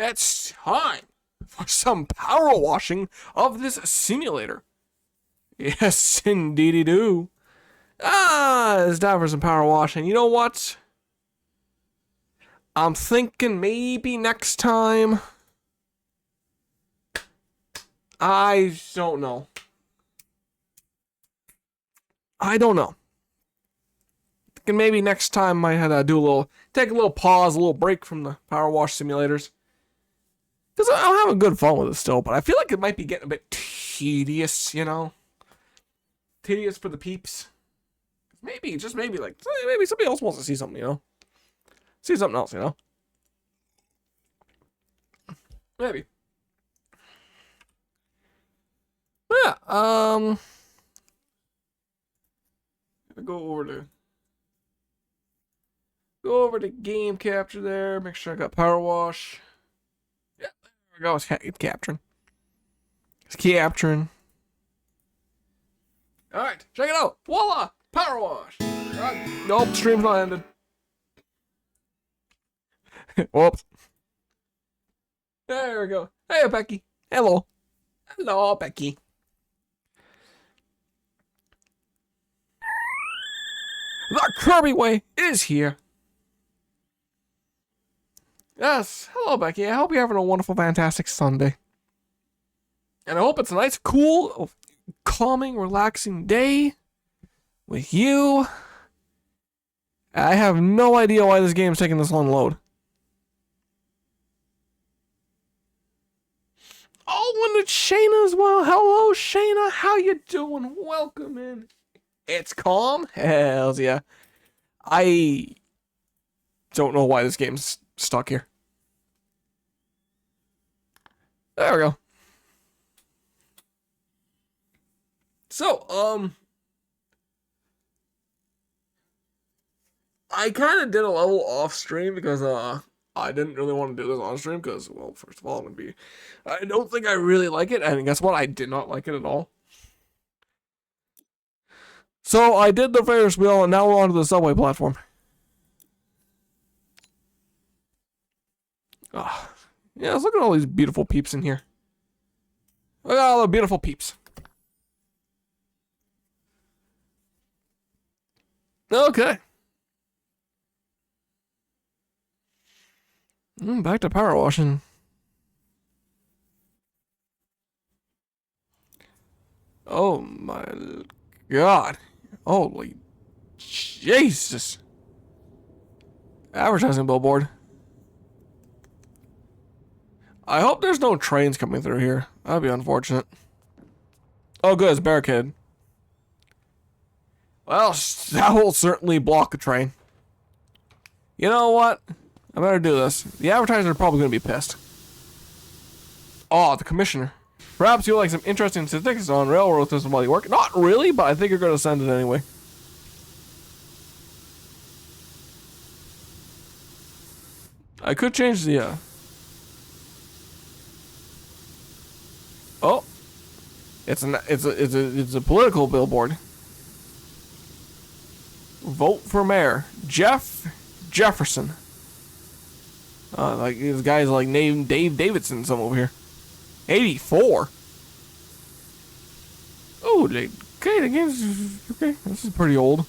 It's time for some power washing of this simulator. Yes, indeedy do. It's time for some power washing. You know what? I'm thinking maybe next time. I don't know. Thinking maybe next time I might have to take a little pause, a little break from the power wash simulators. Because I'm having good fun with it still, but I feel like it might be getting a bit tedious, you know? Tedious for the peeps. Maybe, just maybe, like, maybe somebody else wants to see something, you know? See something else, you know? Maybe. Yeah, go over to game capture there, make sure I got power wash. Yeah, there we go, it's capturing. It's capturing. Alright, check it out. Voila! Power wash! Nope, stream's not ended. Whoops. There we go. Hey, Becky. Hello. Hello, Becky. The Kirby way is here. Yes. Hello, Becky. I hope you're having a wonderful, fantastic Sunday. And I hope it's a nice, cool, calming, relaxing day with you. I have no idea why this game's taking this long to load. Oh, and it's Shayna as well. Hello, Shayna. How you doing? Welcome in. It's calm? Hells yeah. I don't know why this game's stuck here. There we go. So, I kind of did a level off stream because, I didn't really want to do this on stream because, well, first of all, I don't think I really like it, and guess what? I did not like it at all. So, I did the Ferris wheel, and now we're onto the subway platform. Yeah, let's look at all these beautiful peeps in here. Look at all the beautiful peeps. Okay. Back to power washing. Oh my God. Holy Jesus. Advertising billboard. I hope there's no trains coming through here. That'd be unfortunate. Oh good, it's barricade. Well, that will certainly block a train. You know what? I better do this. The advertisers are probably going to be pissed. Oh, the commissioner. Perhaps you'll like some interesting statistics on railroad system while you work. Not really, but I think you're going to send it anyway. I could change the, Oh. It's a political billboard. Vote for mayor. Jeff Jefferson. Like these guys like named Dave Davidson, some over here. 84. Oh, okay, the game's okay. This is pretty old.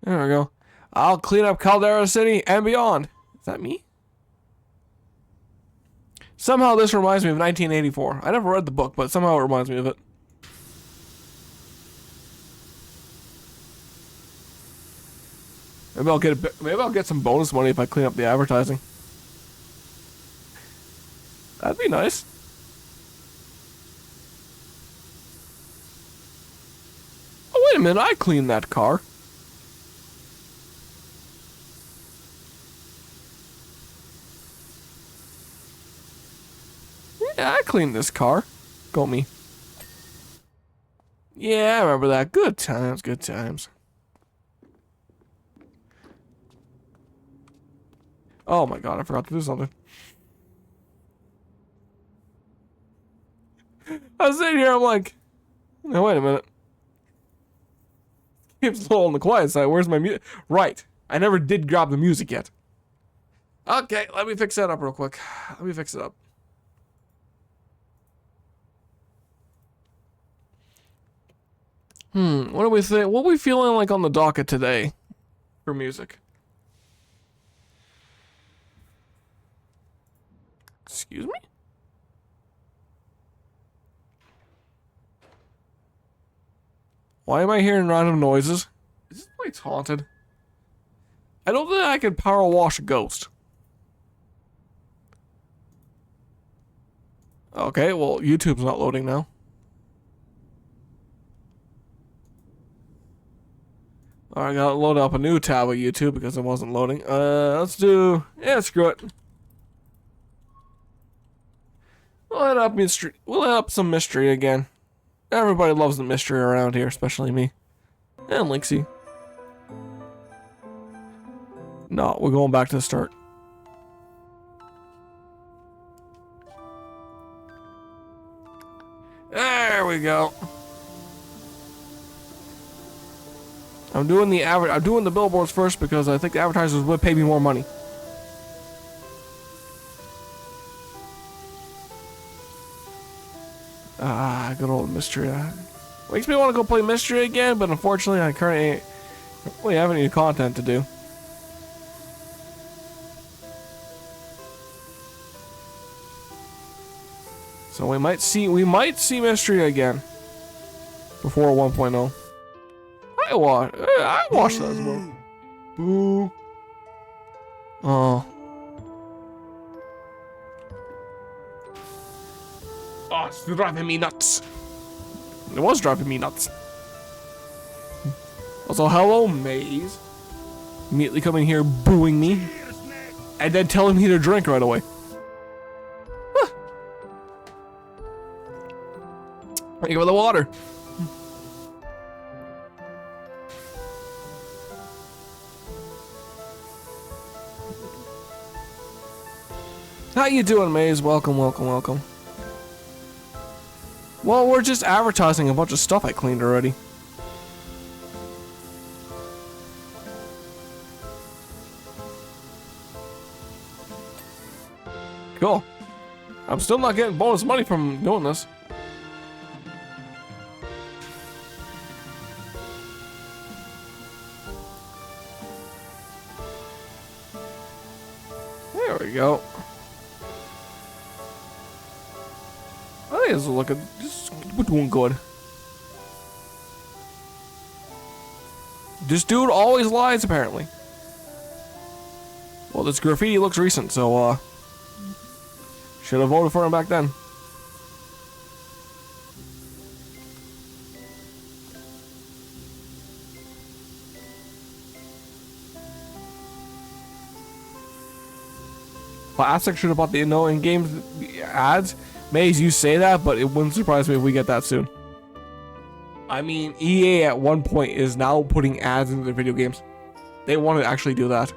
There we go. I'll clean up Caldera City and beyond. Is that me? Somehow this reminds me of 1984. I never read the book, but somehow it reminds me of it. Maybe I'll get some bonus money if I clean up the advertising. That'd be nice. Oh wait a minute, I cleaned that car. Yeah, I cleaned this car. Go me. Yeah, I remember that. Good times, good times. Oh my God, I forgot to do something. I was sitting here, I'm like, no, wait a minute. Game's a little on the quiet side. Where's my music? Right. I never did grab the music yet. Okay, let me fix that up real quick. Let me fix it up. What do we think? What are we feeling like on the docket today for music? Excuse me? Why am I hearing random noises? Is this place haunted? I don't think I can power wash a ghost. Okay, well, YouTube's not loading now. Alright, I gotta load up a new tab of YouTube because it wasn't loading. Let's do... Yeah, screw it. We'll hit up mystery. We'll hit up some mystery again. Everybody loves the mystery around here, especially me. And Linksy. No, we're going back to the start. There we go. I'm doing the billboards first because I think the advertisers would pay me more money. Ah, good old mystery. Makes me want to go play mystery again, but unfortunately I currently really have any content to do. So we might see mystery again before 1.0. I watched that as well. Boo. Oh. Oh, it's driving me nuts. It was driving me nuts. Also, hello, Maze. Immediately coming here booing me. And then telling me to drink right away. Huh. Thank you for the water. How you doing, Maze? Welcome, welcome, welcome. Well, we're just advertising a bunch of stuff I cleaned already. Cool. I'm still not getting bonus money from doing this. There we go. I think this is looking, we're doing good. This dude always lies, apparently. Well, this graffiti looks recent, so, should have voted for him back then. Plastic should have bought the in-game ads. Maze, you say that, but it wouldn't surprise me if we get that soon. I mean, EA at one point is now putting ads into their video games. They want to actually do that.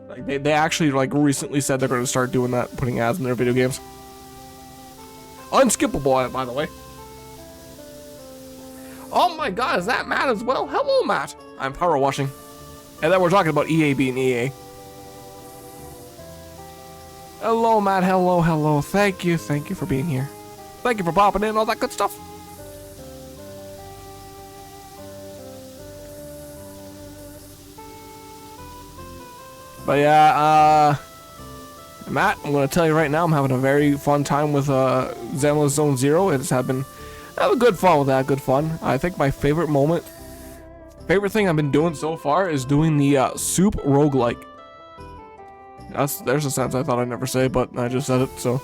Like they actually recently said they're going to start doing that, putting ads in their video games. Unskippable, by the way. Oh my god, is that Matt as well? Hello, Matt. I'm power washing. And then we're talking about EA being EA. Hello, Matt. Hello, hello. Thank you for being here. Thank you for popping in, all that good stuff. But yeah, Matt, I'm gonna tell you right now, I'm having a very fun time with Zenless Zone Zero. It's having a good fun with that. Good fun. I think my favorite thing I've been doing so far is doing the soup roguelike. There's a sentence I thought I'd never say, but I just said it, so.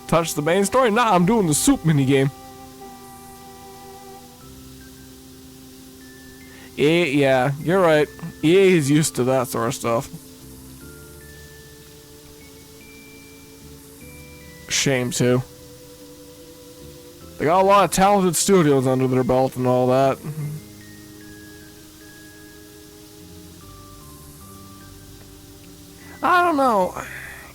Touch the main story? Nah, I'm doing the soup minigame. Yeah, you're right. EA is used to that sort of stuff. Shame, too. They got a lot of talented studios under their belt and all that. I don't know.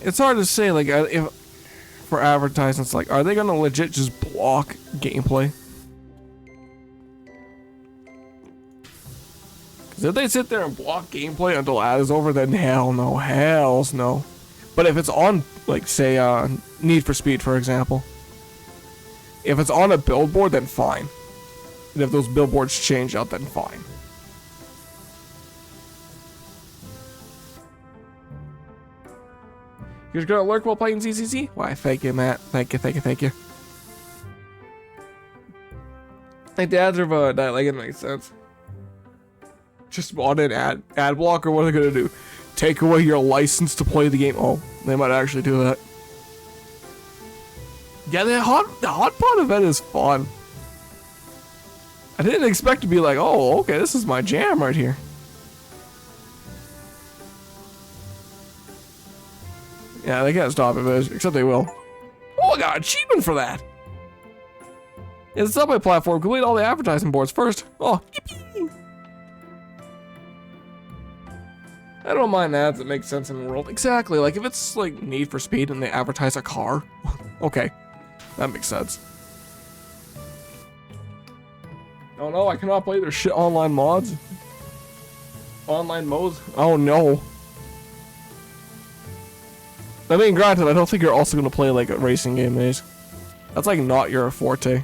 It's hard to say, like, if for advertisements. Like, are they gonna legit just block gameplay? Because if they sit there and block gameplay until ad is over, then hell no, hells no. But if it's on, like, say, Need for Speed, for example, if it's on a billboard, then fine. And if those billboards change out, then fine. You're gonna lurk while playing ZZZ? Why, thank you, Matt. Thank you, thank you, thank you. Like, the ads are that, like, it makes sense. Just on an ad blocker, what are they gonna do? Take away your license to play the game? Oh, they might actually do that. Yeah, the hot pot event is fun. I didn't expect to be like, oh, okay, this is my jam right here. Yeah, they can't stop it, except they will. Oh, I got an achievement for that. Yeah, the subway platform, complete all the advertising boards first. Oh, yippee. I don't mind ads that make sense in the world. Exactly, like if it's like Need for Speed and they advertise a car, okay, that makes sense. Oh no, I cannot play their shit online mods. Online modes? Oh no. I mean, granted, I don't think you're also gonna play like a racing game, Maze. That's like not your forte.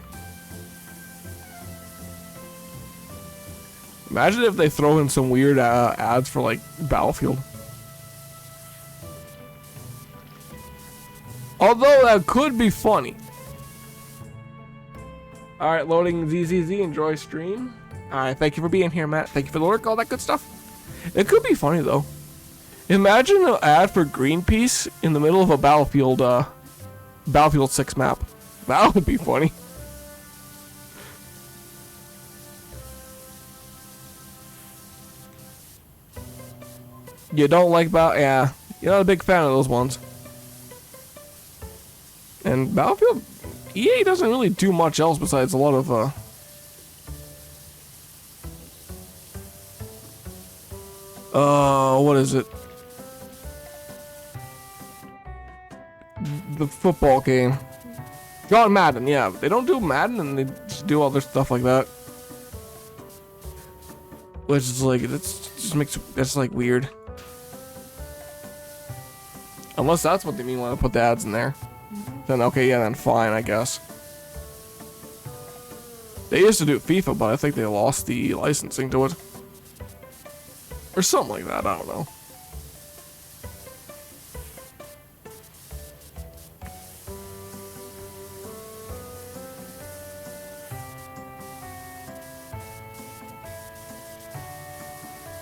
Imagine if they throw in some weird ads for like Battlefield. Although that could be funny. Alright, loading ZZZ, enjoy stream. Alright, thank you for being here, Matt. Thank you for the work, all that good stuff. It could be funny though. Imagine an ad for Greenpeace in the middle of a Battlefield 6 map. That would be funny. You don't like yeah, you're not a big fan of those ones. And Battlefield, EA doesn't really do much else besides a lot of what is it? The football game. John Madden, yeah. They don't do Madden and they just do other stuff like that. Which is like, that's like weird. Unless that's what they mean when I put the ads in there. Then okay, yeah, then fine, I guess. They used to do FIFA, but I think they lost the licensing to it. Or something like that, I don't know.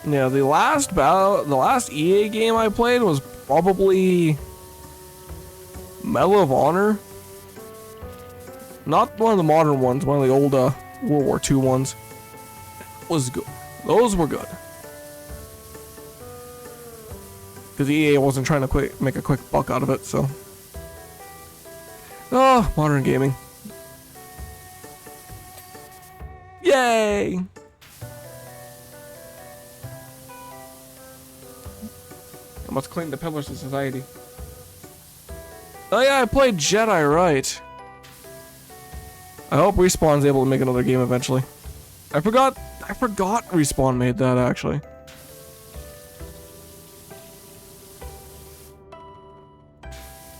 Yeah, the last EA game I played was probably Medal of Honor. Not one of the modern ones, one of the old World War II ones. Was good. Those were good. Because EA wasn't trying to make a quick buck out of it, so. Oh, modern gaming. Yay! I must clean the pillars of society. Oh yeah, I played Jedi, right. I hope Respawn's able to make another game eventually. I forgot Respawn made that, actually.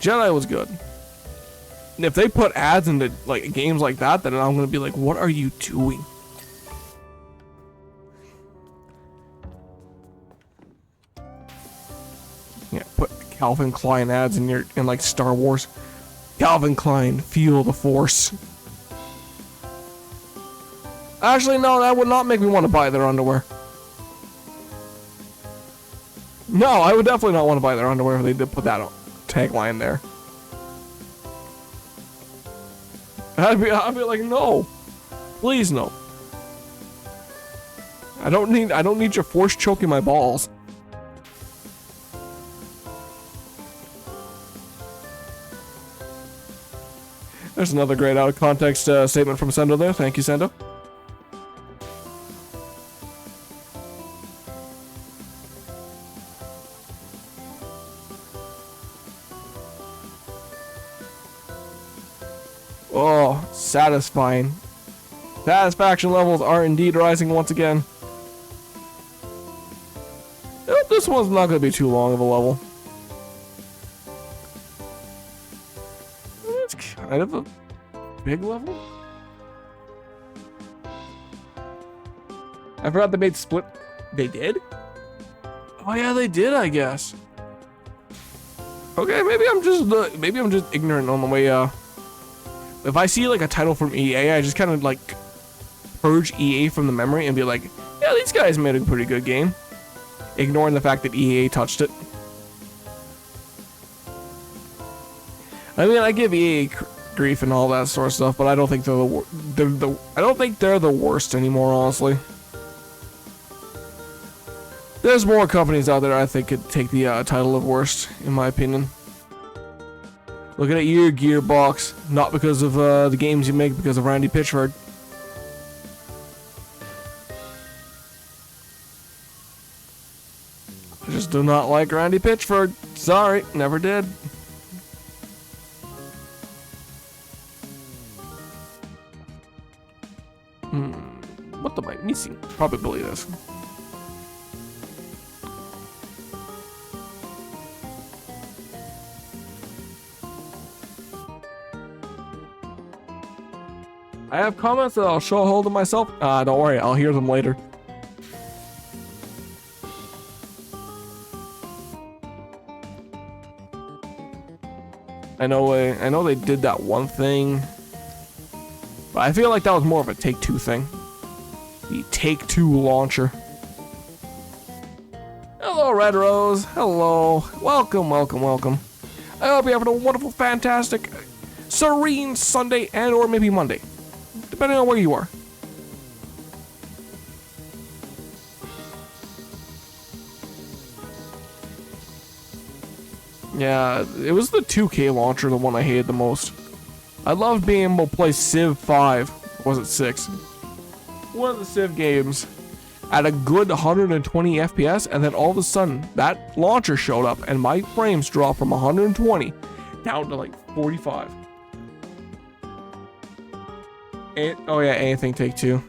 Jedi was good. And if they put ads into like games like that, then I'm gonna be like, what are you doing? Yeah, put Calvin Klein ads in like Star Wars. Calvin Klein, feel the Force. Actually, no, that would not make me want to buy their underwear. No, I would definitely not want to buy their underwear if they did put that tagline there. I'd be like, no, please no. I don't need your force choking my balls. There's another great out of context statement from Sendo there. Thank you, Sendo. satisfying. Satisfaction levels are indeed rising once again. This one's not going to be too long of a level. It's kind of a big level. I forgot they made split. They did? Oh yeah, they did, I guess. Okay, maybe I'm just ignorant on the way. If I see like a title from EA, I just kind of like purge EA from the memory and be like, yeah, these guys made a pretty good game, ignoring the fact that EA touched it. I mean, I give EA grief and all that sort of stuff, but I don't think I don't think they're the worst anymore, honestly. There's more companies out there I think could take the title of worst, in my opinion. Looking at your Gearbox, not because of the games you make, because of Randy Pitchford. I just do not like Randy Pitchford. Sorry, never did. What am I missing? Probably this. I have comments that I'll show hold of myself. Don't worry, I'll hear them later. I know they did that one thing, but I feel like that was more of a Take-Two thing. The Take-Two launcher. Hello, Red Rose. Hello. Welcome, welcome, welcome. I hope you're having a wonderful, fantastic, serene Sunday and or maybe Monday, depending on where you are. Yeah, it was the 2K launcher, the one I hated the most. I loved being able to play Civ 5, or was it 6? One of the Civ games at a good 120 FPS, and then all of a sudden, that launcher showed up, and my frames dropped from 120 down to like 45. Oh yeah, anything Take-Two.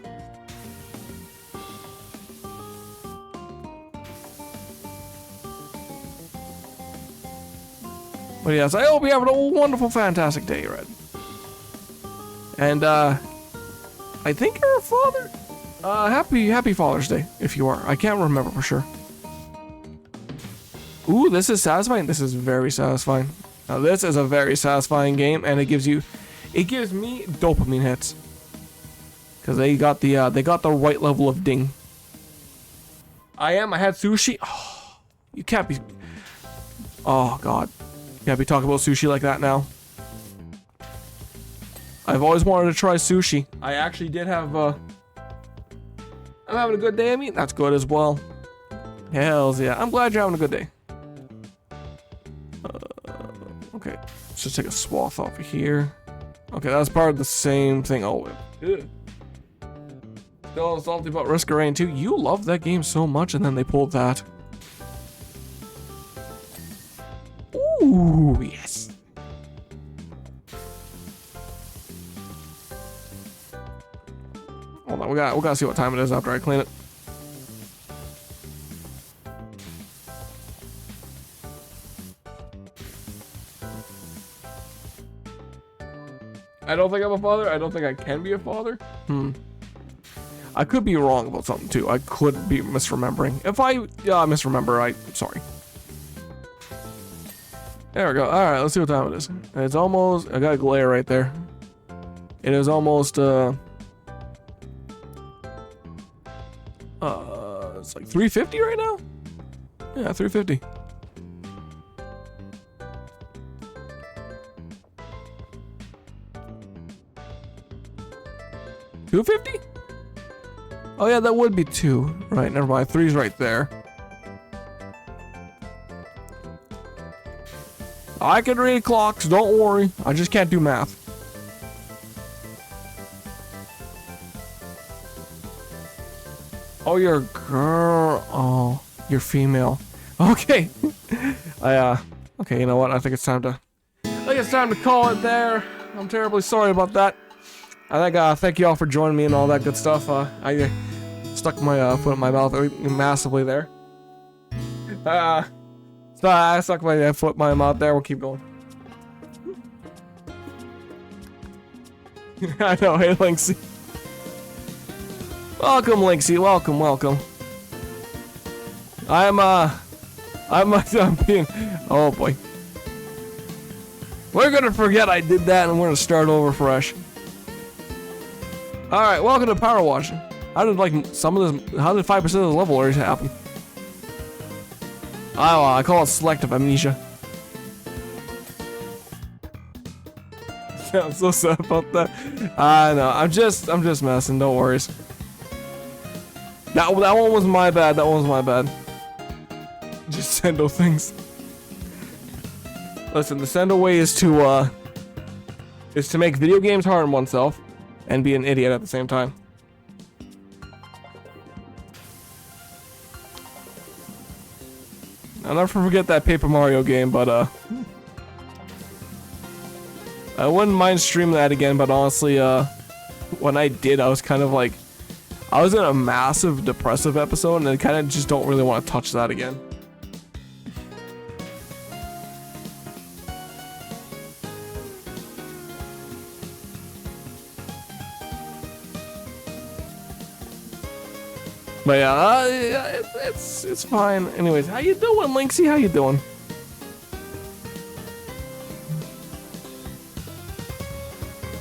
But yes, I hope you're having a wonderful, fantastic day, Red. And I think you're a father. Happy Father's Day if you are. I can't remember for sure. Ooh, this is satisfying. This is very satisfying. Now this is a very satisfying game, and it gives me dopamine hits. Cause they got the right level of ding. I had sushi. Oh, you can't be. Oh God, you can't be talking about sushi like that now. I've always wanted to try sushi. I actually did have. I'm having a good day. I mean, that's good as well. Hells yeah, I'm glad you're having a good day. Okay, let's just take a swath off of here. Okay, that's part of the same thing. Oh, good. Still salty about Risk of Rain 2. You love that game so much, and then they pulled that. Ooh, yes. Hold on, we gotta see what time it is after I clean it. I don't think I'm a father. I don't think I can be a father. I could be wrong about something too. I could be misremembering. If I misremember, I'm sorry. There we go. All right, let's see what time it is. It's almost. I got a glare right there. It is almost. It's like 3:50 right now. Yeah, 3:50. $2.50? Oh yeah, that would be 2. Right, never mind. 3's right there. I can read clocks, don't worry. I just can't do math. Oh, you're a girl. Oh, you're female. Okay. Okay, you know what? I think it's time to call it there. I'm terribly sorry about that. Thank you all for joining me and all that good stuff. I stuck my foot in my mouth massively there. So I stuck my foot in my mouth there. We'll keep going. I know. Hey, Linksy. Welcome, Linksy. Welcome, welcome. I'm being. Oh boy. We're gonna forget I did that, and we're gonna start over fresh. All right, welcome to Power Washing. How did some of this? How did 5% of the level already happen? Oh, I call it selective amnesia. I'm so sad about that. I know. I'm just messing. Don't worry. That one was my bad. That one was my bad. Just Sendo things. Listen, the Sendo way is to make video games hard on oneself and be an idiot at the same time. I'll never forget that Paper Mario game, but I wouldn't mind streaming that again, but honestly, when I did, I was kind of like, I was in a massive depressive episode, and I kind of just don't really want to touch that again. But yeah, it's fine. Anyways, how you doing, Linksy? How you doing?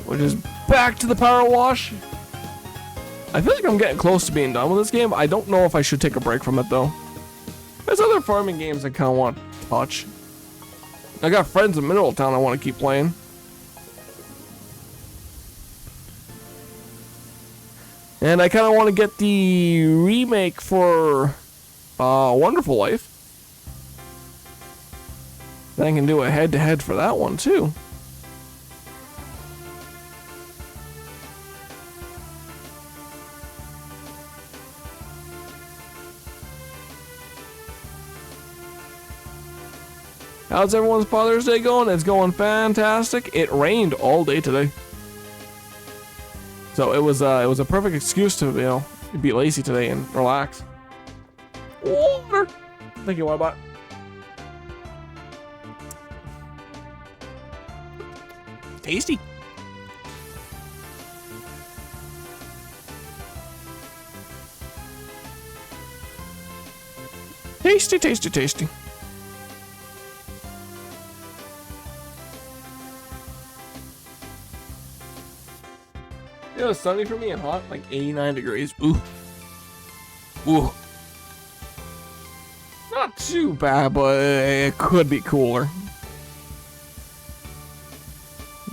We're just back to the power wash. I feel like I'm getting close to being done with this game. I don't know if I should take a break from it though. There's other farming games I kind of want to touch. I got friends in Mineral Town I want to keep playing. And I kind of want to get the remake for Wonderful Life. Then I can do a head-to-head for that one too. How's everyone's Father's Day going? It's going fantastic. It rained all day today. So it was a perfect excuse to, you know, be lazy today and relax. Water. Thank you, Waterbot. Tasty. Tasty, tasty, tasty. It was sunny for me and hot, like 89 degrees. Ooh. Ooh. Not too bad, but it could be cooler.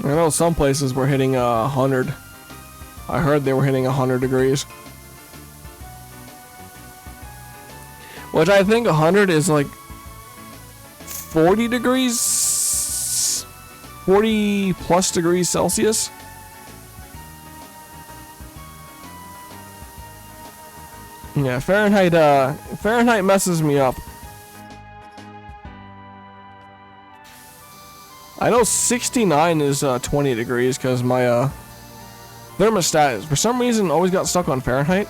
I know some places were hitting 100. I heard they were hitting 100 degrees. Which I think 100 is like 40 degrees, 40 plus degrees Celsius. Yeah, Fahrenheit messes me up. I know 69 is 20 degrees because my thermostat is, for some reason, always got stuck on Fahrenheit.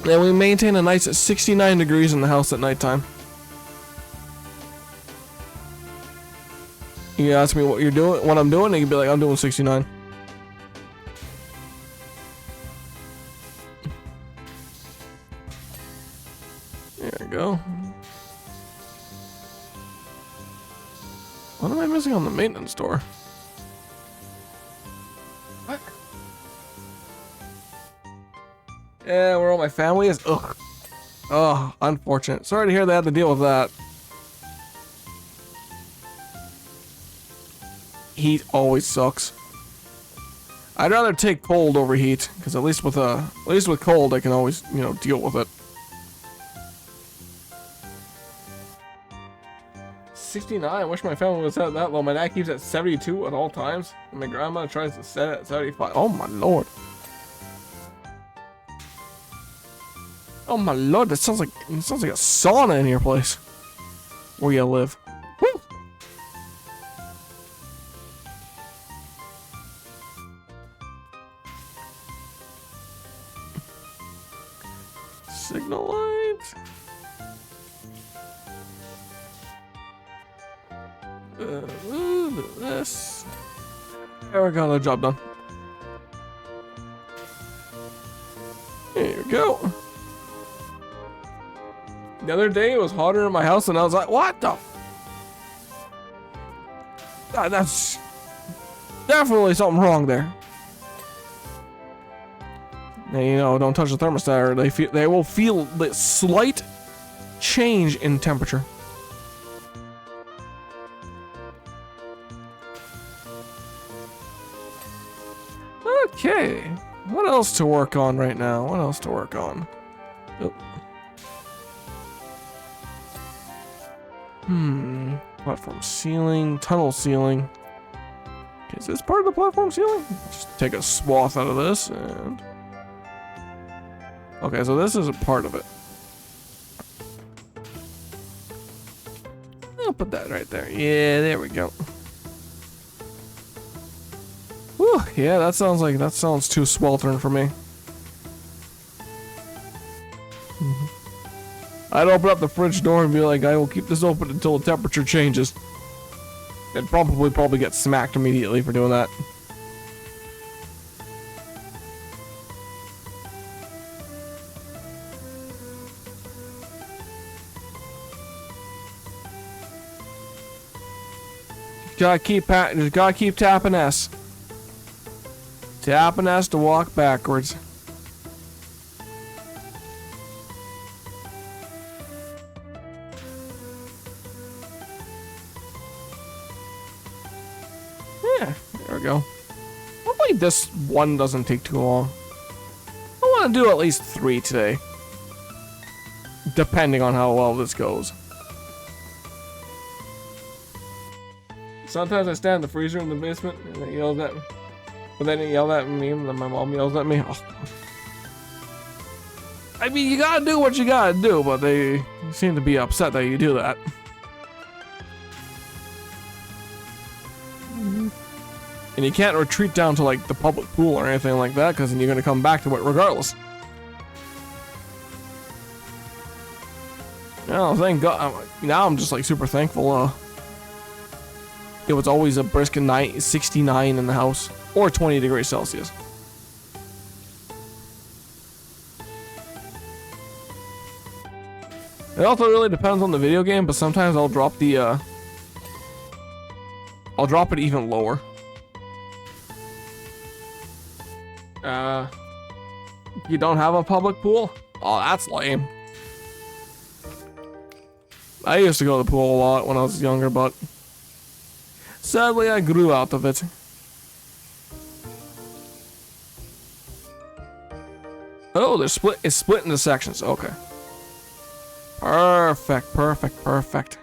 And we maintain a nice 69 degrees in the house at nighttime. You ask me what you're doing, what I'm doing, and you'd be like, I'm doing 69. There we go. What am I missing on the maintenance door? What? Yeah, where all my family is? Ugh. Oh, unfortunate. Sorry to hear they had to deal with that. Heat always sucks. I'd rather take cold over heat, because at least with cold I can always, you know, deal with it. 69. I wish my family was at that low. My dad keeps at 72 at all times, and my grandma tries to set it at 75. Oh my lord. Oh my lord, that sounds like a sauna in your place. Where you live. Woo! signal light. This. There we go, the job done. There you go. The other day it was hotter in my house and I was like, what the? That's definitely something wrong there. Now, you know, don't touch the thermostat or they will feel the slight change in temperature. Okay, what else to work on right now? What else to work on? Oh. Platform ceiling, tunnel ceiling. Okay, is this part of the platform ceiling? Just take a swath out of this and... Okay, so this is a part of it. I'll put that right there. Yeah, there we go. Whew, yeah, that sounds too sweltering for me. I'd open up the fridge door and be like, I will keep this open until the temperature changes. And probably get smacked immediately for doing that. Just gotta keep tapping S. Tapping S to walk backwards. Yeah, there we go. Hopefully this one doesn't take too long. I want to do at least 3 today. Depending on how well this goes. Sometimes I stand in the freezer in the basement and it yells at me. But then it yelled at me and then my mom yells at me. Oh. I mean, you gotta do what you gotta do, but they seem to be upset that you do that. And you can't retreat down to like the public pool or anything like that because then you're gonna come back to it regardless. Oh, thank God. Now I'm just like super thankful. It was always a brisk 69 in the house, or 20 degrees Celsius. It also really depends on the video game, but sometimes I'll drop the, I'll drop it even lower. You don't have a public pool? Oh, that's lame. I used to go to the pool a lot when I was younger, but sadly, I grew out of it. Oh, it's split into sections. Okay. Perfect, perfect, perfect.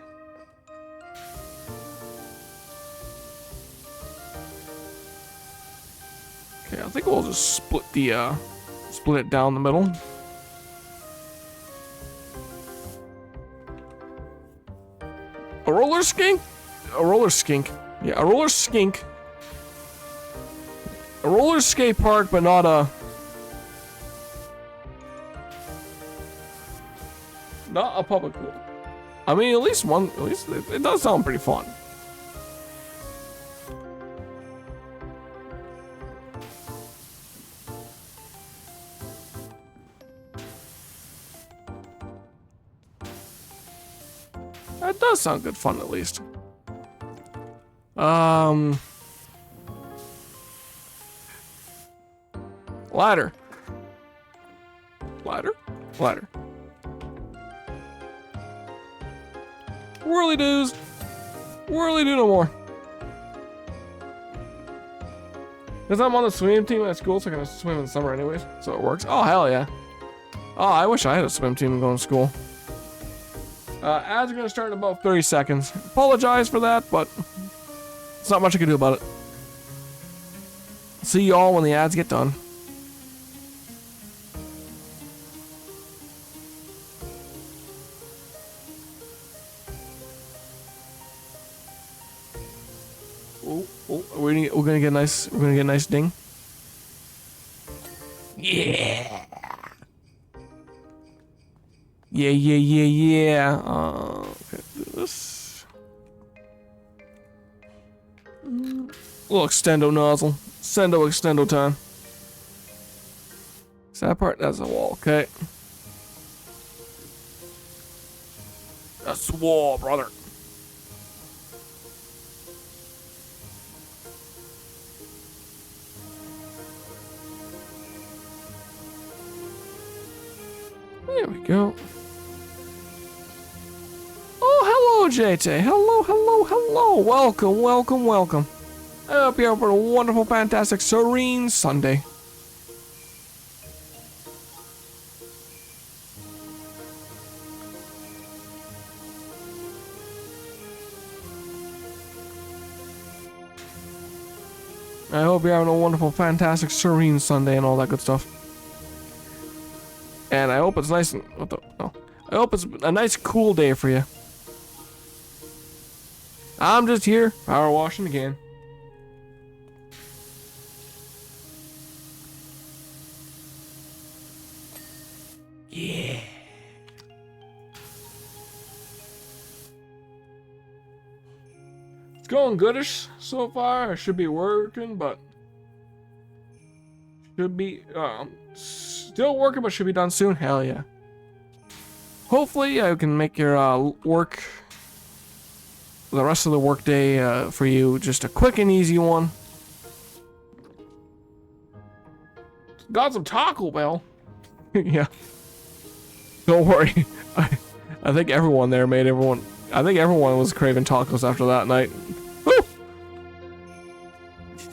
Okay, I think we'll just split it down the middle. A roller skink? A roller skink. Yeah, a roller skink. A roller skate park, but not a public pool. I mean, at least it does sound pretty fun. That does sound good fun, at least. Ladder. Ladder? Ladder. Whirly doos. Whirly do no more. Because I'm on the swim team at school, so I can swim in the summer anyways. So it works. Oh, hell yeah. Oh, I wish I had a swim team going to school. Ads are going to start in about 30 seconds. Apologize for that, but there's not much I can do about it. See y'all when the ads get done. We're gonna get a nice ding. Yeah. Yeah, yeah, yeah, yeah. Okay, do this. Little extendo nozzle. Sendo extendo time. Is that part? That's a wall, okay. That's the wall, brother. There we go. Oh, hello, JT. Hello, hello, hello. Welcome, welcome, welcome. I hope you're having a wonderful, fantastic, serene Sunday. I hope you're having a wonderful, fantastic, serene Sunday and all that good stuff. And I hope it's nice and... What the... Oh. I hope it's a nice, cool day for you. I'm just here, power washing again. Yeah. It's going goodish so far. I should be working, but... Should be... still working, but should be done soon. Hell yeah. Hopefully, I can make your work... the rest of the workday for you just a quick and easy one. Got some Taco Bell. Yeah. Don't worry. I think everyone there made everyone... I think everyone was craving tacos after that night. Woo!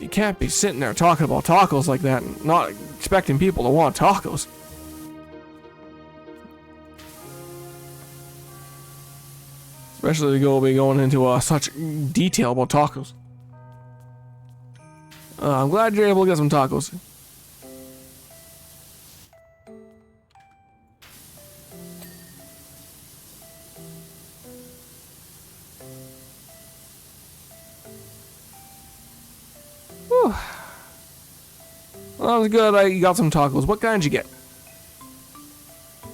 You can't be sitting there talking about tacos like that and not expecting people to want tacos. Especially to be going into such detail about tacos. I'm glad you're able to get some tacos. Whew. Well, that was good. You got some tacos. What kind did you get?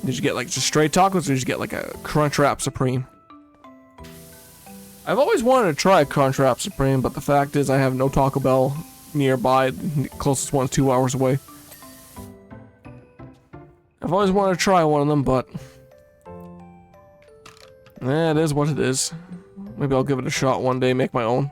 Did you get like just straight tacos, or did you get like a Crunchwrap Supreme? I've always wanted to try a Crunchwrap Supreme, but the fact is I have no Taco Bell nearby. The closest one's 2 hours away. I've always wanted to try one of them, but... it is what it is. Maybe I'll give it a shot one day, make my own.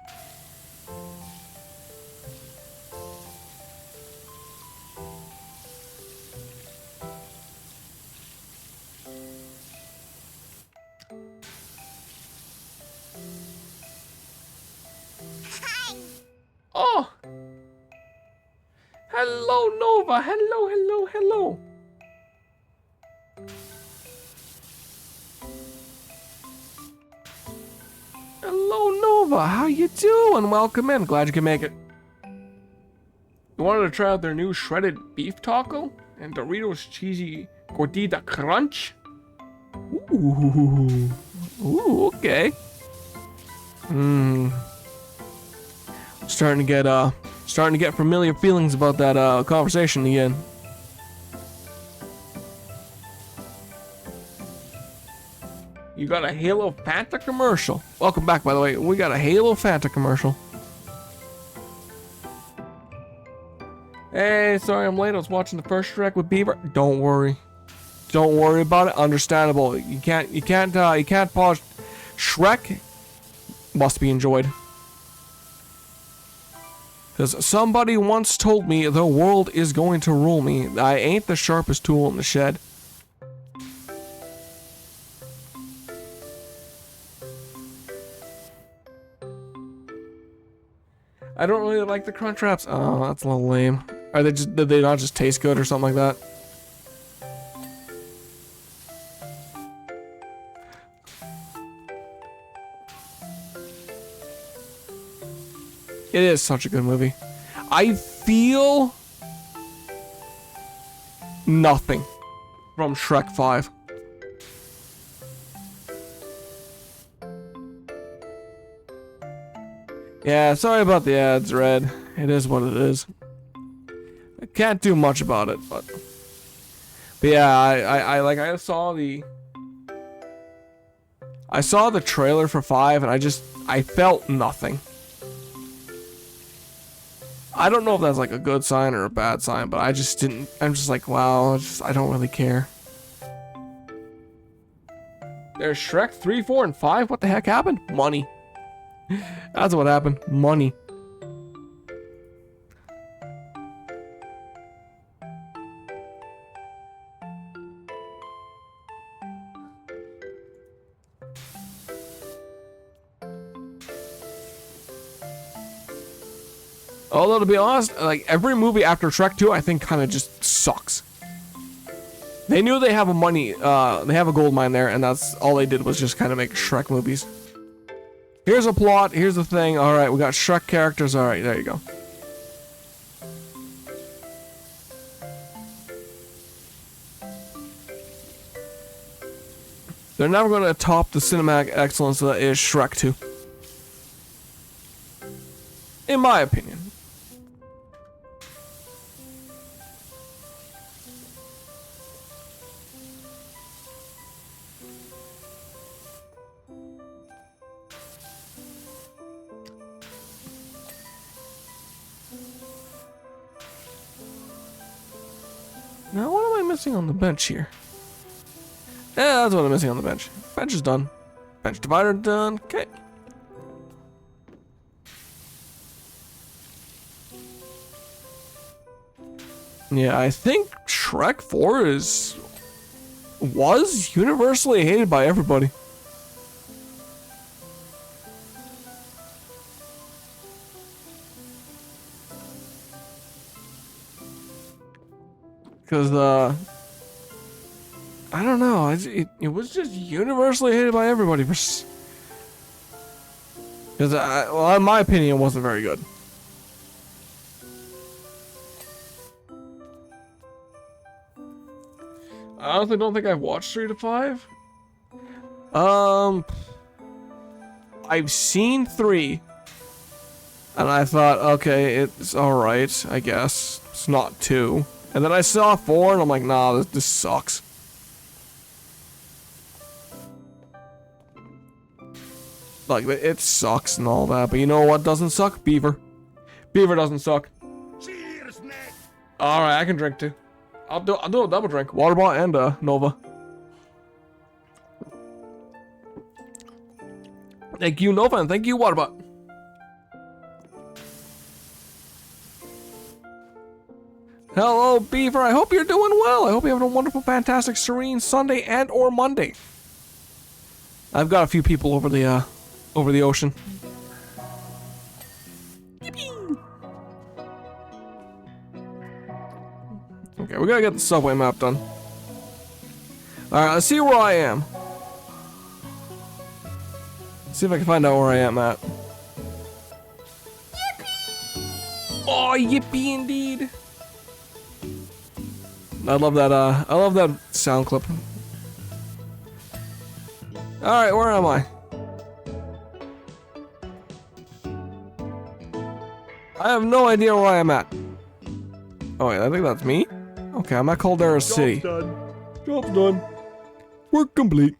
Oh! Hello, Nova! Hello, hello, hello! Hello, Nova! How you doing? Welcome in. Glad you can make it. You wanted to try out their new shredded beef taco? And Doritos cheesy gordita crunch? Ooh. Ooh, okay. Starting to get familiar feelings about that conversation again. You got a Halo Fanta commercial. Welcome back, by the way. We got a Halo Fanta commercial. Hey, sorry I'm late. I was watching the first Shrek with Beaver. Don't worry. Don't worry about it. Understandable. You can't pause. Shrek must be enjoyed. Because somebody once told me the world is going to rule me. I ain't the sharpest tool in the shed. I don't really like the Crunchwraps. Oh, that's a little lame. Did they not just taste good or something like that? It is such a good movie. I feel nothing from Shrek 5. Yeah, sorry about the ads, Red. It is what it is. I can't do much about it, but yeah, I saw the I saw the trailer for 5 and I felt nothing. I don't know if that's like a good sign or a bad sign, but I'm just like, wow, I don't really care. There's Shrek 3, 4, and 5? What the heck happened? Money. That's what happened. Money. Although, to be honest, like, every movie after Shrek 2, I think kind of just sucks. They knew they have they have a gold mine there, and that's all they did was just kind of make Shrek movies. Here's a plot, here's the thing, alright, we got Shrek characters, alright, there you go. They're never going to top the cinematic excellence that is Shrek 2. In my opinion. Now, what am I missing on the bench here? Yeah, that's what I'm missing on the bench. Bench is done. Bench divider done. Okay. Yeah, I think Shrek 4 was universally hated by everybody. Because, I don't know, it was just universally hated by everybody. Because, well, in my opinion, it wasn't very good. I honestly don't think I've watched 3 to 5. I've seen 3. And I thought, okay, it's alright, I guess. It's not 2. And then I saw 4 and I'm like, nah, this sucks. Like, it sucks and all that, but you know what doesn't suck? Beaver. Beaver doesn't suck. Cheers, Nick. Alright, I can drink too. I'll do a double drink. Water bottle and Nova. Thank you, Nova, and thank you, water bottle. Hello, Beaver. I hope you're doing well. I hope you're having a wonderful, fantastic, serene Sunday and or Monday. I've got a few people over the ocean. Yippee! Okay, we gotta get the subway map done. Alright, let's see where I am. Let's see if I can find out where I am at. Yippee! Oh, yippee indeed! I love that sound clip. Alright, where am I? I have no idea where I am at. Oh wait, I think that's me? Okay, I'm at Caldera City. Job's done. Job's done. Work complete.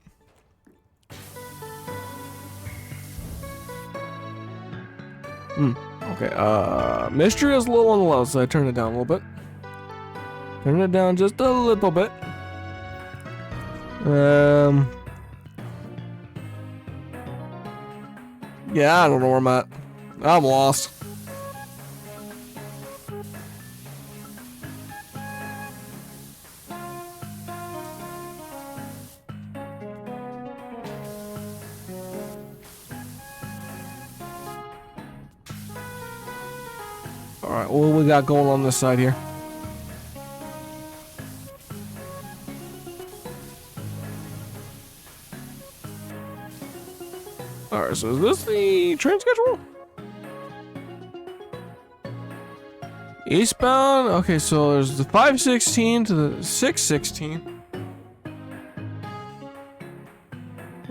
Okay, mystery is a little on the low, so I turned it down a little bit. Turn it down just a little bit. Yeah, I don't know where I'm at. I'm lost. Alright, what we got going on this side here? Alright, so is this the train schedule? Eastbound? Okay, so there's the 516 to the 616.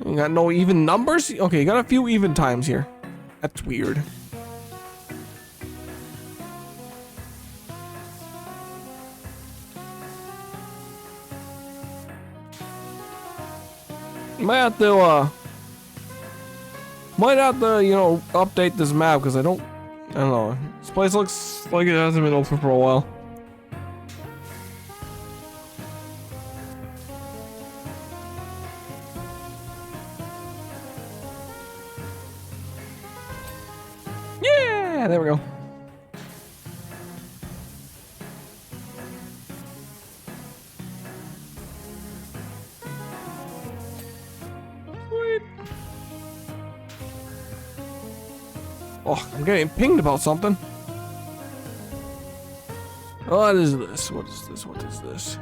You got no even numbers? Okay, you got a few even times here. That's weird. You might have to, Might have to, you know, update this map because I don't know. This place looks like it hasn't been open for a while. Yeah, there we go. Sweet. Oh, I'm getting pinged about something. What is this? What is this? What is this?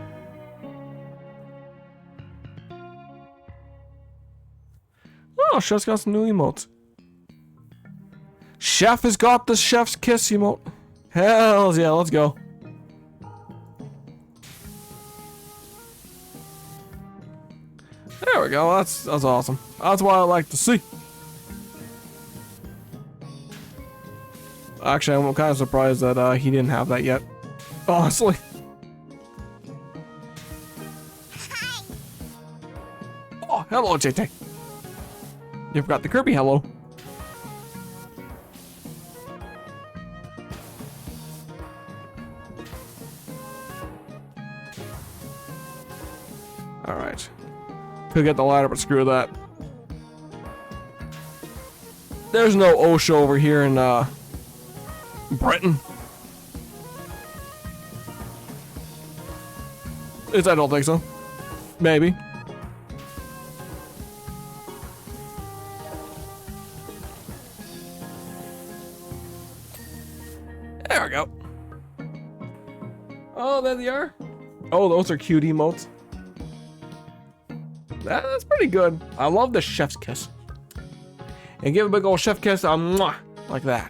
Oh, Chef's got some new emotes. Chef has got the chef's kiss emote. Hells yeah, let's go. There we go. That's awesome. That's what I like to see. Actually, I'm kind of surprised that he didn't have that yet. Honestly. Oh, hello, JT. You forgot the Kirby hello. Alright. Could get the ladder, but screw that. There's no OSHA over here in Britain. I don't think so. Maybe. There we go. Oh, there they are. Oh, those are cute emotes. That's pretty good. I love the chef's kiss. And give a big old chef kiss, mwah, like that.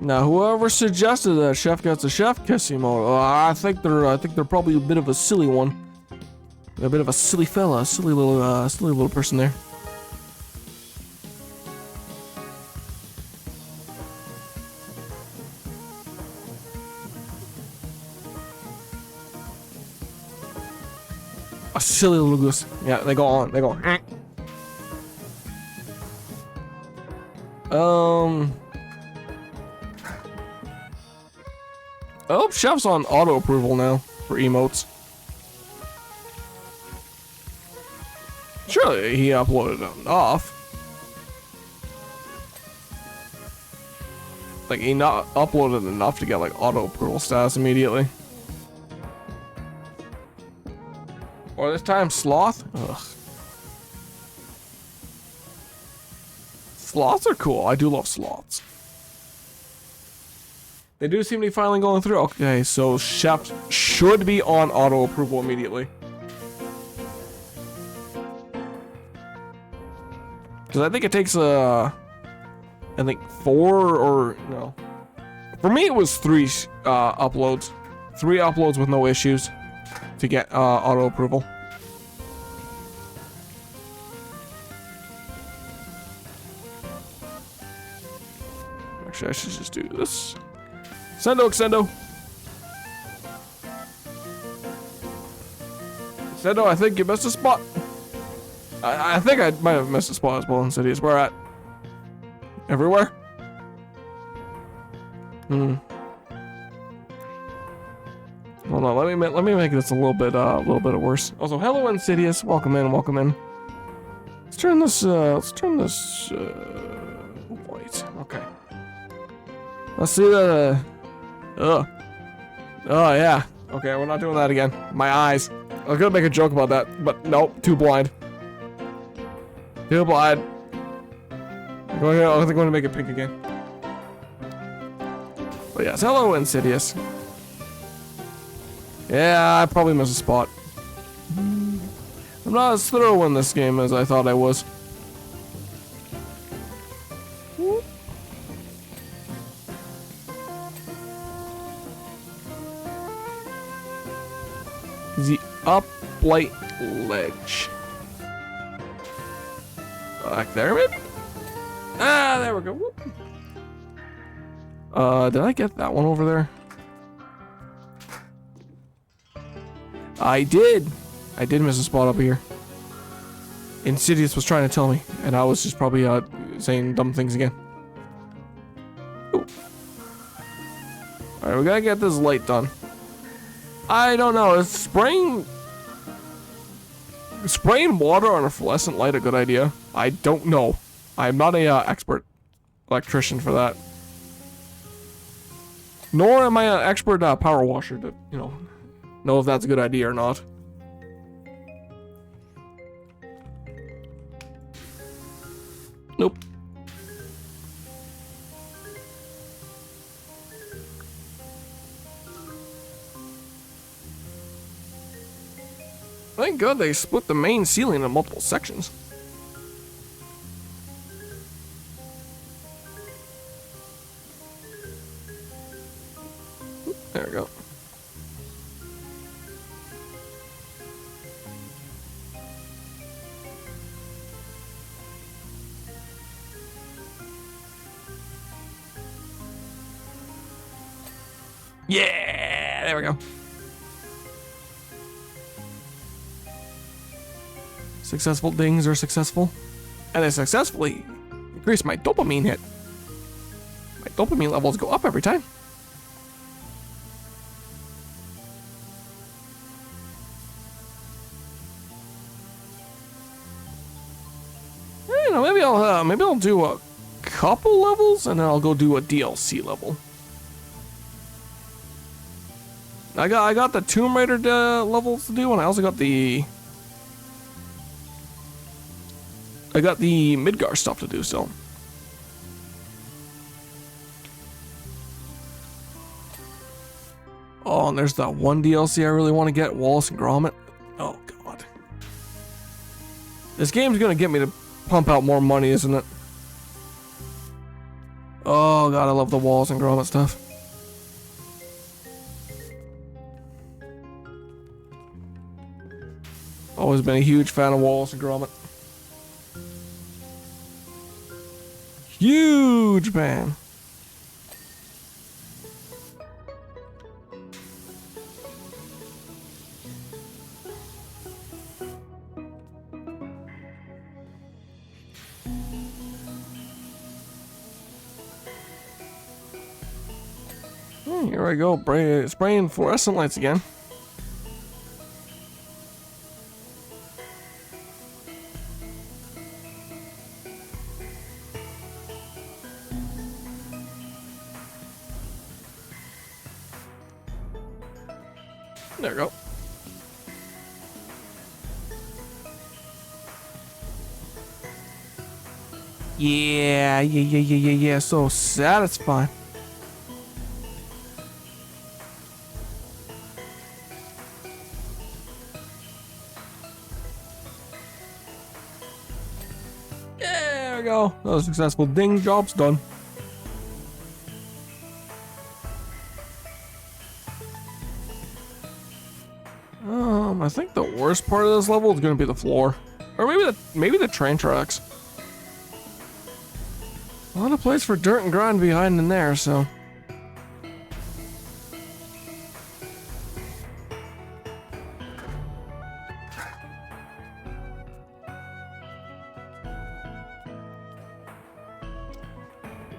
Now, whoever suggested that chef gets a chef kiss emote, I think they're probably a bit of a silly one. A bit of a silly fella, a silly little person there. A silly little goose. Yeah, they go on. They go. Oh, Chef's on auto approval now for emotes. Surely he uploaded enough. Like he not uploaded enough to get like auto approval status immediately. Or this time sloth? Ugh. Sloths are cool. I do love sloths. They do seem to be finally going through. Okay, so Chef should be on auto approval immediately. Because I think it takes I think 4 or no. For me it was 3 uploads. 3 uploads with no issues to get auto approval. Actually, I should just do this. Sendo, Sendo. Sendo, I think you missed a spot. I think I might have missed a spot as well in cities. Where at? Everywhere? Hold on, let me make this a little bit worse. Also, hello Insidious, welcome in, welcome in. Let's turn this white. Okay. Let's see that. Oh yeah. Okay, we're not doing that again. My eyes. I was gonna make a joke about that, but nope, too blind. Too blind. I think I'm gonna make it pink again. But yes, hello Insidious. Yeah, I probably missed a spot. I'm not as thorough in this game as I thought I was. The uplight ledge. Back there, maybe? Ah, there we go. Whoop. Did I get that one over there? I did. I did miss a spot up here. Insidious was trying to tell me, and I was just probably saying dumb things again. Ooh. Alright, we gotta get this light done. I don't know, is spraying water on a fluorescent light a good idea? I don't know. I'm not a expert electrician for that. Nor am I an expert power washer to, you know if that's a good idea or not. Nope. Thank God they split the main ceiling into multiple sections. There we go. Yeah, there we go. Successful dings are successful. And I successfully increase my dopamine hit. My dopamine levels go up every time. You know, maybe I'll do a couple levels and then I'll go do a DLC level. I got the Tomb Raider levels to do, and I also got the Midgar stuff to do, so. Oh, and there's that one DLC I really want to get, Wallace and Gromit. Oh, God. This game's gonna get me to pump out more money, isn't it? Oh, God, I love the Wallace and Gromit stuff. Always been a huge fan of Wallace and Gromit. Huge fan. Here I go, spraying fluorescent lights again. There we go. Yeah, so satisfying. There we go. Another successful ding, job's done. I think the worst part of this level is going to be the floor, or maybe the train tracks. A lot of place for dirt and grind behind in there, so.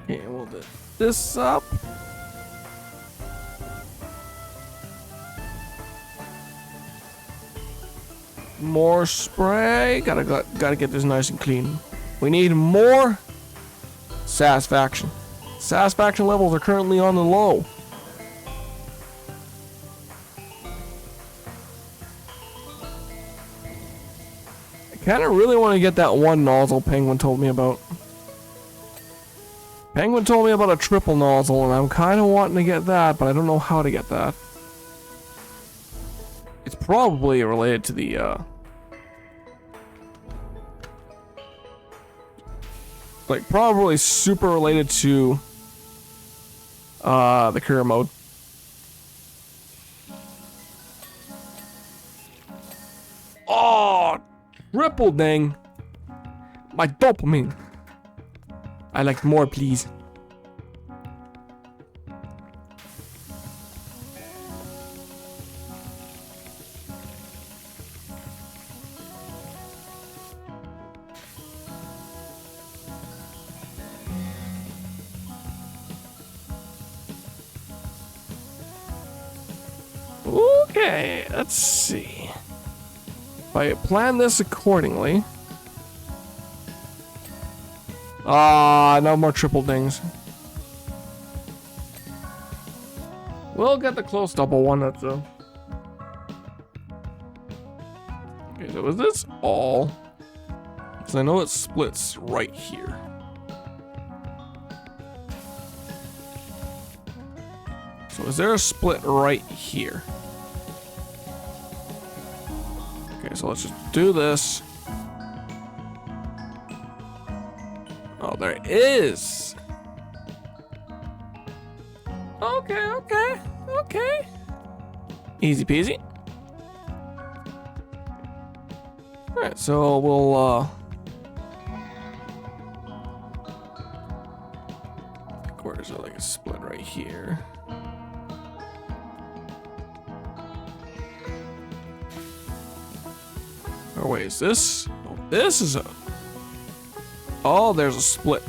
Okay, we'll do this up. More spray. Gotta get this nice and clean. We need more satisfaction. Satisfaction levels are currently on the low. I kinda really want to get that one nozzle Penguin told me about. Penguin told me about a triple nozzle, and I'm kinda wanting to get that, but I don't know how to get that. It's probably related to the like probably super related to the career mode. Oh, triple ding. My dopamine. I like more, please. Okay, let's see. If I plan this accordingly. No more triple dings. We'll get the close double one, that's a... Okay, so is this all? Because I know it splits right here. So is there a split right here? Okay, so let's just do this. Oh, there is. Okay. Easy peasy. Alright, so we'll, where is there like a split right here? Oh, wait, is this? Oh, this is a... Oh, there's a split.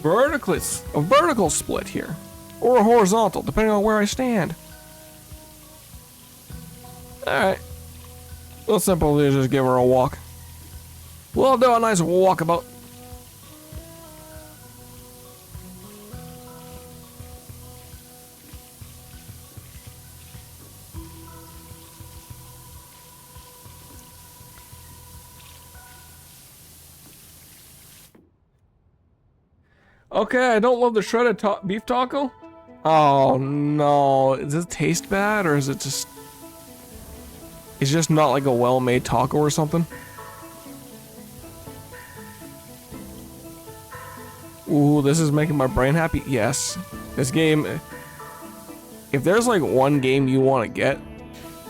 Vertically, a vertical split here. Or a horizontal, depending on where I stand. Alright. Well, simple is just give her a walk. We'll do a nice walkabout. Okay, I don't love the shredded beef taco. Oh no, does it taste bad or is it just... It's just not like a well-made taco or something? Ooh, this is making my brain happy. Yes, this game, if there's like one game you want to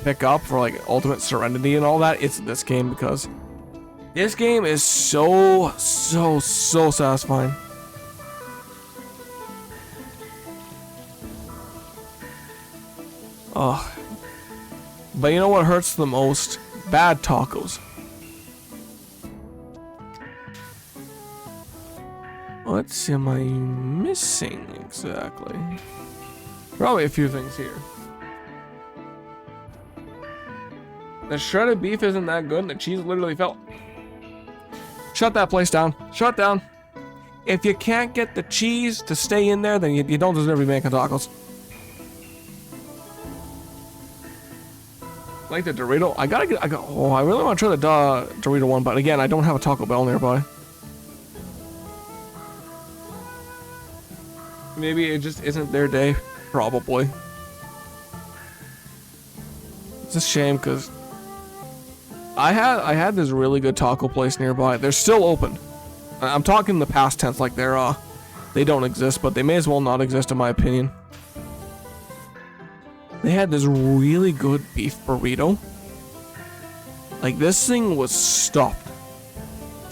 pick up for like ultimate serenity and all that, it's this game, because this game is so satisfying. Oh, but you know what hurts the most? Bad tacos. What am I missing exactly? Probably a few things here. The shredded beef isn't that good and the cheese literally fell. Shut that place down. Shut down. If you can't get the cheese to stay in there, then you don't deserve to be making tacos. Like the Dorito. Oh, I really want to try the Dorito one, but again, I don't have a Taco Bell nearby. Maybe it just isn't their day. Probably. It's a shame because I had this really good taco place nearby. They're still open. I'm talking the past tense, like they don't exist, but they may as well not exist in my opinion. They had this really good beef burrito. Like this thing was stuffed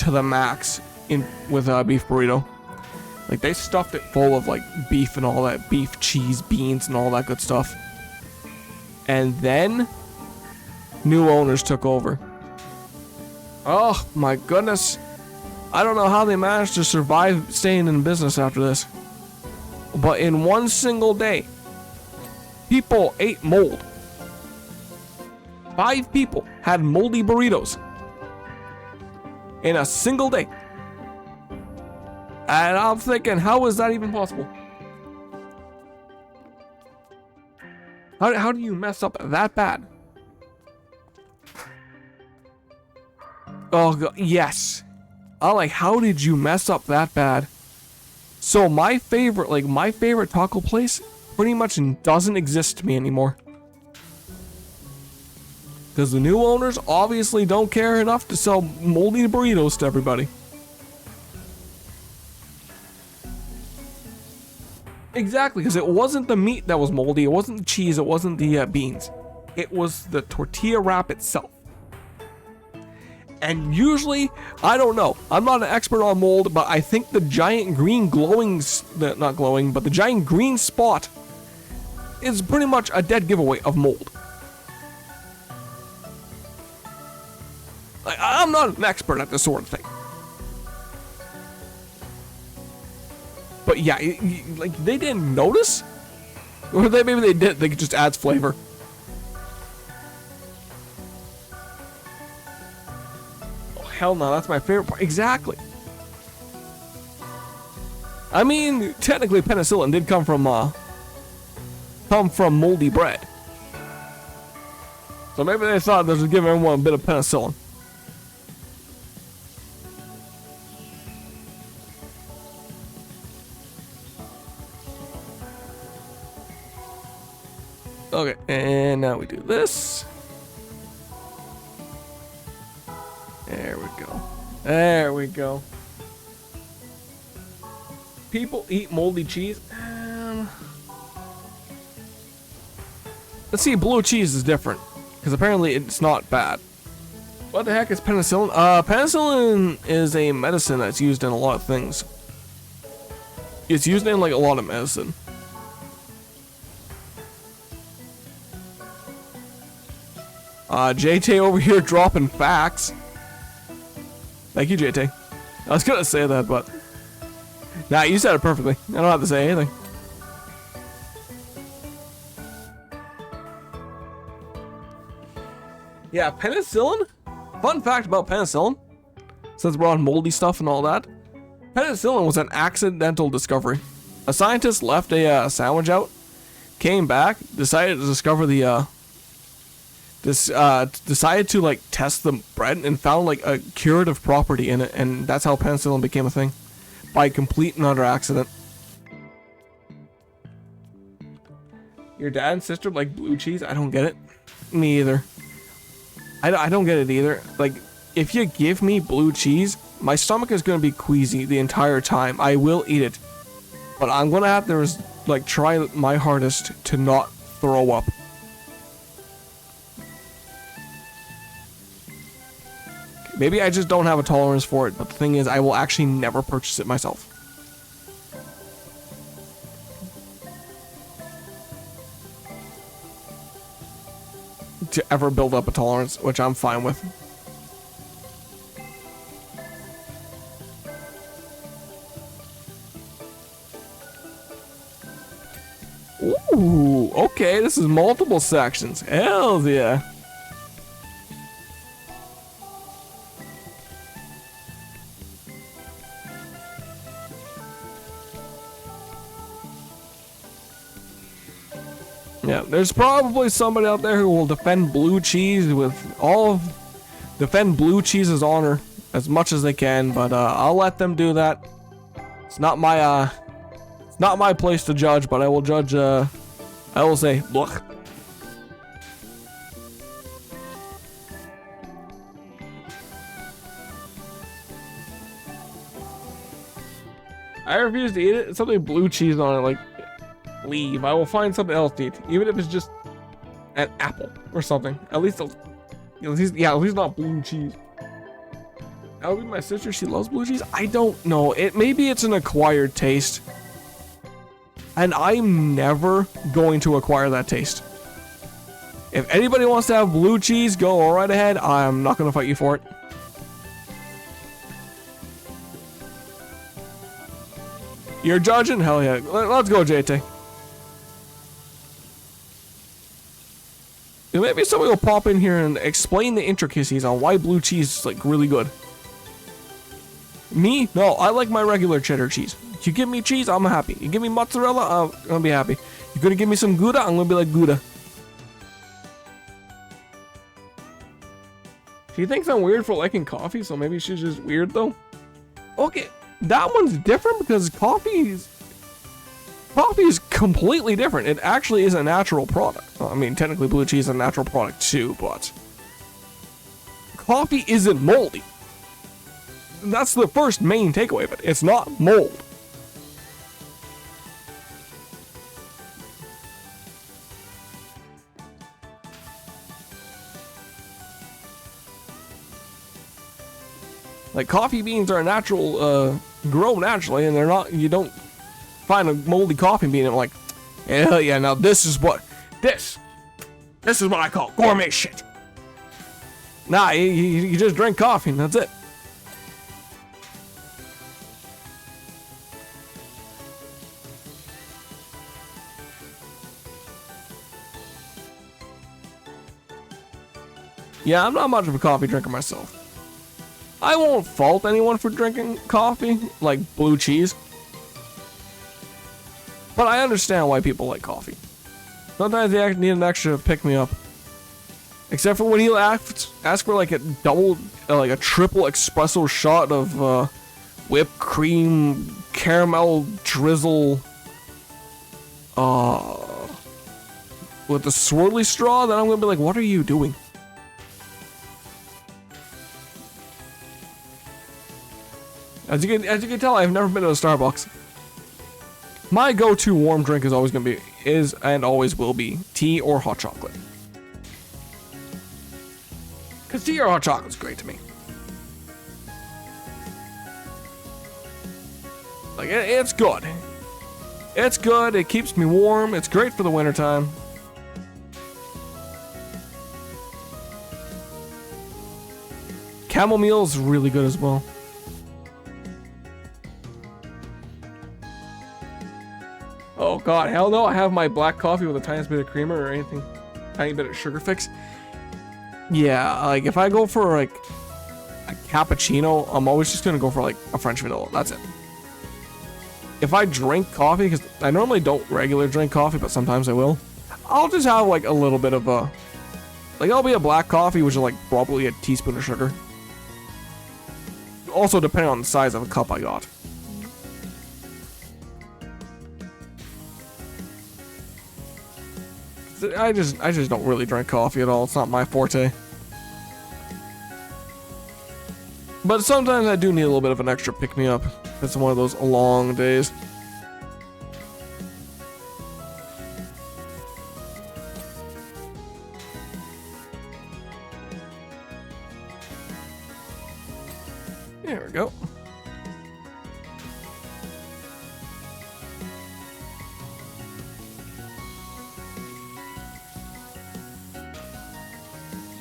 to the max with a beef burrito. Like they stuffed it full of like beef and all that, beef, cheese, beans, and all that good stuff. And then new owners took over. Oh my goodness. I don't know how they managed to survive staying in business after this. But in one single day, people ate mold. 5 people had moldy burritos in a single day. And I'm thinking, how is that even possible? How do you mess up that bad? Oh, God, yes. I'm like, how did you mess up that bad? So my favorite taco place pretty much doesn't exist to me anymore. Because the new owners obviously don't care enough to sell moldy burritos to everybody. Exactly, because it wasn't the meat that was moldy, it wasn't the cheese, it wasn't the beans. It was the tortilla wrap itself. And usually, I don't know, I'm not an expert on mold, but I think the giant green the giant green spot is pretty much a dead giveaway of mold. Like, I'm not an expert at this sort of thing. But yeah, like they didn't notice? Or maybe they did, they just adds flavor. hell no, that's my favorite part. Exactly. I mean, technically penicillin did come from moldy bread. So maybe they thought they should give everyone a bit of penicillin. Okay, and now we do this. There we go. There we go. People eat moldy cheese. Let's see, blue cheese is different. Because apparently it's not bad. What the heck is penicillin? Penicillin is a medicine that's used in a lot of things. It's used in like a lot of medicine. JT over here dropping facts. Thank you, JT. I was gonna say that, but nah, you said it perfectly. I don't have to say anything. Yeah, penicillin. Fun fact about penicillin, since we're on moldy stuff and all that, penicillin was an accidental discovery. A scientist left a sandwich out, came back, decided to discover the decided to like test the bread and found like a curative property in it, and that's how penicillin became a thing, by complete and utter accident. Your dad and sister like blue cheese? I don't get it. Me either. I don't get it either. Like, if you give me blue cheese, my stomach is gonna be queasy the entire time. I will eat it, but I'm gonna have to like try my hardest to not throw up. Maybe I just don't have a tolerance for it, but the thing is, I will actually never purchase it myself. To ever build up a tolerance, which I'm fine with. Ooh, okay, this is multiple sections. Hell yeah. Yeah, there's probably somebody out there who will defend blue cheese with defend blue cheese's honor as much as they can, but I'll let them do that. It's not my place to judge, but I will judge. I will say, look. I refuse to eat it. It's something with blue cheese on it, like. Leave. I will find something else to eat, even if it's just an apple or something. At least not blue cheese. That would be my sister. She loves blue cheese. I don't know. Maybe it's an acquired taste, and I'm never going to acquire that taste. If anybody wants to have blue cheese, go right ahead. I'm not going to fight you for it. You're judging? Hell yeah. Let's go, JT. Maybe somebody will pop in here and explain the intricacies on why blue cheese is like really good. Me? No, I like my regular cheddar cheese. You give me cheese, I'm happy. You give me mozzarella, I'm gonna be happy. You're gonna give me some Gouda, I'm gonna be like Gouda. She thinks I'm weird for liking coffee, so maybe she's just weird though. Okay, that one's different because coffee is completely different. It actually is a natural product. Well, I mean, technically blue cheese is a natural product too, but coffee isn't moldy. That's the first main takeaway of it. It's not mold. Like, coffee beans are natural, grow naturally, and they're not, you don't find a moldy coffee bean and I'm like, hell yeah, now this is what I call gourmet shit. Nah, you just drink coffee and that's it. Yeah, I'm not much of a coffee drinker myself. I won't fault anyone for drinking coffee, like blue cheese. But I understand why people like coffee. Sometimes they need an extra pick-me-up. Except for when you ask for like a double, like a triple espresso shot of whipped cream, caramel drizzle, with the swirly straw, then I'm gonna be like, what are you doing? As you can tell, I've never been to a Starbucks. My go-to warm drink is always gonna be, and always will be, tea or hot chocolate. Cause tea or hot chocolate's great to me. Like, it's good. It's good, it keeps me warm, it's great for the wintertime. Chamomile's really good as well. Oh god, hell no, I have my black coffee with a tiniest bit of creamer or anything. Tiny bit of sugar fix. Yeah, like if I go for like a cappuccino, I'm always just gonna go for like a French vanilla. That's it. If I drink coffee, because I normally don't regularly drink coffee, but sometimes I will, I'll just have like a little bit of a, like it'll be a black coffee, which is like probably a teaspoon of sugar. Also depending on the size of the cup I got. I just don't really drink coffee at all. It's not my forte. But sometimes I do need a little bit of an extra pick-me-up. It's one of those long days. There we go.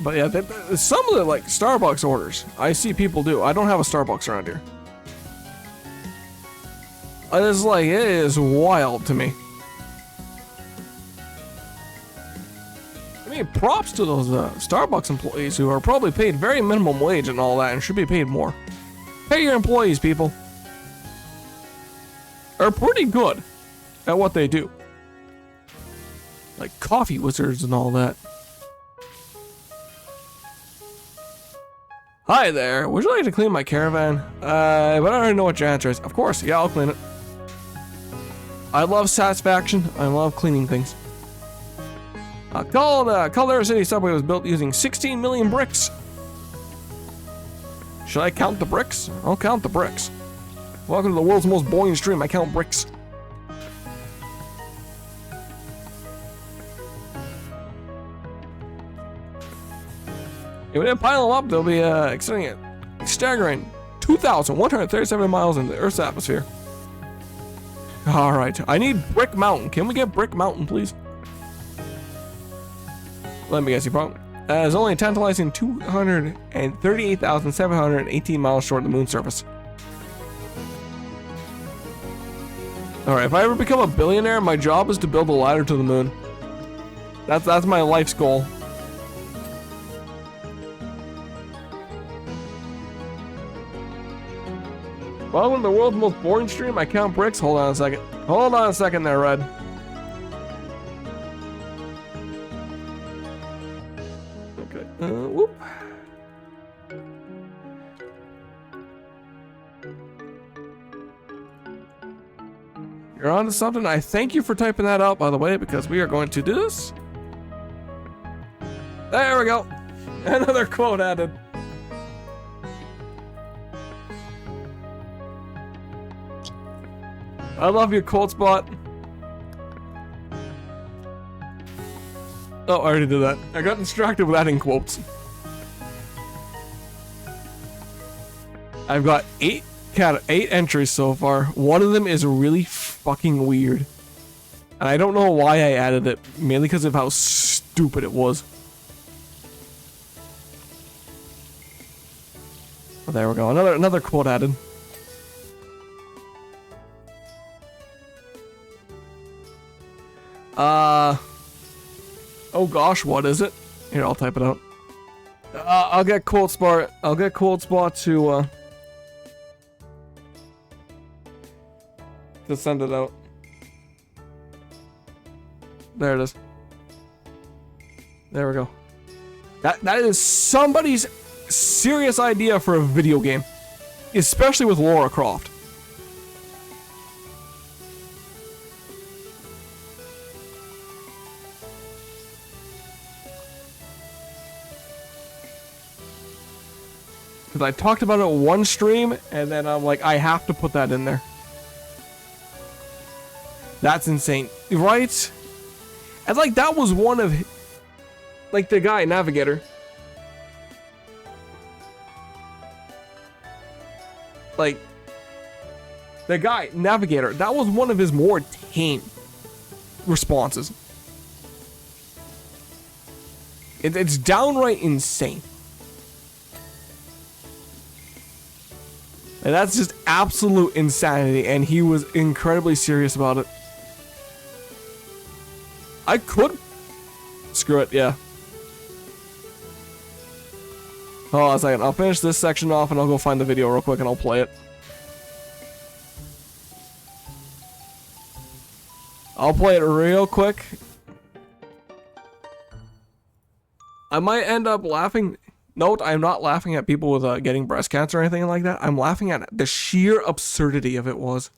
But yeah, some of the like Starbucks orders I see people do. I don't have a Starbucks around here. It's like, it is wild to me. I mean, props to those Starbucks employees who are probably paid very minimum wage and all that and should be paid more. Pay your employees, people. Are pretty good at what they do. Like coffee wizards and all that. Hi there, would you like to clean my caravan? But I already know what your answer is. Of course, yeah, I'll clean it. I love satisfaction. I love cleaning things. Caldera City subway was built using 16 million bricks. Should I count the bricks? I'll count the bricks. Welcome to the world's most boring stream. I count bricks. If we didn't pile them up, they'll be extending it staggering 2,137 miles into the Earth's atmosphere. All right, I need Brick Mountain. Can we get Brick Mountain, please? Let me guess, you probably. It's only a tantalizing 238,718 miles short of the moon's surface. All right, if I ever become a billionaire, my job is to build a ladder to the moon. That's my life's goal. Welcome to the world's most boring stream. I count bricks. Hold on a second. Hold on a second there, Red. Okay. Whoop. You're on to something. I thank you for typing that out, by the way, because we are going to do this. There we go. Another quote added. I love your quote spot. Oh, I already did that. I got distracted with adding quotes. I've got 8 entries so far. One of them is really fucking weird. And I don't know why I added it. Mainly because of how stupid it was. Oh, there we go. Another quote added. Oh gosh, what is it? Here, I'll type it out. I'll get Cold Spot. I'll get Cold Spot to send it out. There it is. There we go. That is somebody's serious idea for a video game, especially with Lara Croft. Because I talked about it one stream, and then I'm like, I have to put that in there. That's insane, right? And like, that was one of, like, the guy, Navigator. Like, the guy, Navigator, that was one of his more tame responses. It's downright insane. And that's just absolute insanity, and he was incredibly serious about it. I could... Screw it, yeah. Hold on a second, I'll finish this section off and I'll go find the video real quick and I'll play it. I'll play it real quick. I might end up laughing... Note, I'm not laughing at people with getting breast cancer or anything like that. I'm laughing at the sheer absurdity of it was.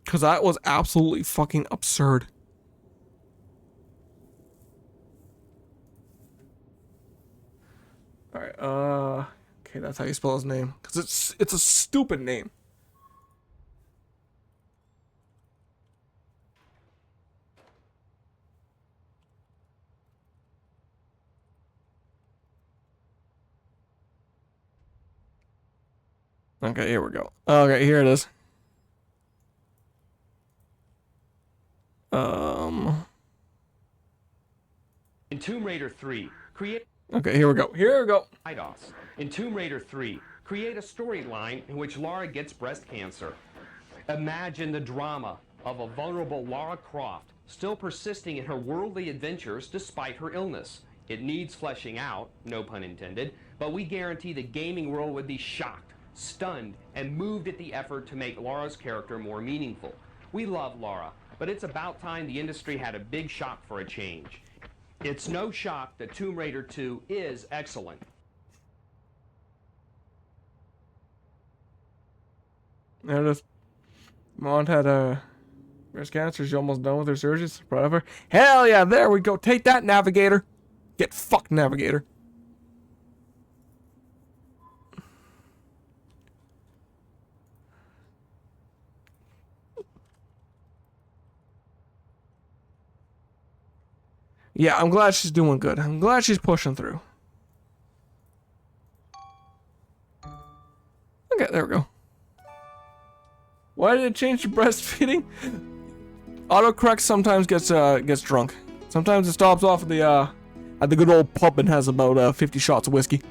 Because that was absolutely fucking absurd. Alright, okay, that's how you spell his name. Because it's a stupid name. Okay, here we go. Okay, here it is. In Tomb Raider 3, create... Okay, here we go. Here we go. In Tomb Raider 3, create a storyline in which Lara gets breast cancer. Imagine the drama of a vulnerable Lara Croft still persisting in her worldly adventures despite her illness. It needs fleshing out, no pun intended, but we guarantee the gaming world would be shocked, stunned, and moved at the effort to make Lara's character more meaningful. We love Lara, but it's about time the industry had a big shock for a change. It's no shock that Tomb Raider 2 is excellent. There it is. Mont had breast cancer. She's almost done with her surgeries. Whatever. Hell yeah, there we go. Take that, Navigator. Get fucked, Navigator. Yeah, I'm glad she's doing good. I'm glad she's pushing through. Okay, there we go. Why did it change to breastfeeding? Autocorrect sometimes gets drunk. Sometimes it stops off at the good old pub and has about 50 shots of whiskey.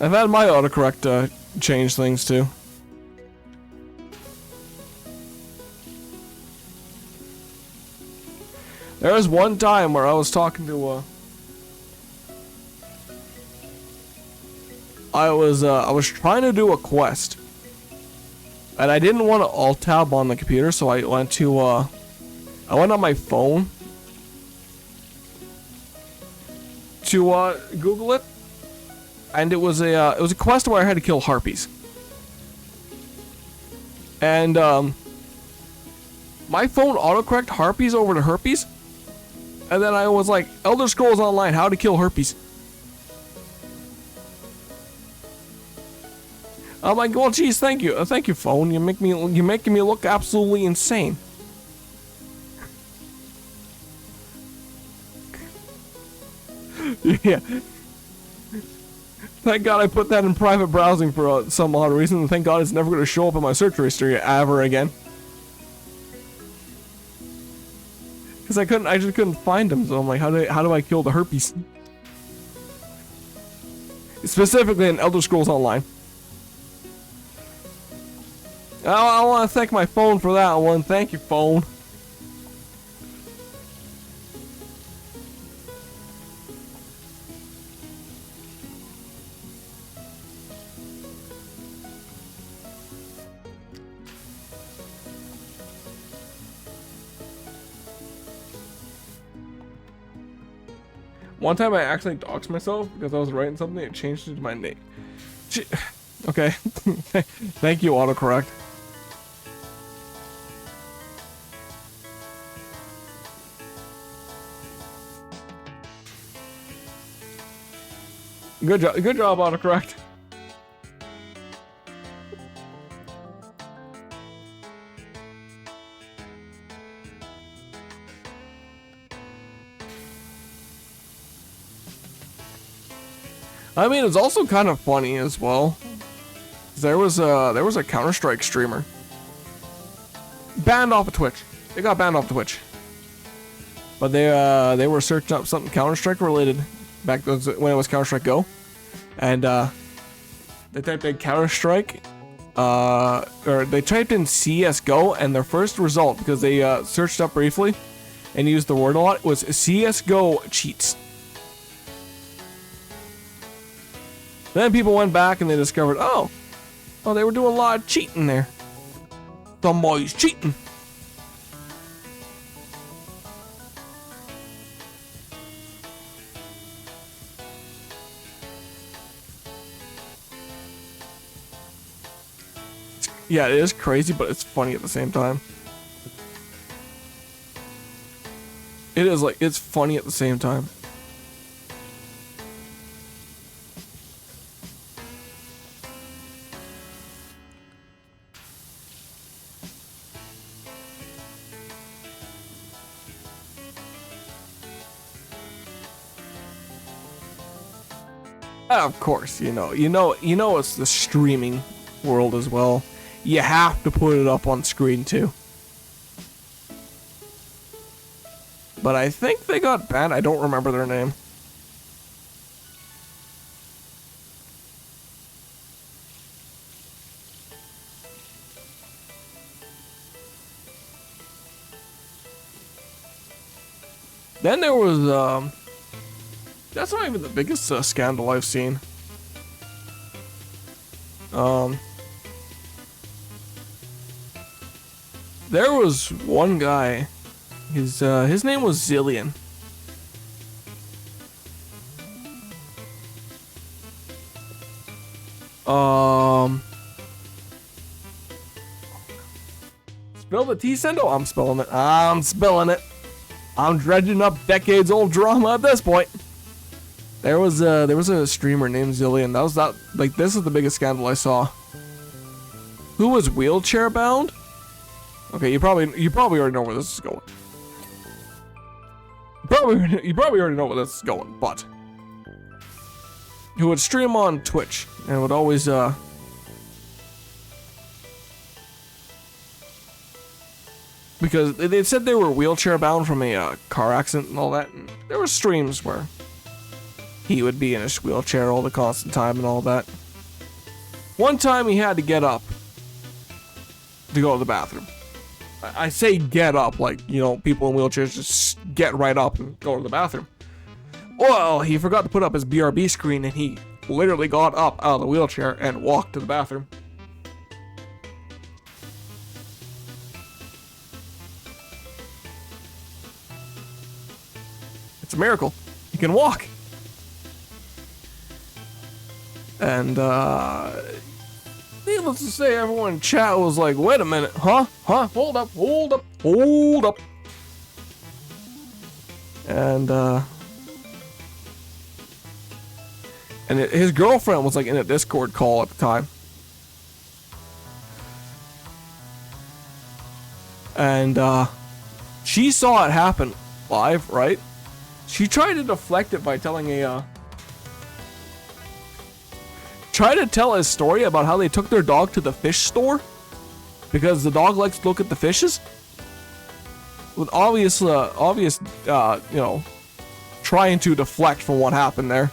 I've had my autocorrect change things too. There was one time where I was talking to I was trying to do a quest, and I didn't want to alt tab on the computer, so I went on my phone to Google it, and it was a quest where I had to kill harpies, and my phone autocorrect harpies over to herpes. And then I was like, Elder Scrolls Online, how to kill herpes. I'm like, well, geez, thank you, phone. You're making me look absolutely insane. Yeah. Thank God I put that in private browsing for some odd reason. And thank God it's never going to show up in my search history ever again. Because I just couldn't find them, so I'm like, how do I kill the herpes? Specifically in Elder Scrolls Online. I want to thank my phone for that one. Thank you, phone. One time I accidentally doxed myself because I was writing something. It changed it to my name. Okay. Thank you, autocorrect. Good job, autocorrect. I mean, it's also kind of funny as well. There was a Counter-Strike streamer banned off of Twitch. They got banned off Twitch, but they were searching up something Counter-Strike related back when it was Counter-Strike Go, and they typed in Counter-Strike, or they typed in CS:GO, and their first result, because they searched up briefly and used the word a lot, was CS:GO cheats. Then people went back and they discovered, oh, they were doing a lot of cheating there. The boys cheating. Yeah, it is crazy, but it's funny at the same time. It is like, it's funny at the same time. Of course, you know it's the streaming world as well. You have to put it up on screen too. But I think they got banned. I don't remember their name. Then there was that's not even the biggest scandal I've seen. There was one guy. His name was Zillion. Spill the tea, Sendo? I'm spilling it. I'm spilling it. I'm dredging up decades old drama at this point. There was a streamer named Zillion. This is the biggest scandal I saw. Who was wheelchair bound? Okay, you probably already know where this is going. You probably already know where this is going, but who would stream on Twitch and would always because they said they were wheelchair bound from a car accident and all that, and there were streams where he would be in his wheelchair all the constant time and all that. One time he had to get up to go to the bathroom. I say get up, like, you know, people in wheelchairs just get right up and go to the bathroom. Well, he forgot to put up his BRB screen and he literally got up out of the wheelchair and walked to the bathroom. It's a miracle. He can walk. And, needless to say, everyone in chat was like, wait a minute, huh? Hold up. And his girlfriend was like in a Discord call at the time. And, she saw it happen live, right? She tried to deflect it by telling try to tell a story about how they took their dog to the fish store because the dog likes to look at the fishes. With obvious, you know, trying to deflect from what happened there.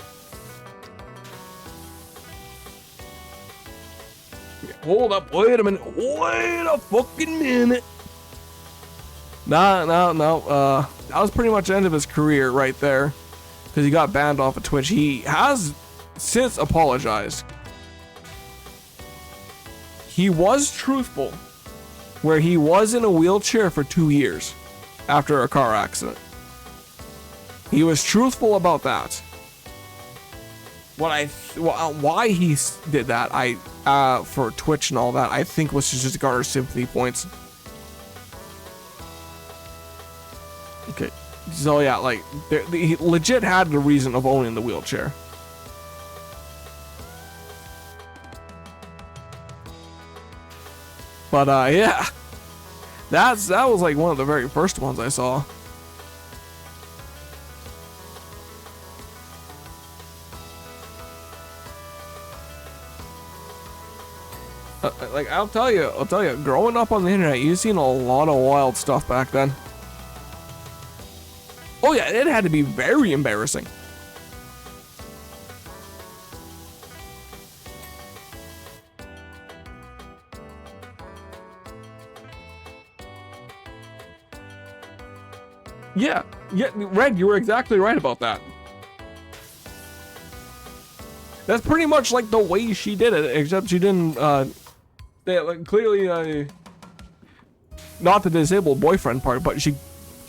Hold up, wait a minute, wait a fucking minute. No, that was pretty much the end of his career right there, because he got banned off of Twitch. He has since apologized. He was truthful, where he was in a wheelchair for 2 years after a car accident. He was truthful about that. Why he did that, for Twitch and all that, I think was just to garner sympathy points. Okay, so yeah, like he legit had the reason of owning the wheelchair. But yeah, that was like one of the very first ones I saw. Like I'll tell you, growing up on the internet, you've seen a lot of wild stuff back then. Oh yeah, it had to be very embarrassing. Yeah, Red, you were exactly right about that. That's pretty much like the way she did it, except she didn't, like, clearly, not the disabled boyfriend part, but she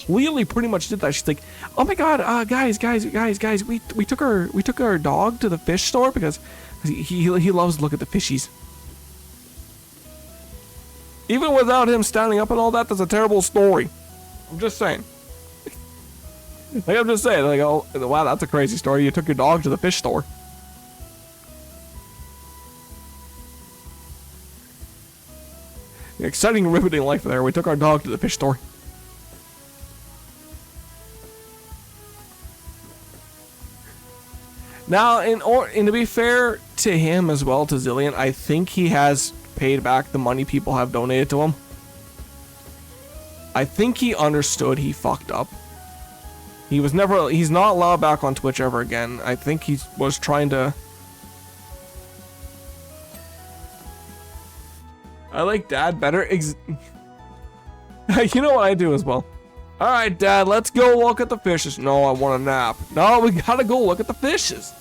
clearly pretty much did that. She's like, oh my god, guys, we took our dog to the fish store because he loves to look at the fishies. Even without him standing up and all that, that's a terrible story. I'm just saying. Like, I'm just saying, like, oh, wow, that's a crazy story. You took your dog to the fish store. Exciting, riveting life there. We took our dog to the fish store. Now, and to be fair to him as well, to Zillion, I think he has paid back the money people have donated to him. I think he understood he fucked up. He's not allowed back on Twitch ever again. I think he was trying to... I like Dad better. You know what I do as well. Alright, Dad, let's go look at the fishes. No, I want a nap. No, we gotta go look at the fishes.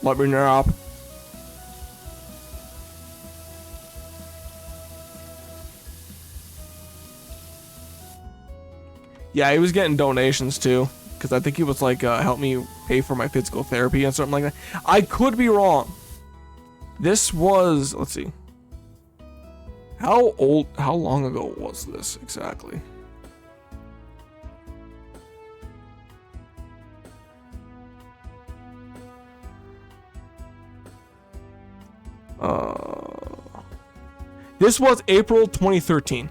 Let me nap. Yeah, he was getting donations too. Because I think he was like, help me pay for my physical therapy and something like that. I could be wrong. This was, let's see. How long ago was this exactly? This was April 2013.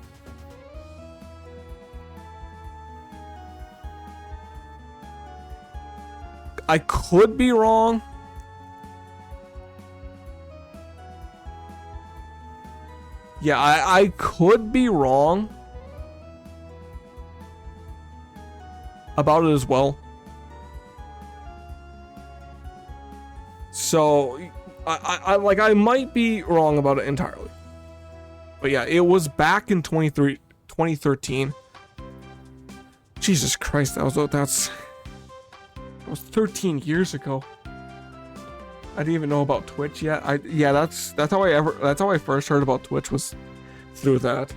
I could be wrong. Yeah, I could be wrong about it as well. So, I might be wrong about it entirely. But yeah, it was back in 2013. Jesus Christ, that was 13 years ago. I didn't even know about Twitch yet. That's how I first heard about Twitch, was through that.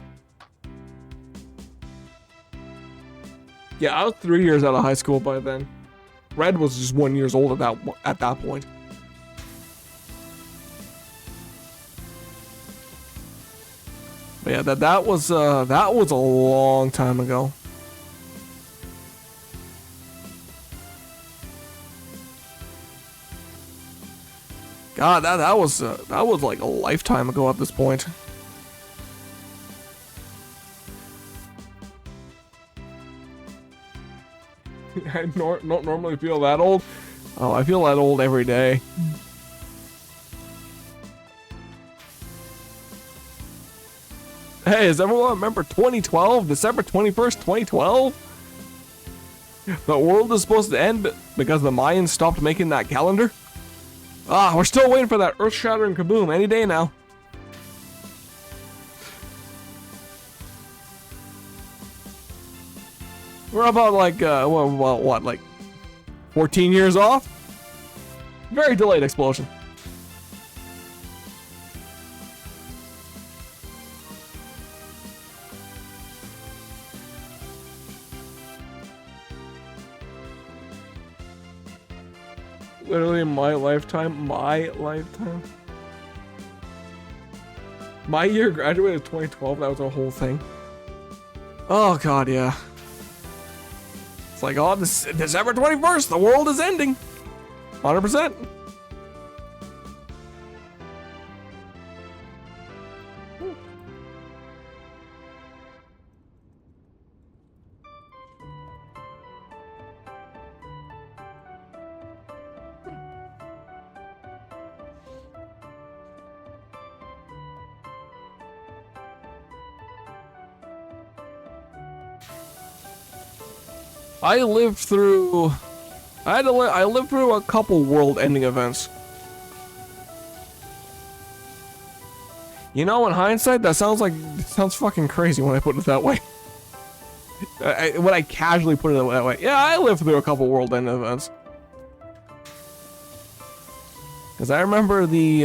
Yeah, I was 3 years out of high school by then. Red was just 1 year old at that point. But yeah, that was a long time ago. God, that was like a lifetime ago at this point. I don't normally feel that old. Oh, I feel that old every day. Hey, does everyone remember 2012? December 21st, 2012? The world is supposed to end because the Mayans stopped making that calendar? Ah, we're still waiting for that earth-shattering kaboom any day now. We're about like, what, like 14 years off? Very delayed explosion. Literally in my lifetime. My lifetime. My year graduated 2012. That was a whole thing. Oh god, yeah. It's like, oh, this December 21st, the world is ending. 100%. I lived through a couple world-ending events. You know, in hindsight, that sounds fucking crazy when I put it that way. When I casually put it that way. Yeah, I lived through a couple world-ending events. Because I remember the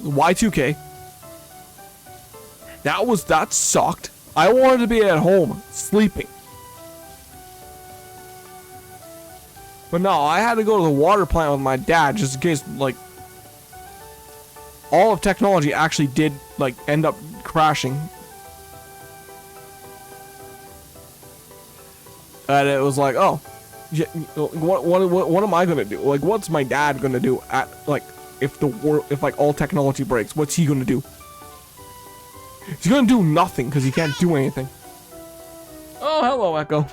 Y2K. That sucked. I wanted to be at home, sleeping. But no, I had to go to the water plant with my dad just in case, like, all of technology actually did, like, end up crashing. And it was like, oh, what am I gonna do? Like, what's my dad gonna do at, like, if like all technology breaks? What's he gonna do? He's gonna do nothing because he can't do anything. Oh, hello, Echo.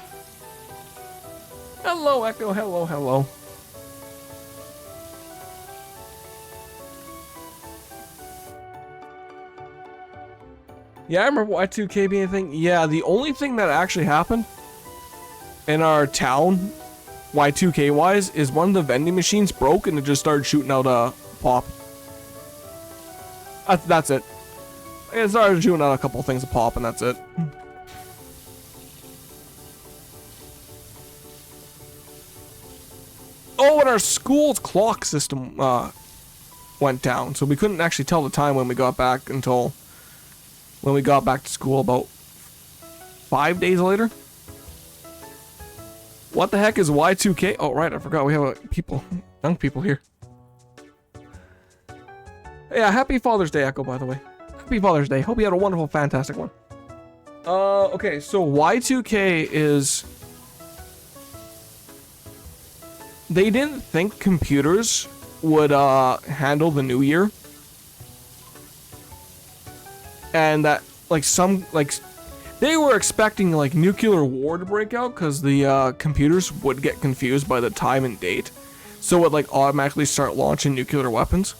Hello, Echo. Hello, hello. Yeah, I remember Y2K being a thing. Yeah, the only thing that actually happened in our town, Y2K wise, is one of the vending machines broke and it just started shooting out a pop. That's it. It started shooting out a couple things of pop and that's it. Oh, and our school's clock system went down, so we couldn't actually tell the time when we got back until when we got back to school about 5 days later. What the heck is Y2K? Oh, right, I forgot we have young people here. Yeah, happy Father's Day, Echo, by the way. Happy Father's Day. Hope you had a wonderful, fantastic one. Okay, so Y2K is... They didn't think computers would handle the new year. And that, like, they were expecting, like, nuclear war to break out because the computers would get confused by the time and date. So it would, like, automatically start launching nuclear weapons.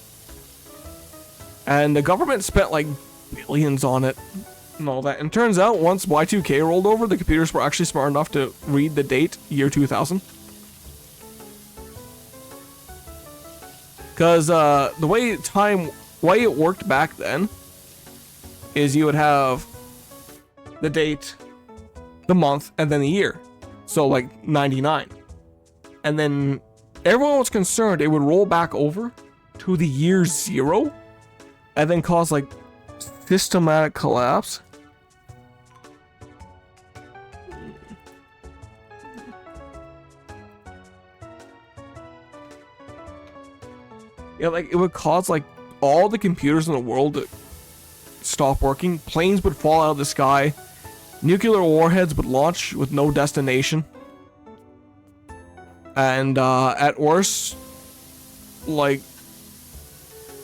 And the government spent, like, billions on it and all that. And turns out, once Y2K rolled over, the computers were actually smart enough to read the date, year 2000. Because the way it worked back then is you would have the date, the month, and then the year. So like 99. And then everyone was concerned it would roll back over to the year 0 and then cause like systematic collapse. Yeah, like it would cause like all the computers in the world to stop working. Planes would fall out of the sky. Nuclear warheads would launch with no destination. And at worst, like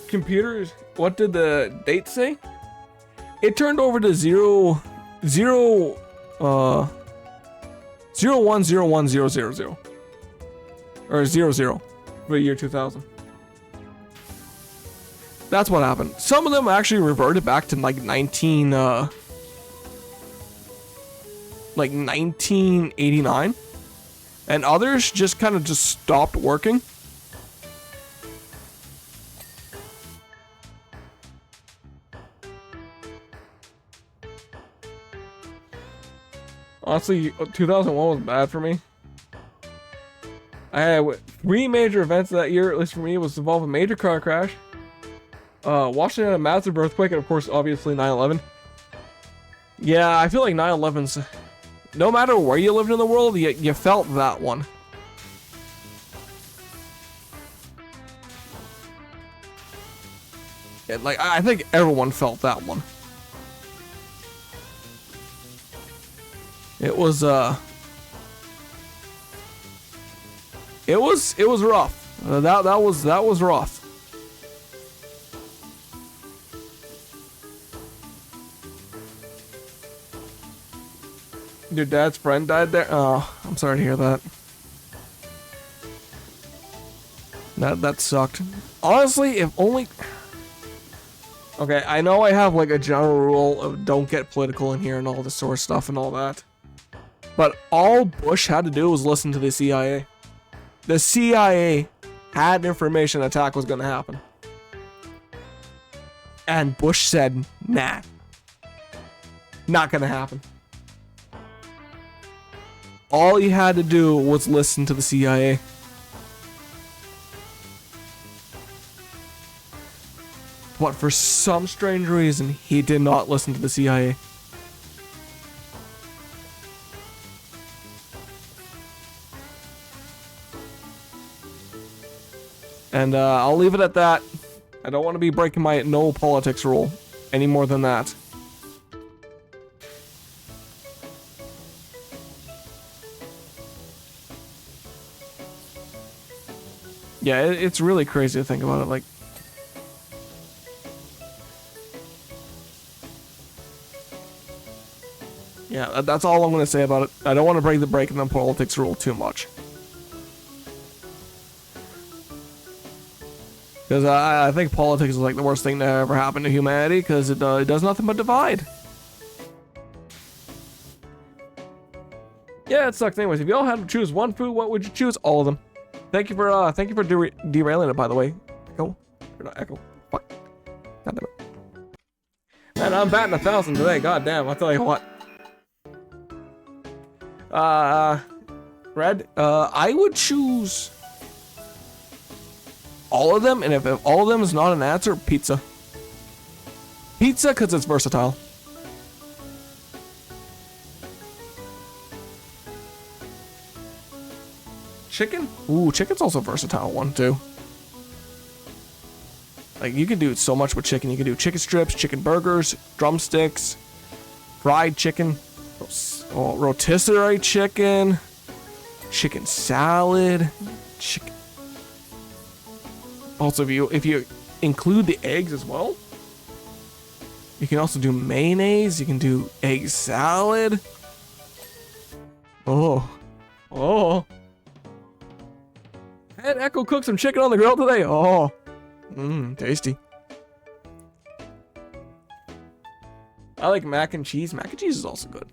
computers, what did the date say? It turned over to 010100 or 00 for the year 2000. That's what happened. Some of them actually reverted back to like 1989, and others just kind of stopped working. Honestly, 2001 was bad for me. I had 3 major events that year, at least for me. It was involved a major car crash. Washington had a massive earthquake, and of course, obviously 9/11. Yeah, I feel like 9/11's... No matter where you lived in the world, you felt that one. Like, I think everyone felt that one. It was rough. That was rough. Your dad's friend died there? Oh, I'm sorry to hear that. That sucked. Honestly, if only... Okay, I know I have like a general rule of don't get political in here and all this sort of stuff and all that. But all Bush had to do was listen to the CIA. The CIA had information an attack was going to happen. And Bush said, nah. Not going to happen. All he had to do was listen to the CIA. But for some strange reason, he did not listen to the CIA. And I'll leave it at that. I don't want to be breaking my no politics rule any more than that. Yeah, it's really crazy to think about it. Like, yeah, that's all I'm going to say about it. I don't want to break the politics rule too much. Because I think politics is like the worst thing to ever happen to humanity, because it does nothing but divide. Yeah, it sucks. Anyways, if you all had to choose one food, what would you choose? All of them. Thank you for derailing it, by the way. Echo, or not Echo. Fuck. God damn it. Man, I'm batting 1,000 today. God damn. I'll tell you what. Red. I would choose all of them, and if all of them is not an answer, pizza. Pizza, because it's versatile. Chicken? Ooh, chicken's also a versatile one, too. Like, you can do so much with chicken. You can do chicken strips, chicken burgers, drumsticks, fried chicken, rotisserie chicken, chicken salad, chicken. Also, if you include the eggs as well, you can also do mayonnaise. You can do egg salad. Oh. I had Echo cook some chicken on the grill today. Oh. Tasty. I like mac and cheese. Mac and cheese is also good.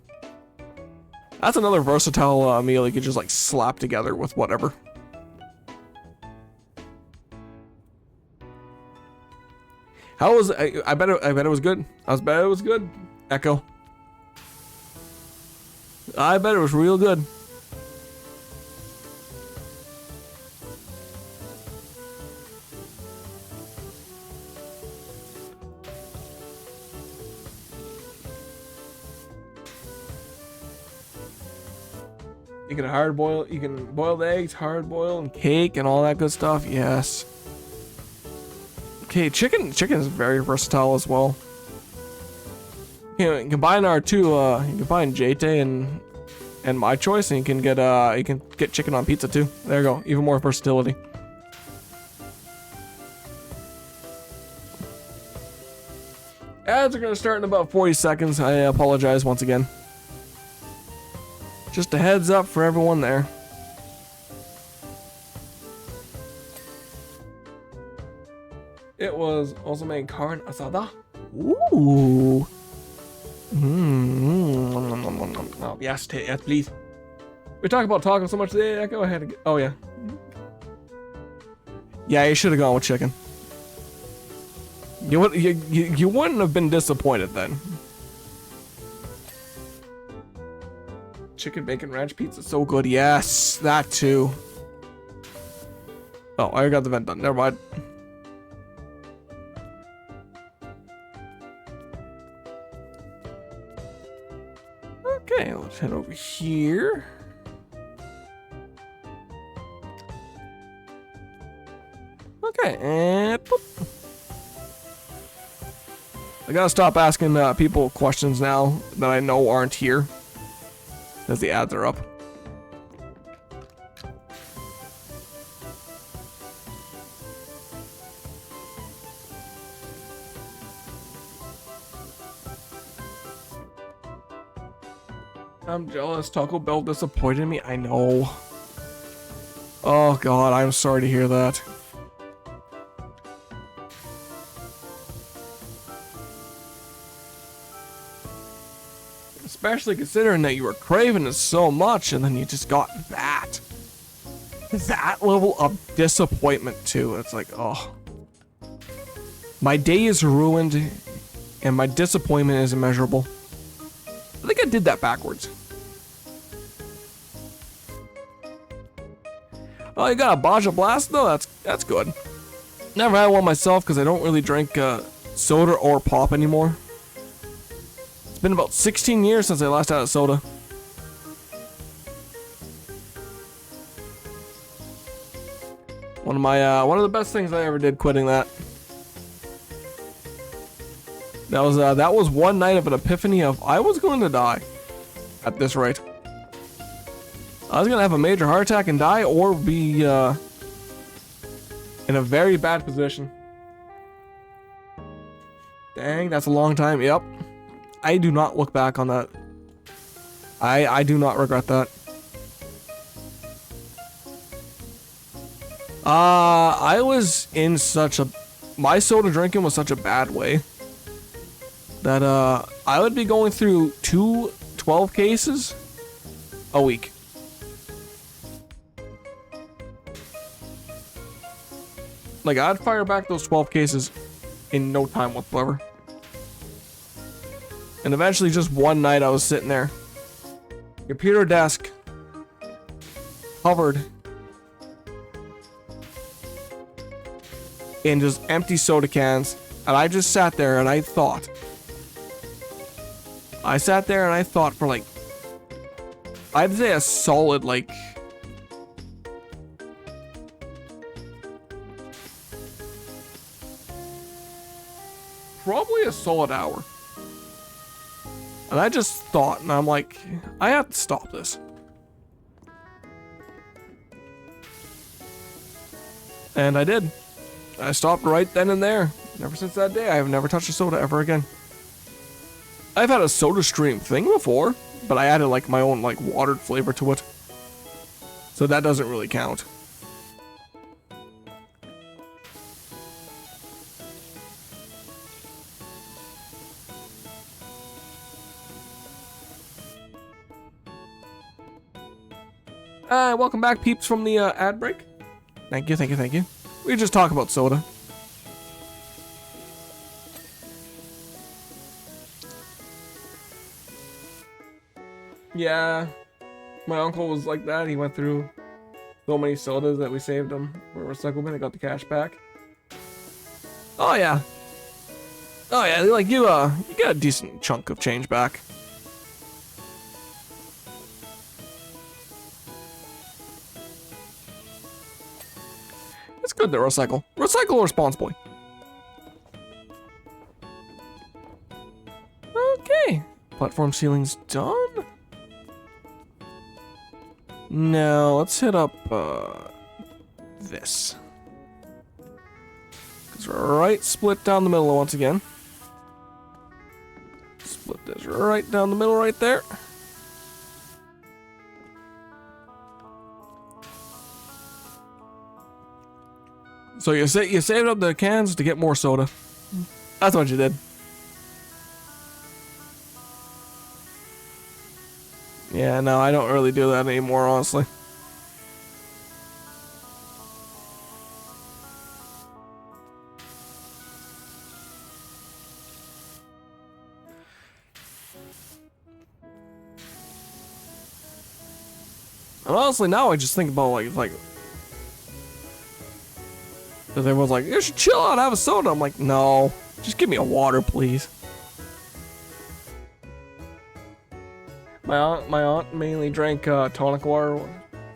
That's another versatile meal you could just like slap together with whatever. How was I bet it was good. I bet it was good. Echo. I bet it was real good. You can hard boil. You can boil the eggs, hard boil, and cake, and all that good stuff. Yes. Okay, chicken is very versatile as well. You can combine our two. You can combine JT and my choice, and you can get chicken on pizza too. There you go. Even more versatility. Ads are gonna start in about 40 seconds. I apologize once again. Just a heads up for everyone there. It was also made carne asada. Ooh. Oh, yes, yes, please. We talk about talking so much today. Go ahead. Oh yeah. Yeah, you should have gone with chicken. You wouldn't have been disappointed then. Chicken bacon ranch pizza, so good. Yes, that too. Oh, I got the vent done. Never mind. Okay, let's head over here. Okay, and boop. I gotta stop asking people questions now that I know aren't here. Because the ads are up. I'm jealous. Taco Bell disappointed me. I know. Oh god, I'm sorry to hear that. Especially considering that you were craving it so much and then you just got that. That level of disappointment too. It's like, oh. My day is ruined and my disappointment is immeasurable. I think I did that backwards. Oh, you got a Baja Blast though? That's good. Never had one myself because I don't really drink soda or pop anymore. It's been about 16 years since I last had a soda. One of the best things I ever did quitting that. That was one night of an epiphany of I was going to die at this rate. I was gonna have a major heart attack and die, or be in a very bad position. Dang, that's a long time. Yep. I do not look back on that. I do not regret that. I was in my soda drinking was such a bad way that I would be going through 12 cases a week. Like, I'd fire back those 12 cases in no time whatsoever. And eventually, just one night, I was sitting there. Computer desk. Covered. In just empty soda cans. And I just sat there and I thought. I sat there and I thought for like... I'd say a solid, like... probably a solid hour. And I just thought, and I'm like, I have to stop this. And I did. I stopped right then and there. Ever since that day, I have never touched a soda ever again. I've had a soda stream thing before, but I added like my own like watered flavor to it. So that doesn't really count. Welcome back, peeps, from the ad break. Thank you, thank you, thank you. We just talk about soda. Yeah, my uncle was like that. He went through so many sodas that we saved him for recycling and got the cash back. Oh yeah. Oh yeah, like you get a decent chunk of change back. It's good to recycle. Recycle responsibly. Okay. Platform ceiling's done. Now, let's hit up, this. It's right split down the middle once again. Split this right down the middle right there. So you saved up the cans to get more soda. That's what you did. Yeah, no, I don't really do that anymore, honestly. And honestly, now I just think about like because everyone's like, you should chill out, have a soda. I'm like, no, just give me a water, please. My aunt mainly drank tonic water,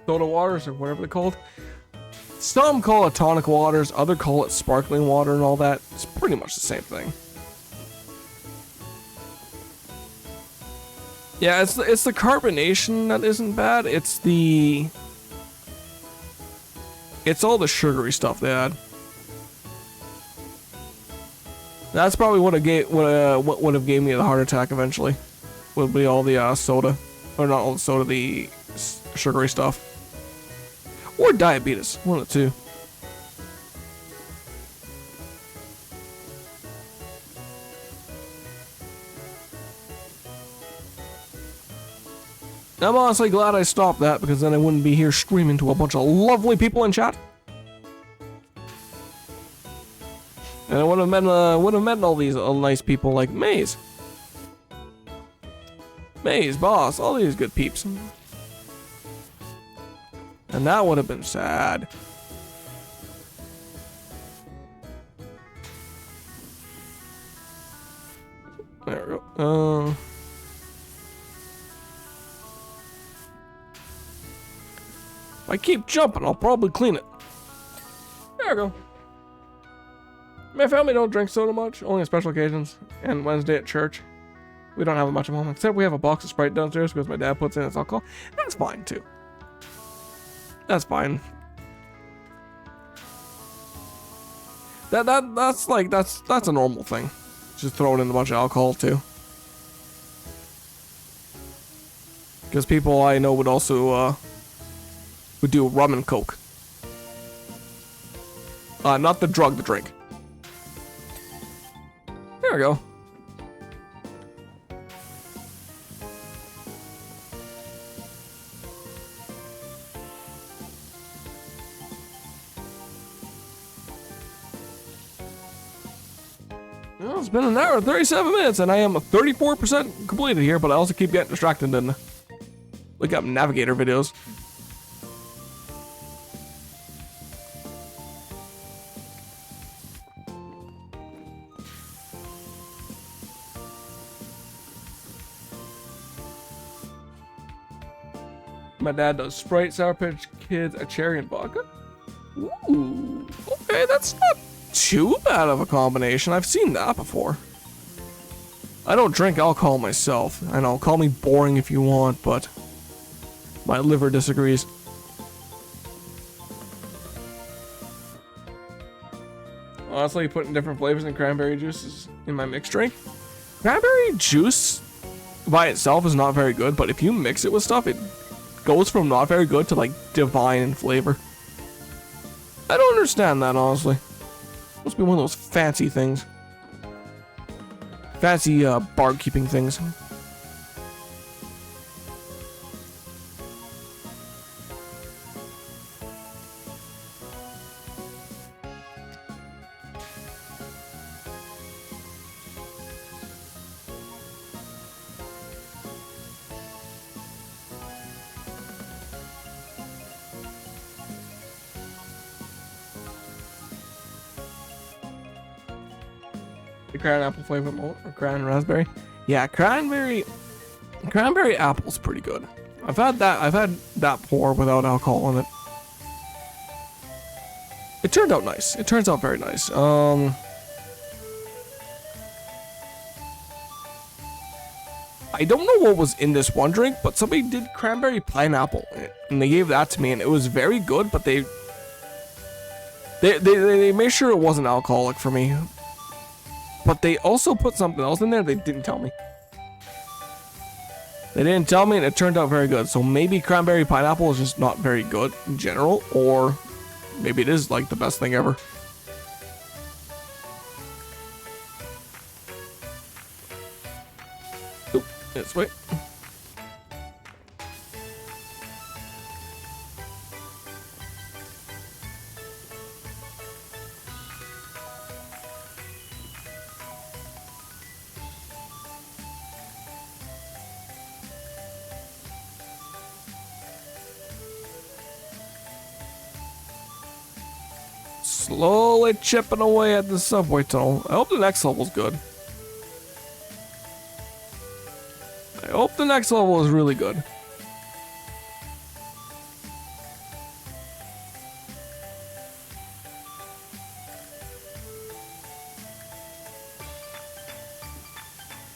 soda waters, or whatever they're called. Some call it tonic waters, others call it sparkling water and all that. It's pretty much the same thing. Yeah, it's the carbonation that isn't bad. It's all the sugary stuff they add. That's probably what would have gave me the heart attack eventually. Would be all the soda, or not all the soda, the sugary stuff, or diabetes. One of the two. I'm honestly glad I stopped that, because then I wouldn't be here screaming to a bunch of lovely people in chat. And I would have met all these nice people like Maze, Boss, all these good peeps. And that would have been sad. There we go. If I keep jumping, I'll probably clean it. There we go. My family don't drink soda much, only on special occasions, and Wednesday at church. We don't have much of them, except we have a box of Sprite downstairs because my dad puts in its alcohol. That's fine too. That's fine. That's a normal thing. Just throw it in a bunch of alcohol too. Because people I know would also would do rum and coke. Not the drug, the drink. There we go. Well, it's been an hour and 37 minutes, and I am 34% completed here, but I also keep getting distracted and look up navigator videos. My dad does Sprite, Sour Patch Kids, a cherry, and vodka. Ooh, okay, that's not too bad of a combination. I've seen that before. I don't drink alcohol myself. I know, call me boring if you want, but my liver disagrees. Honestly, putting different flavors in cranberry juices in my mixed drink. Cranberry juice by itself is not very good, but if you mix it with stuff, it goes from not very good to like divine in flavor. I don't understand that, honestly. Must be one of those fancy things. Fancy bar keeping things. The cran apple flavor malt or cran raspberry. Yeah, cranberry apple's pretty good. I've had that pour without alcohol in it. It turned out nice. It turns out very nice. I don't know what was in this one drink, but somebody did cranberry pineapple and they gave that to me, and it was very good, but they made sure it wasn't alcoholic for me. But they also put something else in there they didn't tell me. They didn't tell me, and it turned out very good. So maybe cranberry pineapple is just not very good in general, or maybe it is like the best thing ever. Oop, this way. Slowly chipping away at the subway tunnel. I hope the next level's good. I hope the next level is really good.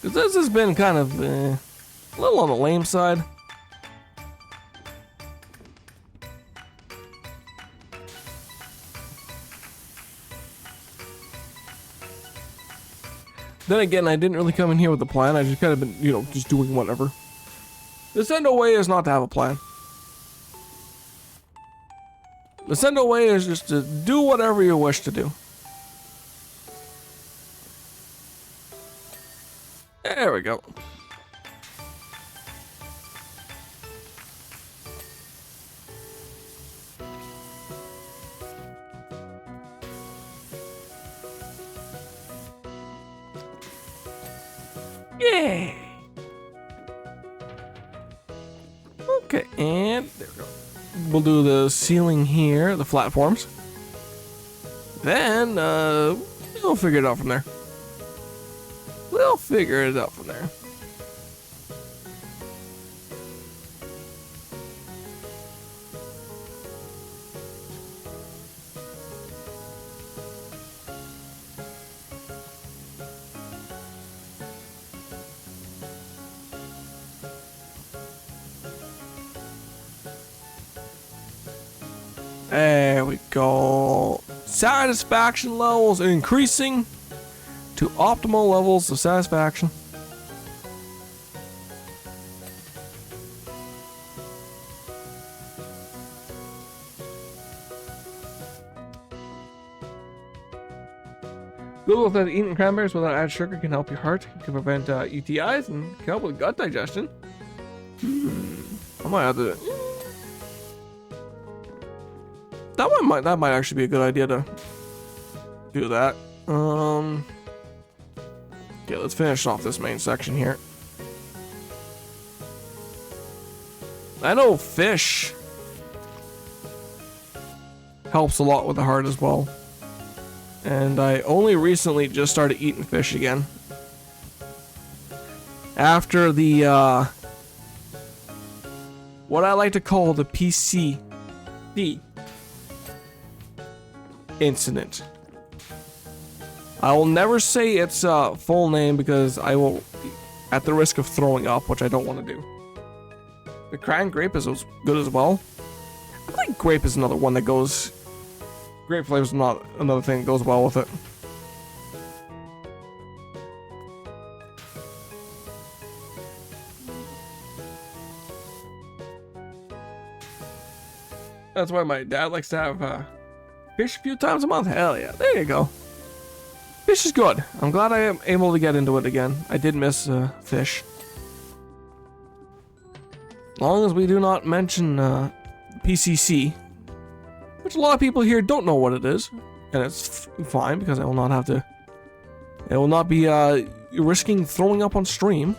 Because this has been kind of A little on the lame side. Then again, I didn't really come in here with a plan. I just kind of been, you know, just doing whatever. The Sendo way is not to have a plan. The Sendo way is just to do whatever you wish to do. There we go. Yay! Okay, and there we go. We'll do the ceiling here, the platforms. Then, we'll figure it out from there. We'll figure it out from there. There we go. Satisfaction levels increasing to optimal levels of satisfaction. Google says eating cranberries without added sugar can help your heart, can prevent UTIs, and can help with gut digestion. I might have to. That might actually be a good idea to do that. Okay, let's finish off this main section here. I know fish helps a lot with the heart as well. And I only recently just started eating fish again. After the, what I like to call the PCD incident. I will never say its full name because I will, at the risk of throwing up, which I don't want to do. The cran grape is good as well. I think grape is another one that goes. Grape flavor is not another thing that goes well with it. That's why my dad likes to have fish a few times a month. Hell yeah, there you go. Fish is good. I'm glad I am able to get into it again. I did miss fish. As long as we do not mention PCC, which a lot of people here don't know what it is, and it's fine because I will not have to. It will not be risking throwing up on stream.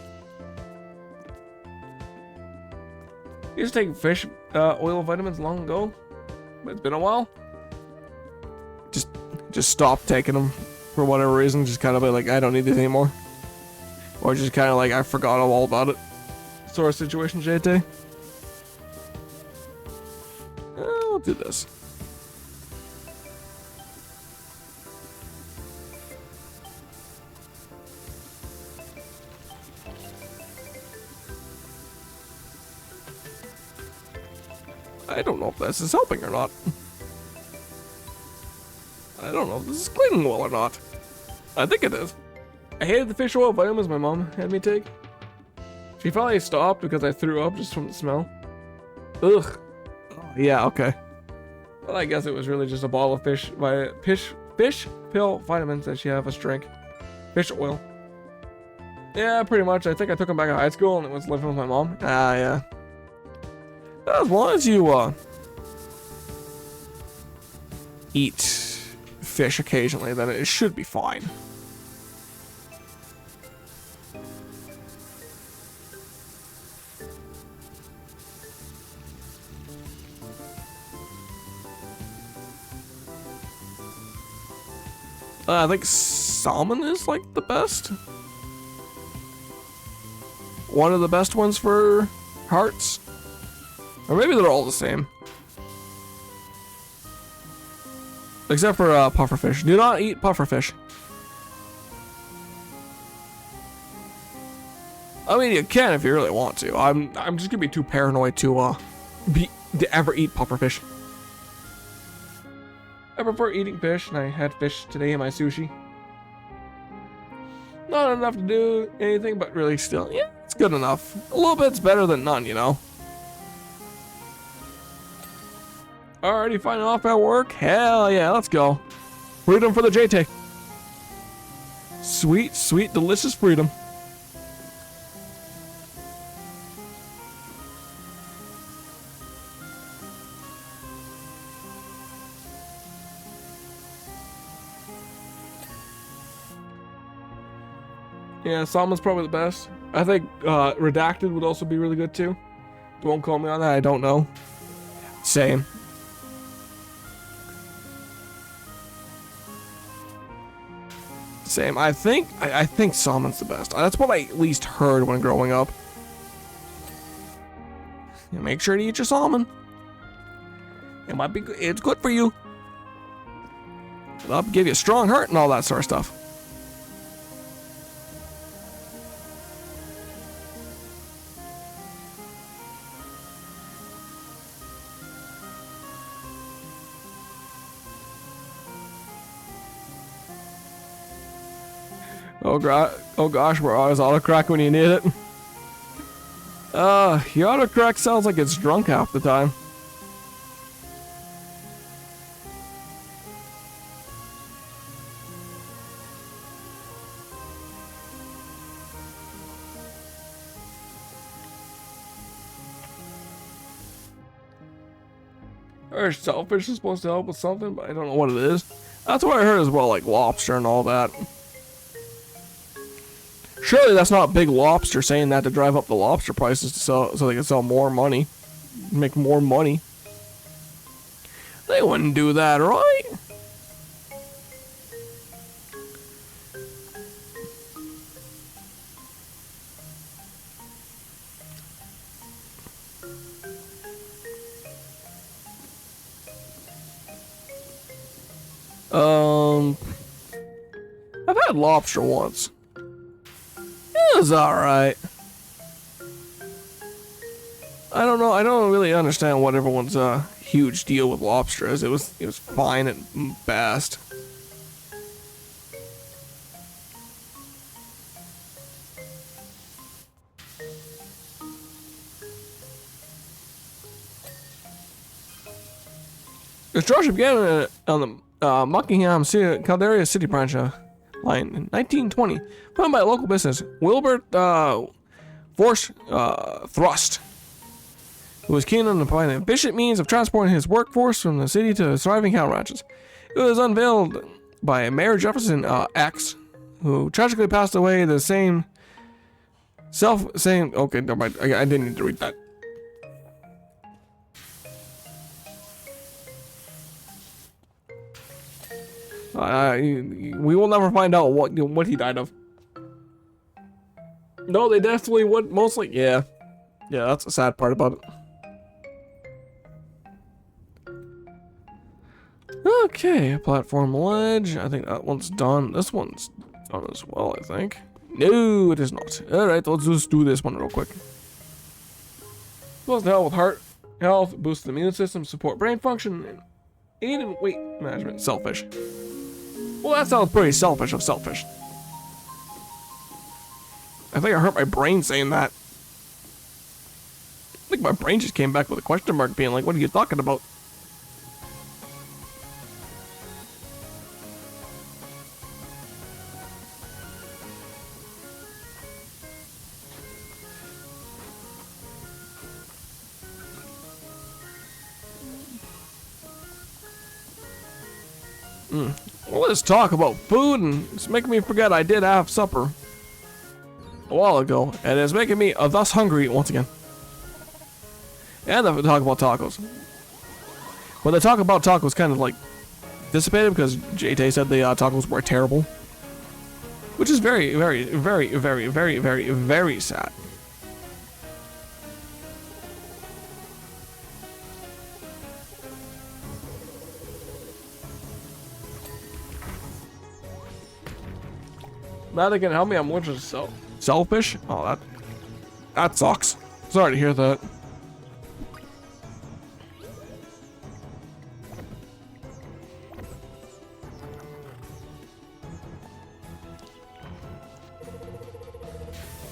You used to take fish oil vitamins long ago, but it's been a while. Just stopped taking them for whatever reason. Just kind of like I don't need this anymore, or just kind of like I forgot all about it. Sort of situation, JT. We'll do this. I don't know if this is helping or not. I don't know if this is cleaning well or not. I think it is. I hated the fish oil vitamins my mom had me take. She finally stopped because I threw up just from the smell. Ugh. Oh, yeah, okay. Well, I guess it was really just a bottle of fish pill vitamins that she had us drink. Fish oil. Yeah, pretty much. I think I took them back in high school and it was living with my mom. Ah, yeah. As long as you eat fish occasionally, then it should be fine. I think salmon is like the best. One of the best ones for hearts. Or maybe they're all the same. Except for pufferfish. Do not eat pufferfish. I mean, you can if you really want to. I'm just gonna be too paranoid to ever eat pufferfish. I prefer eating fish, and I had fish today in my sushi. Not enough to do anything, but really still, yeah, it's good enough. A little bit's better than none, you know. Already finally off at work? Hell yeah, let's go. Freedom for the JT. Sweet, sweet, delicious freedom. Yeah, salmon's probably the best. I think redacted would also be really good too. Don't call me on that, I don't know. Same. Same. I think salmon's the best. That's what I at least heard when growing up. You make sure to eat your salmon. It might be good. It's good for you. It'll give you a strong heart and all that sort of stuff. Oh gosh, we're always autocorrect when you need it. Your autocorrect sounds like it's drunk half the time. Or shellfish is supposed to help with something, but I don't know what it is. That's what I heard as well, like lobster and all that. Surely that's not Big Lobster saying that to drive up the lobster prices to sell, so they can sell more money, make more money. They wouldn't do that, right? I've had lobster once. It was alright. I don't know. I don't really understand what everyone's huge deal with lobster is. It was fine at best. Construction began on the Buckingham Caldera City branch line in 1920, run by a local business, Wilbert Force Thrust, who was keen on providing efficient means of transporting his workforce from the city to thriving cattle ranches. It was unveiled by Mayor Jefferson X, who tragically passed away the same. Okay, never mind. I didn't need to read that. We will never find out what he died of. No, they definitely would. Mostly, yeah. Yeah, that's the sad part about it. Okay, platform ledge. I think that one's done. This one's done as well, I think. No, it is not. Alright, let's just do this one real quick. Supposed to help with heart health, boost the immune system, support brain function, and aid in weight management. Selfish. Well, that sounds pretty selfish of selfish. I think I hurt my brain saying that. I think my brain just came back with a question mark being like, what are you talking about? Well, let's talk about food, and it's making me forget I did have supper a while ago, and it's making me thus hungry once again. And they talk about tacos. When they talk about tacos, kind of like dissipated because JT said the tacos were terrible, which is very, very, very, very, very, very, very sad. Now they can help me. I'm just selfish. Oh, that That sucks. Sorry to hear that.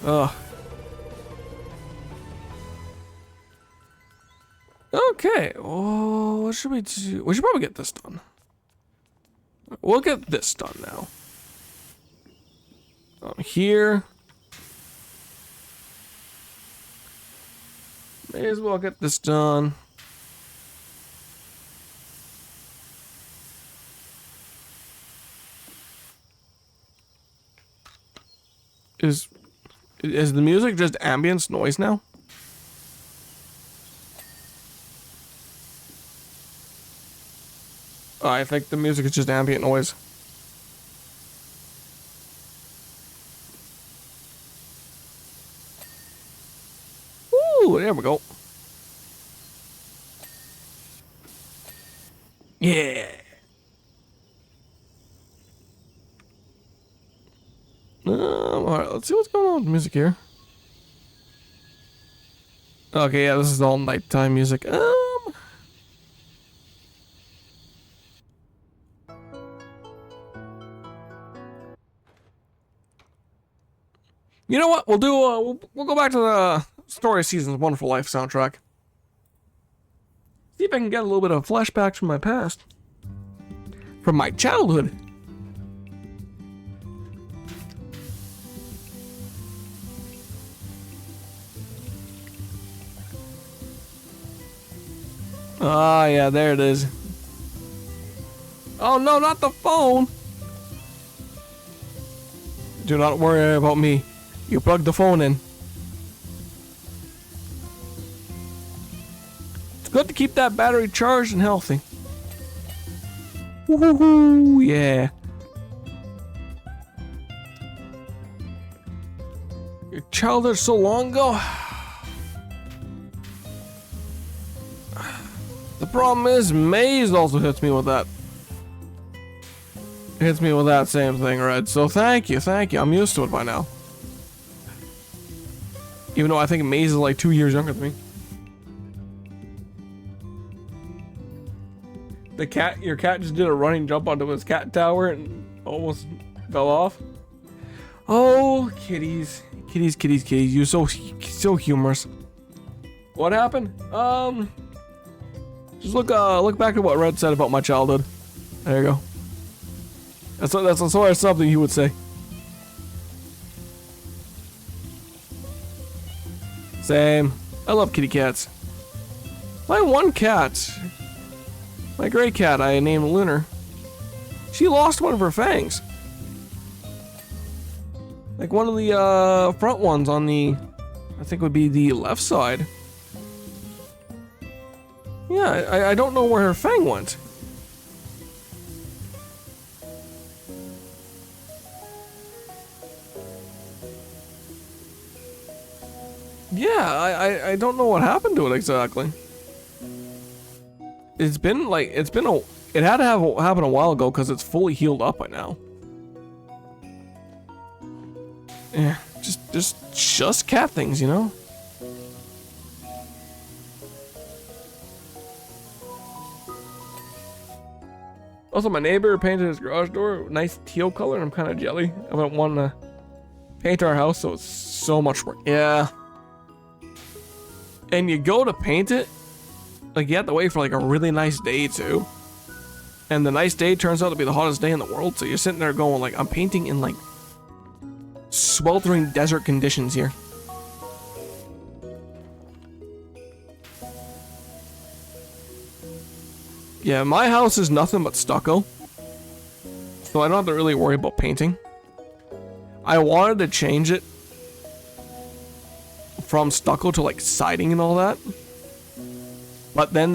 Ugh. Okay. Oh, what should we do? We should probably get this done. We'll get this done now. Here. May as well get this done. Is the music just ambience noise now? I think the music is just ambient noise. Ooh, there we go. Yeah. Alright, let's see what's going on with the music here. Okay, yeah, this is all nighttime music. You know what? We'll do. We'll go back to the Story Season's Wonderful Life soundtrack. See if I can get a little bit of flashbacks from my past, from my childhood. Ah, yeah, there it is. Oh no, not the phone! Do not worry about me. You plug the phone in. It's good to keep that battery charged and healthy. Woohoo, yeah. Your childhood so long ago. The problem is, Maze also hits me with that. Hits me with that same thing, Red. So thank you. I'm used to it by now. Even though I think Maze is like 2 years younger than me. Your cat just did a running jump onto his cat tower and almost fell off. Oh, kitties. Kitties. You're so humorous. What happened? Just look back at what Red said about my childhood. There you go. That's sort of something he would say. Same. I love kitty cats. My one cat, my gray cat I named Lunar, she lost one of her fangs. Like one of the front ones on the, I think would be the left side. Yeah, I don't know where her fang went. Yeah, I don't know what happened to it exactly. It had to have happened a while ago because it's fully healed up by now. Yeah, just cat things, you know? Also, my neighbor painted his garage door nice teal color, and I'm kind of jelly. I wouldn't want to paint our house, so it's so much work. Yeah. And you go to paint it, like you have to wait for like a really nice day too. And the nice day turns out to be the hottest day in the world, so you're sitting there going like, I'm painting in like sweltering desert conditions here. Yeah, my house is nothing but stucco, so I don't have to really worry about painting. I wanted to change it from stucco to like siding and all that, but then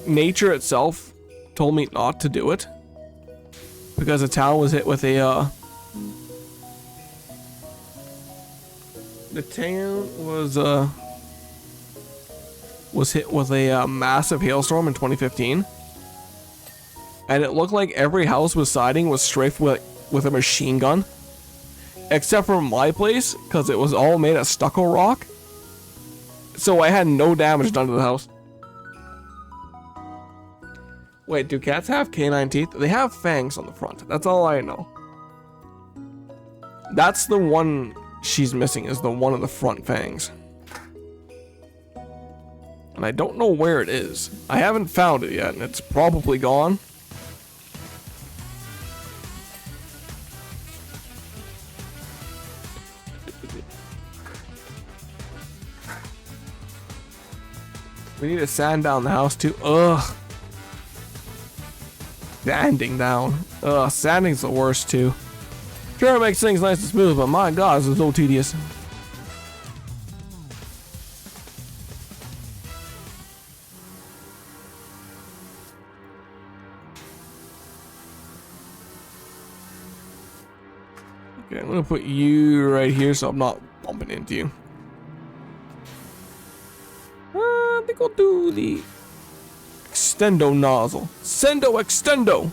nature itself told me not to do it because the town was hit with a was hit with a massive hailstorm in 2015, and it looked like every house with siding was strafed with a machine gun, except for my place because it was all made of stucco rock. so I had no damage done to the house. Wait, do cats have canine teeth? They have fangs on the front. That's all I know. That's the one she's missing, is the one of the front fangs. And I don't know where it is. I haven't found it yet, and it's probably gone. We need to sand down the house too. Ugh. Sanding down. Ugh, sanding's the worst too. Sure, it makes things nice and smooth, but my god, this is so tedious. Okay, I'm gonna put you right here so I'm not bumping into you. I think I'll do the Extendo nozzle. Sendo Extendo!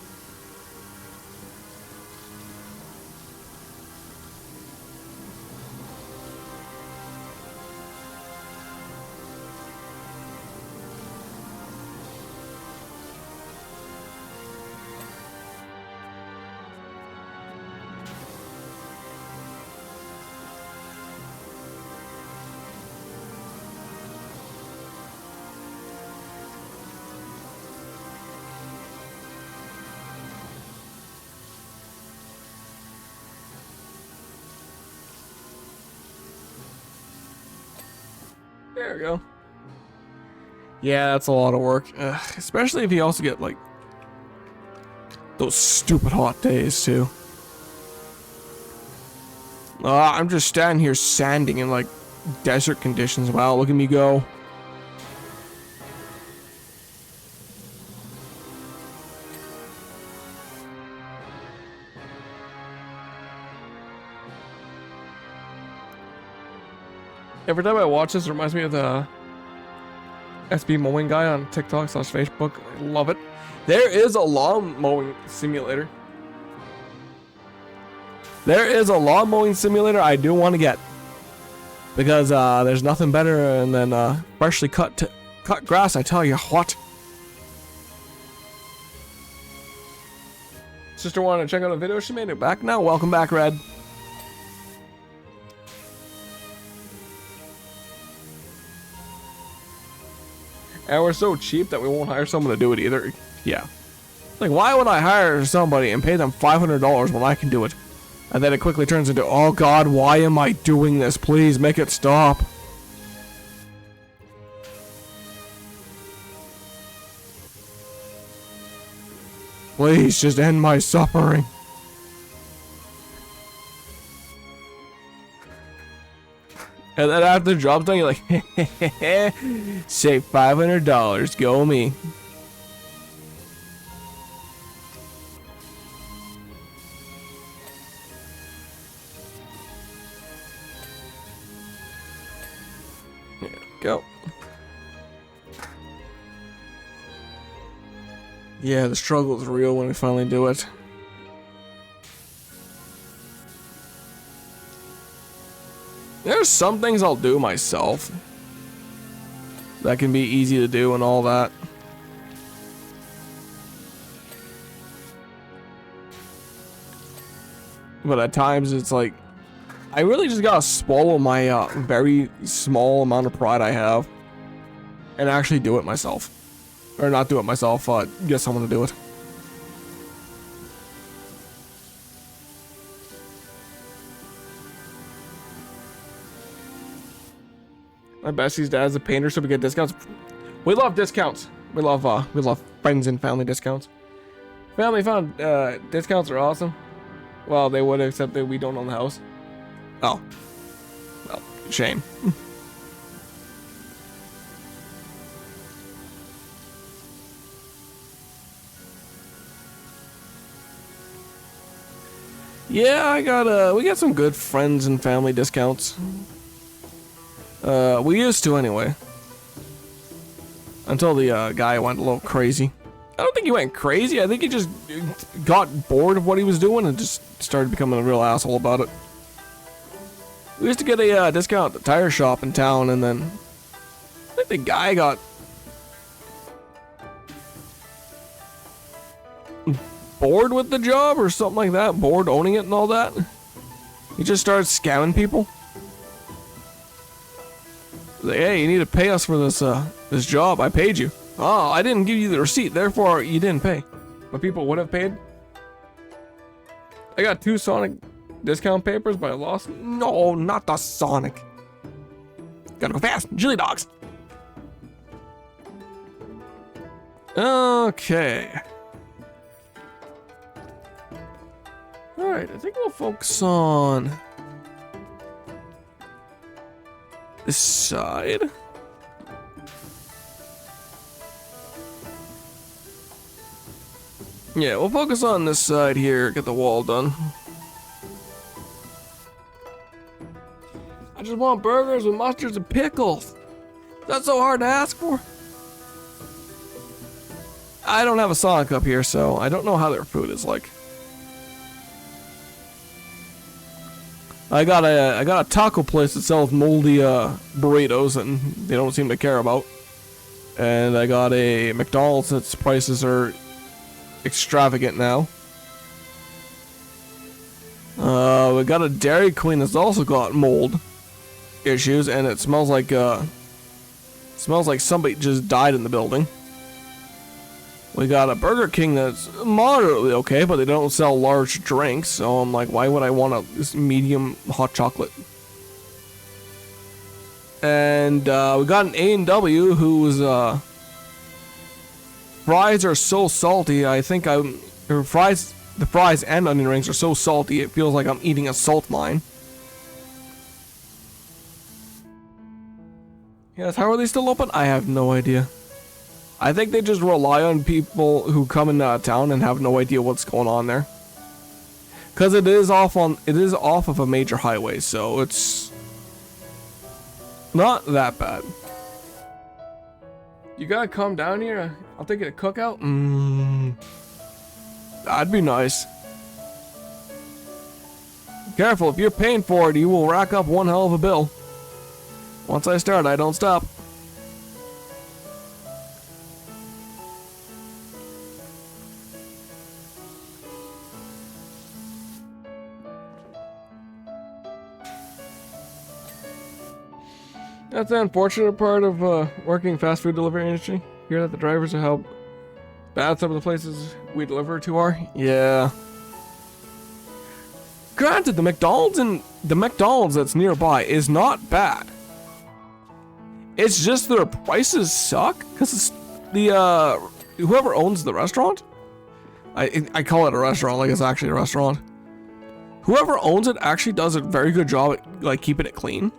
There we go. Yeah, that's a lot of work. Especially if you also get, like, those stupid hot days, too. I'm just standing here sanding in, like, desert conditions. Wow, look at me go. Every time I watch this, it reminds me of the SB mowing guy on TikTok/Facebook. I love it. There is a lawn mowing simulator. There is a lawn mowing simulator I do want to get. Because there's nothing better than freshly cut grass, I tell you what. Sister wanted to check out a video. She made it back now. Welcome back, Red. And we're so cheap that we won't hire someone to do it either. Yeah. Like, why would I hire somebody and pay them $500 when I can do it? And then it quickly turns into, oh god, why am I doing this? Please make it stop. Please just end my suffering. And then after the job's done, you're like, save $500, go me. There we go. Yeah, the struggle is real when we finally do it. There's some things I'll do myself that can be easy to do and all that. But at times it's like, I really just gotta swallow my very small amount of pride I have and actually do it myself. Or not do it myself, get someone to do it. My bestie's dad's a painter, so we get discounts. We love discounts. We love friends and family discounts. Family fun discounts are awesome. Well, they would, except that we don't own the house. Oh. Well, shame. Yeah, we got some good friends and family discounts. We used to anyway. Until the guy went a little crazy. I don't think he went crazy. I think he just got bored of what he was doing and just started becoming a real asshole about it. We used to get a discount at the tire shop in town, and then like the guy got bored with the job or something like that. Bored owning it and all that. He just started scamming people. Like, hey, you need to pay us for this this job. I paid you. Oh, I didn't give you the receipt, therefore you didn't pay. But people would have paid. I got 2 Sonic discount papers, but I lost. No, not the Sonic. Gotta go fast. Chili dogs. Okay. Alright, I think we'll focus on this side. Yeah, we'll focus on this side here, get the wall done. I just want burgers with mustards and pickles. That's so hard to ask for. I don't have a Sonic up here, so I don't know how their food is like. I got a taco place that sells moldy burritos and they don't seem to care about. And I got a McDonald's that's prices are extravagant now. We got a Dairy Queen that's also got mold issues and it smells like somebody just died in the building. We got a Burger King that's moderately okay, but they don't sell large drinks, so I'm like, why would I want this medium hot chocolate? And we got an A&W whose fries are so salty. I think the fries and onion rings are so salty it feels like I'm eating a salt mine. Yes, how are they still open? I have no idea. I think they just rely on people who come in town and have no idea what's going on there. Cause it is off of a major highway, so it's not that bad. You gotta come down here. I'll take you to cookout. That'd be nice. Careful, if you're paying for it, you will rack up one hell of a bill. Once I start, I don't stop. That's the unfortunate part of working fast food delivery industry. Hear that the drivers are how bad some of the places we deliver to are. Yeah. Granted, the McDonald's that's nearby is not bad. It's just their prices suck because it's the whoever owns the restaurant. I call it a restaurant like it's actually a restaurant. Whoever owns it actually does a very good job at like keeping it clean.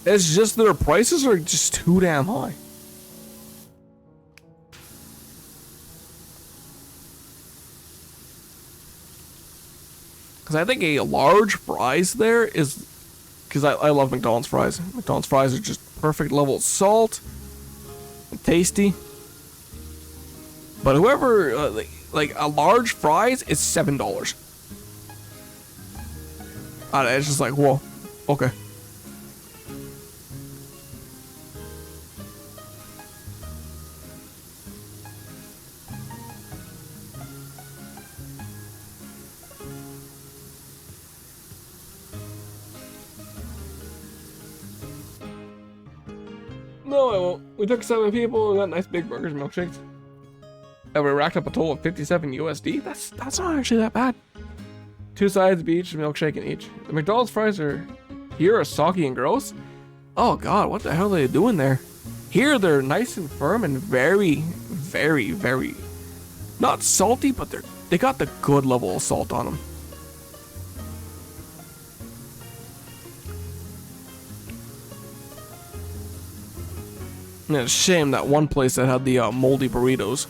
It's just their prices are just too damn high. Because I think a large fries there is... Because I love McDonald's fries. McDonald's fries are just perfect level of salt. And tasty. But whoever... like a large fries is $7. It's just like, whoa. Okay. No, I won't. We took 7 people and got nice big burgers and milkshakes. And we racked up a total of 57 USD. That's not actually that bad. 2 sides of each, milkshake in each. The McDonald's fries are soggy and gross. Oh god, what the hell are they doing there? Here they're nice and firm and very, very, very not salty, but they got the good level of salt on them. And it's a shame that one place that had the moldy burritos.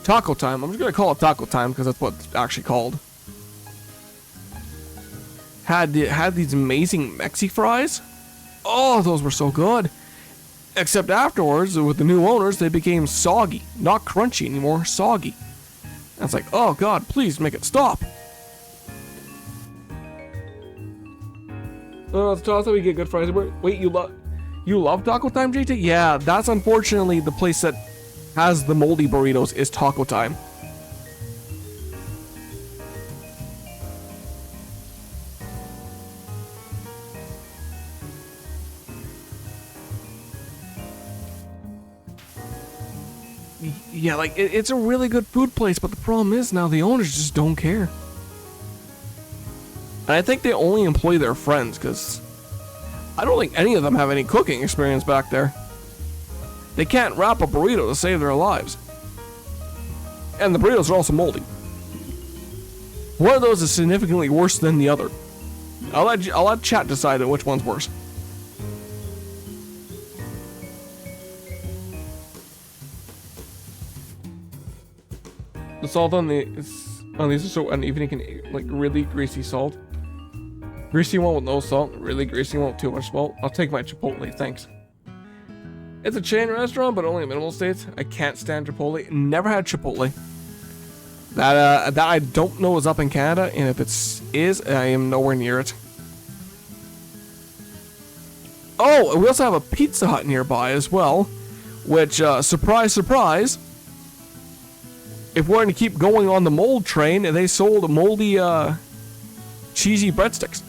Taco Time. I'm just gonna call it Taco Time because that's what it's actually called. Had these amazing Mexi fries. Oh, those were so good. Except afterwards, with the new owners, they became soggy, not crunchy anymore, soggy. And it's like, oh god, please make it stop. Let's toss it. We get good fries. Wait, you You love Taco Time, JT? Yeah, that's unfortunately the place that has the moldy burritos is Taco Time. Yeah, like, it's a really good food place, but the problem is now the owners just don't care. And I think they only employ their friends, because I don't think any of them have any cooking experience back there. They can't wrap a burrito to save their lives. And the burritos are also moldy. One of those is significantly worse than the other. I'll let chat decide on which one's worse. The salt on these are so uneven, you can like really greasy salt. Greasy one with no salt, really greasy one with too much salt. I'll take my Chipotle, thanks. It's a chain restaurant, but only in minimal states. I can't stand Chipotle. Never had Chipotle. That I don't know is up in Canada, and if is, I am nowhere near it. Oh, we also have a Pizza Hut nearby as well, which, surprise, surprise, if we're going to keep going on the mold train, they sold moldy, cheesy breadsticks.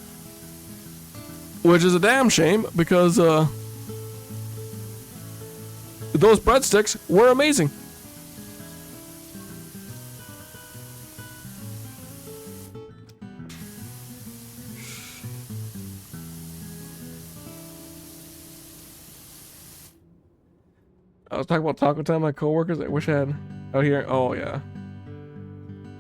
Which is a damn shame, because, those breadsticks were amazing. I was talking about Taco Time, my coworkers. I wish I had out here. Oh yeah,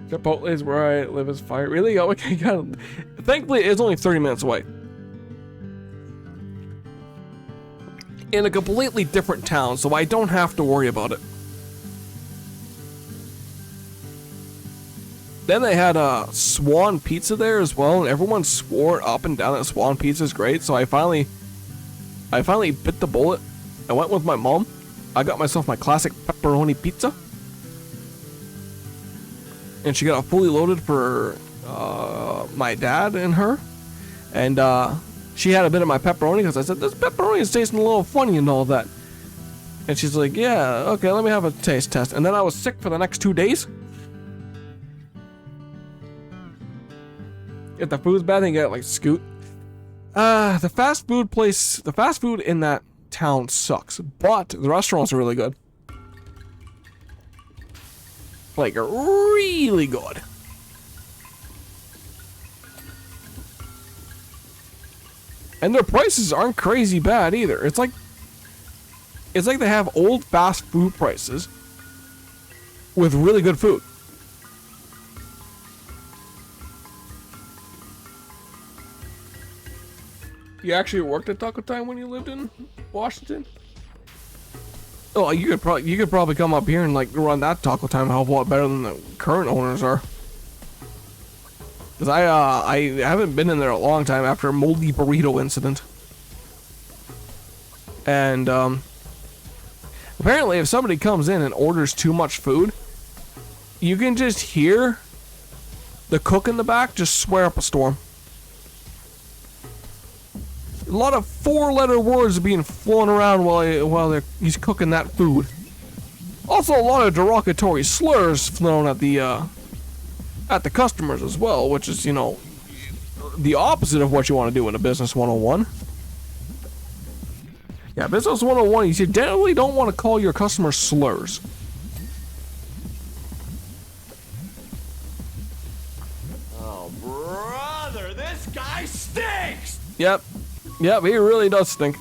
Chipotle is where I live. Is fire really? Oh, okay, got it. Thankfully, it's only 30 minutes away. In a completely different town, so I don't have to worry about it. Then they had Swan Pizza there as well, and everyone swore up and down that Swan Pizza is great. So I finally bit the bullet. I went with my mom. I got myself my classic pepperoni pizza, and she got it fully loaded for my dad and her, and she had a bit of my pepperoni because I said this pepperoni is tasting a little funny and all that, and she's like, yeah, okay, let me have a taste test. And then I was sick for the next 2 days. If the food's bad, then you get like Scoot. The fast food in that town sucks, but the restaurants are really good. Like, really good. And their prices aren't crazy bad either. It's like they have old fast food prices with really good food. You actually worked at Taco Time when you lived in Washington? Oh, you could probably come up here and like run that Taco Time a hell of a lot better than the current owners are. Cause I haven't been in there a long time after a moldy burrito incident. And apparently if somebody comes in and orders too much food, you can just hear the cook in the back just swear up a storm. A lot of 4-letter words are being flown around while he's cooking that food. Also, a lot of derogatory slurs thrown at the customers as well, which is, you know, the opposite of what you want to do in a Business 101. Yeah, Business 101, you definitely don't want to call your customers slurs. Oh, brother, this guy stinks! Yep, he really does stink.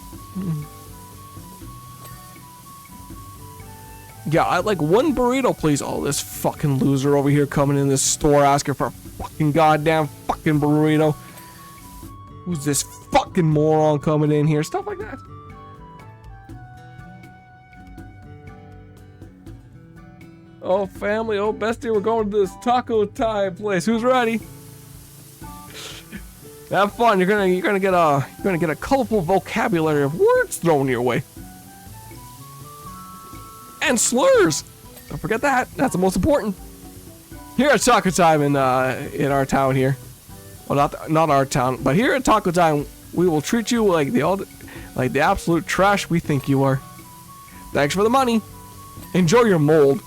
Yeah, I like one burrito, please. Oh, this fucking loser over here coming in this store asking for a fucking goddamn fucking burrito. Who's this fucking moron coming in here? Stuff like that. Oh, family, oh, bestie, we're going to this Taco Time place. Who's ready? Have fun. You're gonna get a colorful vocabulary of words thrown your way. And slurs. Don't forget that. That's the most important. Here at Taco Time in our town here. Well, not our town, but here at Taco Time, we will treat you like like the absolute trash we think you are. Thanks for the money. Enjoy your mold.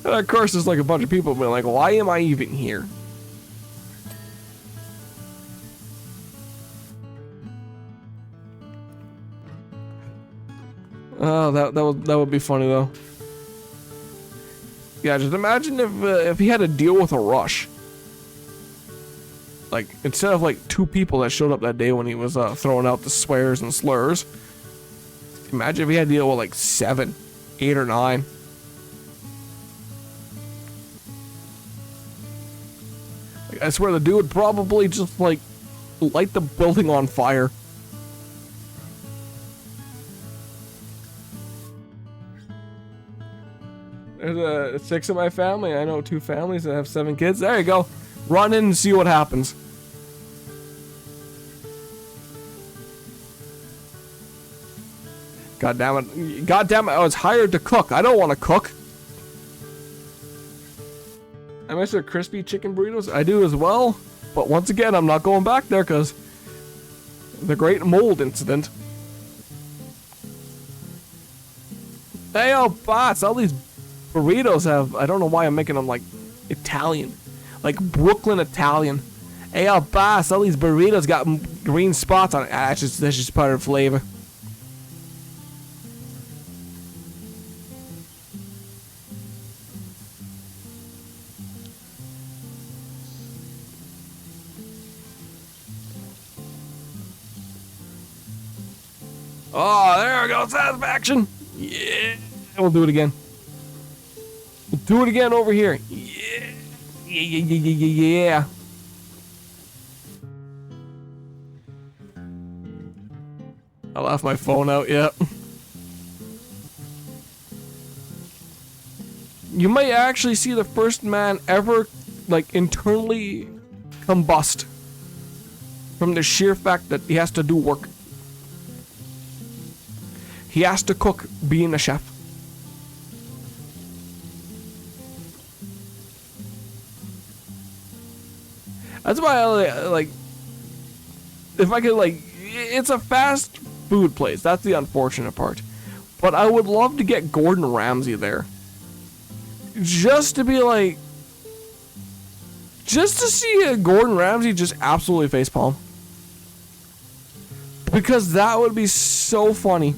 And of course, there's like a bunch of people being like, why am I even here? Oh, that would be funny though. Yeah, just imagine if he had to deal with a rush. Like, instead of like 2 people that showed up that day when he was throwing out the swears and slurs. Imagine if he had to deal with like 7, 8 or 9. Like, I swear the dude would probably just like light the building on fire. There's 6 in my family. I know 2 families that have 7 kids. There you go. Run in and see what happens. God damn it. God damn it. I was hired to cook. I don't want to cook. I miss their crispy chicken burritos. I do as well. But once again, I'm not going back there because the great mold incident. Hey, yo, boss. All these burritos have, I don't know why I'm making them like Italian, like Brooklyn Italian. Hey, yo, boss, all these burritos got green spots on it. That's just part of the flavor. Oh, there we go, satisfaction. Yeah, we'll do it again. We'll do it again over here. Yeah. Yeah. I left my phone out, yeah. You may actually see the first man ever, like, internally combust from the sheer fact that he has to do work. He has to cook, being a chef. That's why I like, if I could, like, it's a fast food place. That's the unfortunate part. But I would love to get Gordon Ramsay there. Just to be like, just to see Gordon Ramsay just absolutely facepalm. Because that would be so funny.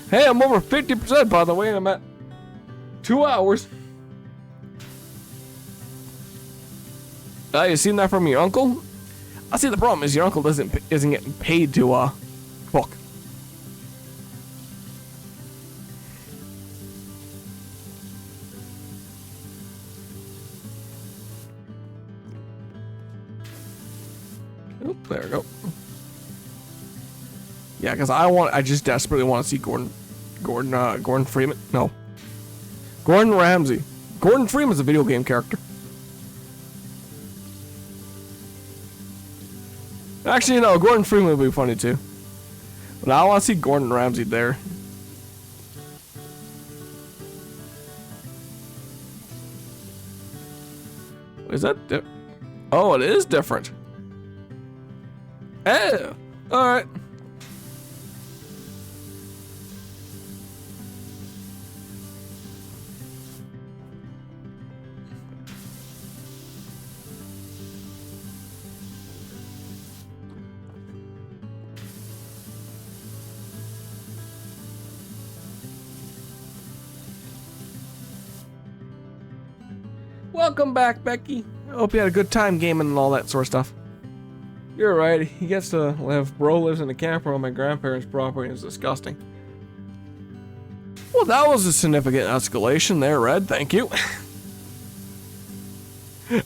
Hey, I'm over 50% by the way, and I'm at 2 hours. You seen that from your uncle? I see the problem is your uncle isn't getting paid to cook. Oop, there we go. Yeah, because I just desperately want to see Gordon Freeman. No. Gordon Ramsay. Gordon Freeman's a video game character. Actually, no, Gordon Freeman would be funny too. But I want to see Gordon Ramsay there. Is that oh, it is different. Oh, alright. Welcome back, Becky. I hope you had a good time gaming and all that sort of stuff. You're right, he gets to live. Bro lives in a camper on my grandparents' property and it's disgusting. Well, that was a significant escalation there, Red. Thank you.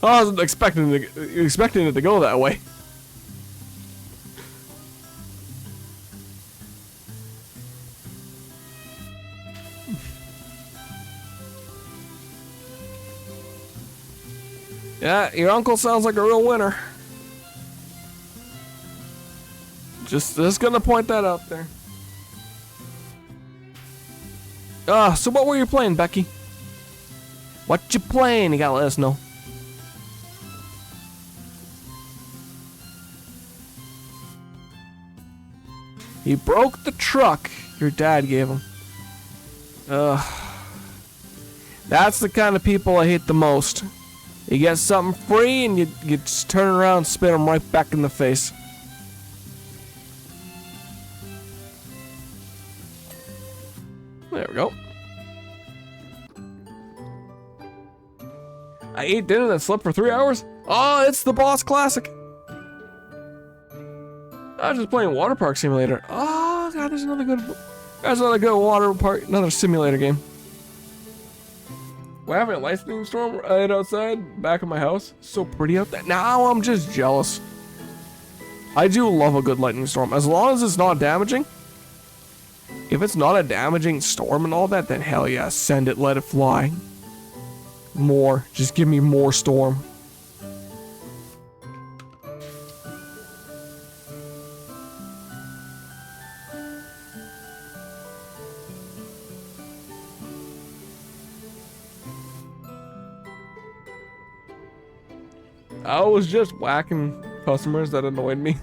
I wasn't expecting it to go that way. Yeah, your uncle sounds like a real winner. Just gonna point that out there. So what were you playing, Becky? What you playing? You gotta let us know. He broke the truck your dad gave him. That's the kind of people I hate the most. You get something free and you just turn around and spit them right back in the face. There we go. I ate dinner and slept for 3 hours? Oh, it's the Boss Classic. I was just playing Water Park Simulator. Oh, God, there's another good water park, another simulator game. We're having a lightning storm right outside, back of my house. So pretty out there. Now I'm just jealous. I do love a good lightning storm, as long as it's not damaging. If it's not a damaging storm and all that, then hell yeah, send it, let it fly. More, just give me more storm. I was just whacking customers that annoyed me.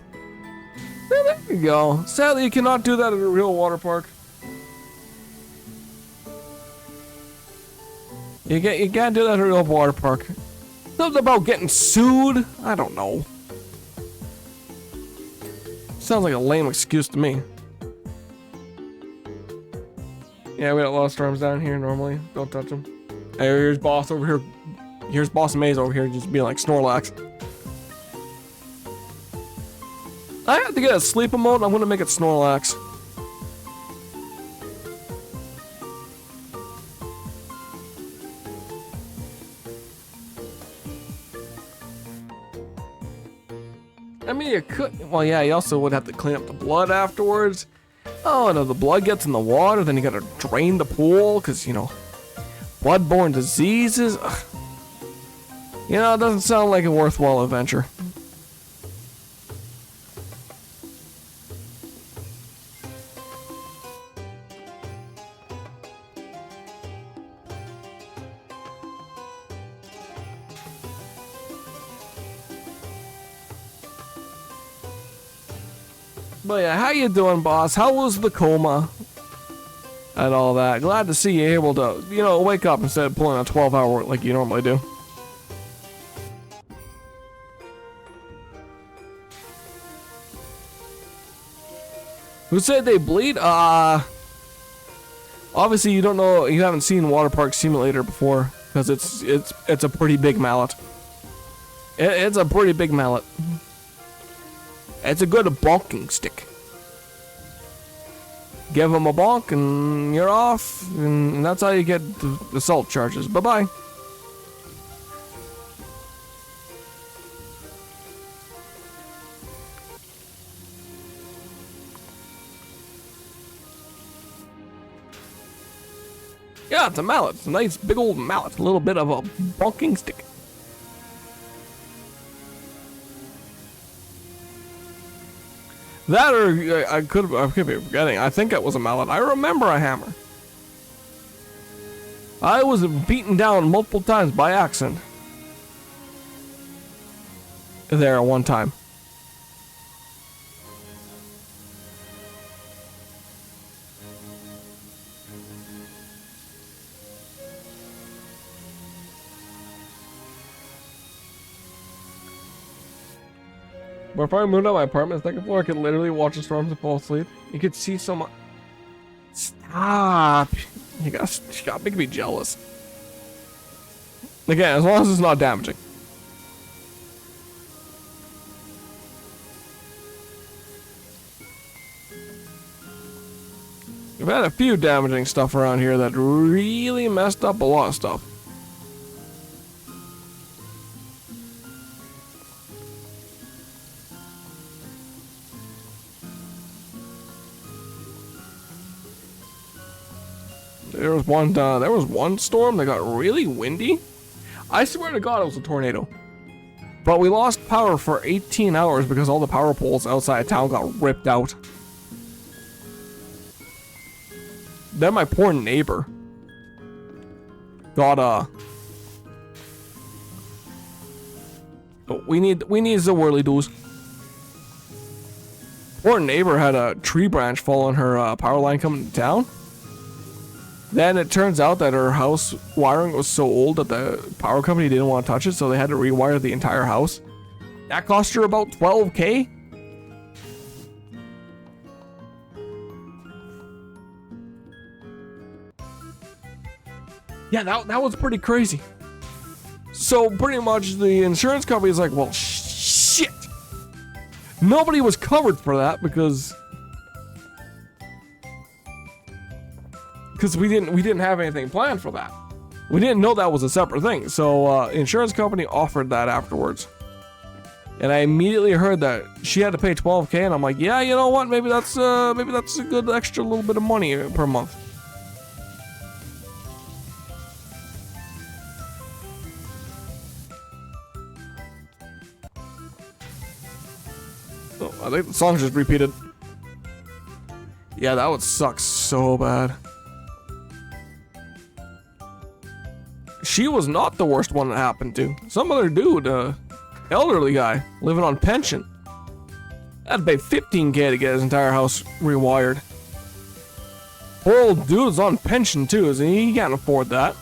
There you go. Sadly, you cannot do that at a real water park. You can't do that at a real water park. Something about getting sued? I don't know. Sounds like a lame excuse to me. Yeah, we got a lot of storms down here normally. Don't touch them. Hey, here's Boss over here. Here's Boss Maze over here just being like Snorlax. I have to get a sleep mode. I'm gonna make it Snorlax. I mean, you could. Well, yeah, you also would have to clean up the blood afterwards. Oh, no, the blood gets in the water, then you gotta drain the pool, because, you know, bloodborne diseases. Ugh. You know, it doesn't sound like a worthwhile adventure. But yeah, how you doing, boss? How was the coma? And all that. Glad to see you able to, you know, wake up instead of pulling a 12-hour work like you normally do. Who said they bleed? Obviously you don't know, you haven't seen Water Park Simulator before, because it's a pretty big mallet. It's a pretty big mallet. It's a good bonking stick. Give them a bonk and you're off, and that's how you get the salt charges. Bye-bye. Yeah, it's a mallet. It's a nice big old mallet. A little bit of a bonking stick. That or I could be forgetting. I think it was a mallet. I remember a hammer. I was beaten down multiple times by accident. There at one time. But if I moved out my apartment, second floor, I could literally watch the storms and fall asleep. You could see so much. Stop! You gotta make me jealous. Again, as long as it's not damaging. We've had a few damaging stuff around here that really messed up a lot of stuff. There was one storm that got really windy. I swear to God it was a tornado. But we lost power for 18 hours because all the power poles outside of town got ripped out. Then my poor neighbor got oh, we need the whirly doos. Poor neighbor had a tree branch fall on her power line coming to town. Then it turns out that her house wiring was so old that the power company didn't want to touch it, so they had to rewire the entire house. That cost her about $12K. Yeah, that was pretty crazy. So pretty much the insurance company is like, well, shit. Nobody was covered for that because we didn't have anything planned for that. We didn't know that was a separate thing. So insurance company offered that afterwards. And I immediately heard that she had to pay $12K, and I'm like, yeah, you know what? Maybe that's a good extra little bit of money per month. Oh, I think the song just repeated. Yeah, that would suck so bad. She was not the worst one that happened to. Some other dude, elderly guy, living on pension. Had to pay $15K to get his entire house rewired. Poor old dude's on pension too, so he can't afford that.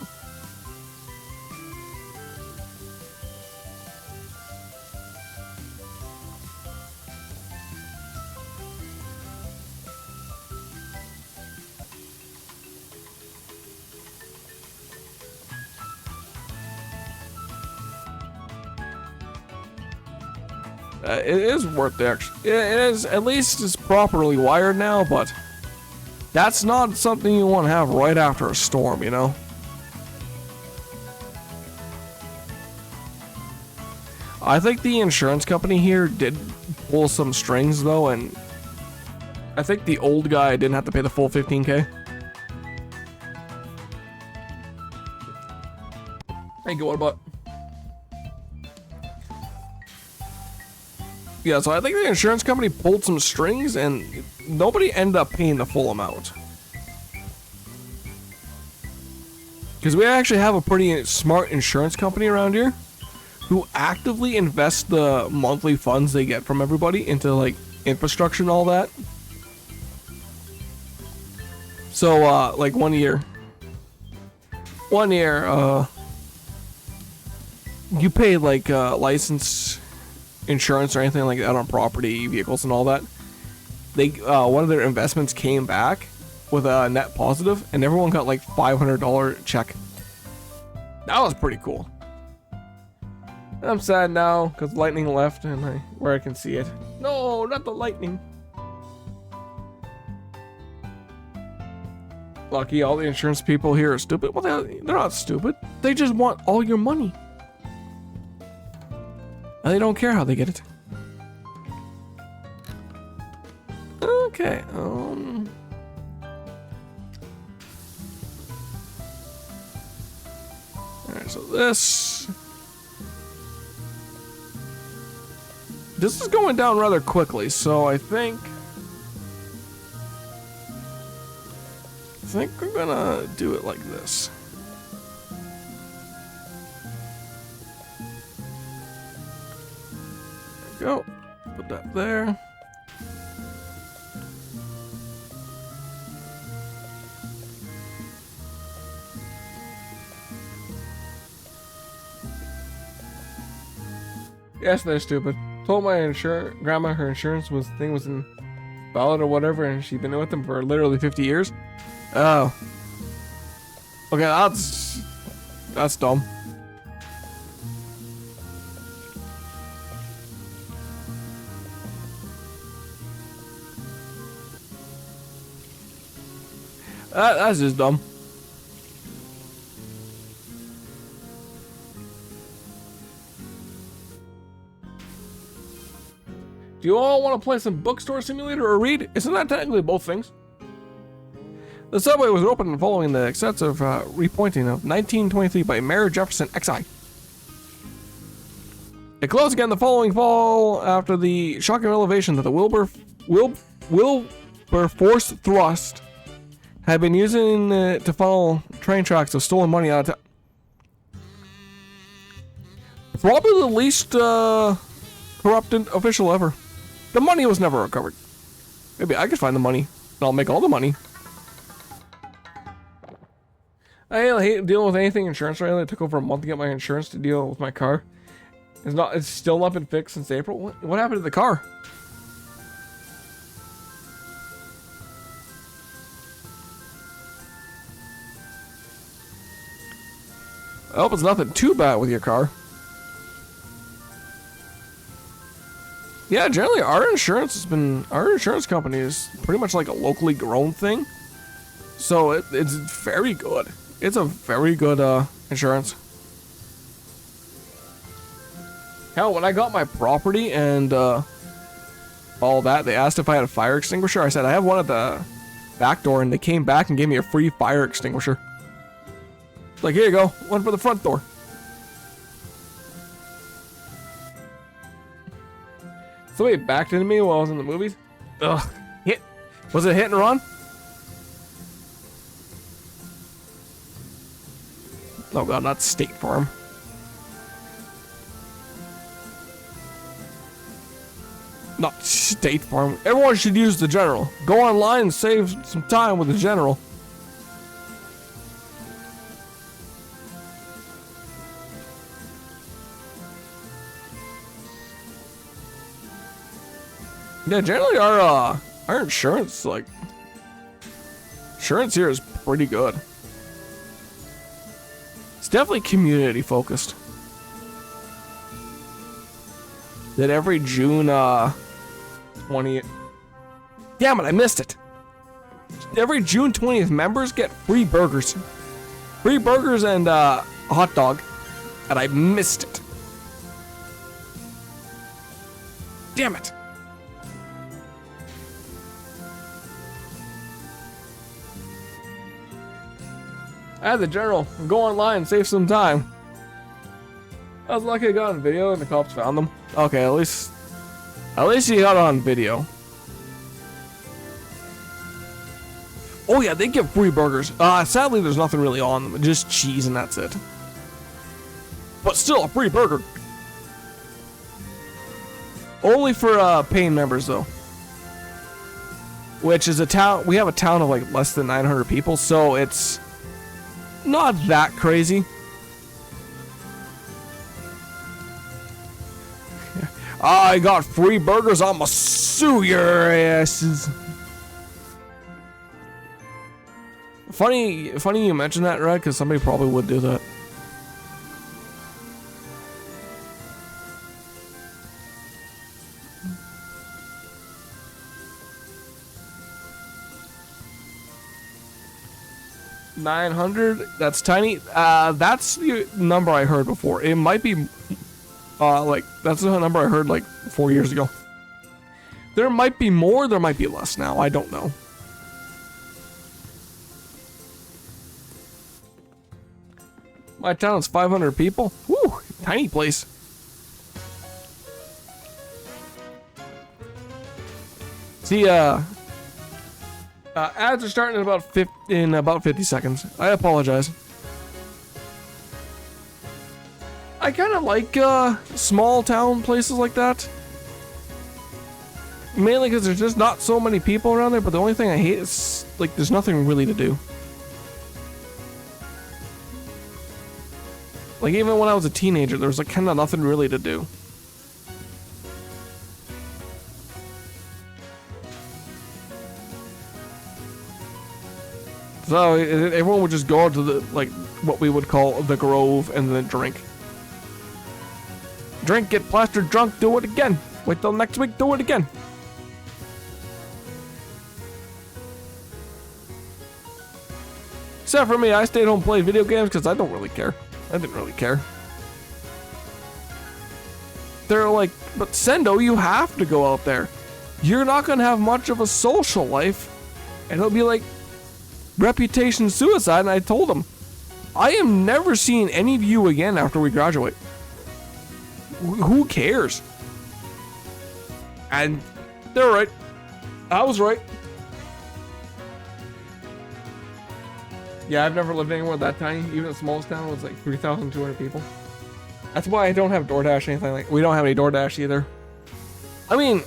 It is worth the extra. It is, at least it's properly wired now, but that's not something you want to have right after a storm, you know? I think the insurance company here did pull some strings though, and I think the old guy didn't have to pay the full $15K. Hey, go on, about? Yeah, so I think the insurance company pulled some strings and nobody ended up paying the full amount. Because we actually have a pretty smart insurance company around here who actively invest the monthly funds they get from everybody into like infrastructure and all that. So like one year you pay like license insurance or anything like that on property, vehicles and all that. They one of their investments came back with a net positive and everyone got like $500 check. That was pretty cool. I'm sad now because lightning left and where I can see it. No, not the lightning. Lucky all the insurance people here are stupid. Well, they're not stupid. They just want all your money. And they don't care how they get it. Okay, alright, so this is going down rather quickly, so I think we're gonna do it like this. There we go. Put that there. Yes, they're stupid. Told my grandma her insurance was invalid or whatever, and she'd been with them for literally 50 years. Oh. Okay, that's dumb. That's just dumb. Do you all want to play some bookstore simulator or read? Isn't that technically both things? The subway was opened following the extensive repointing of 1923 by Mayor Jefferson XI. It closed again the following fall after the shocking revelation that the Wilberforce thrust had been using it to funnel train tracks of stolen money out of town. Probably the least corrupted official ever. The money was never recovered. Maybe I could find the money, and I'll make all the money. I hate dealing with anything insurance related. It took over a month to get my insurance to deal with my car. It's still not been fixed since April. What happened to the car? I hope it's nothing too bad with your car. Yeah, generally our insurance company is pretty much like a locally grown thing. So it's very good. It's a very good insurance. Hell, when I got my property and all that, they asked if I had a fire extinguisher. I said I have one at the back door, and they came back and gave me a free fire extinguisher. Like, here you go, one for the front door. Somebody backed into me while I was in the movies. Ugh. Was it hit and run? Oh god, not State Farm. Not State Farm. Everyone should use the General. Go online and save some time with the General. Yeah, generally our insurance, like, insurance here is pretty good. It's definitely community focused. That every June 20th. Damn it, I missed it. Every June 20th, members get free burgers. Free burgers and a hot dog. And I missed it. Damn it. The General, go online and save some time. I was lucky I got on video and the cops found them. Okay, at least you got on video. Oh yeah, they give free burgers. Sadly there's nothing really on them, just cheese and that's it. But still a free burger. Only for paying members though. Which is a town, we have a town of like less than 900 people, so it's not that crazy. I got free burgers, I'ma sue your asses. Funny you mentioned that, Red, because somebody probably would do that. $900, that's tiny. That's the number I heard before. It might be like, that's the number I heard like 4 years ago. There might be more, there might be less now, I don't know. My town's 500 people. Whew, tiny place. See, ads are starting in about 50 seconds. I apologize. I kind of like small town places like that. Mainly because there's just not so many people around there, but the only thing I hate is, like, there's nothing really to do. Like, even when I was a teenager, there was, like, kind of nothing really to do. So, everyone would just go to the, like, what we would call the Grove and then drink. Drink, get plastered drunk, do it again. Wait till next week, do it again. Except for me, I stayed home and played video games because I don't really care. I didn't really care. They're like, but Sendo, you have to go out there. You're not going to have much of a social life. And it'll be like reputation suicide. And I told them, I am never seeing any of you again after we graduate. Who cares? And they're right. I was right. Yeah, I've never lived anywhere that tiny. Even the smallest town was like 3,200 people. That's why I don't have DoorDash or anything like. We don't have any DoorDash either. I mean,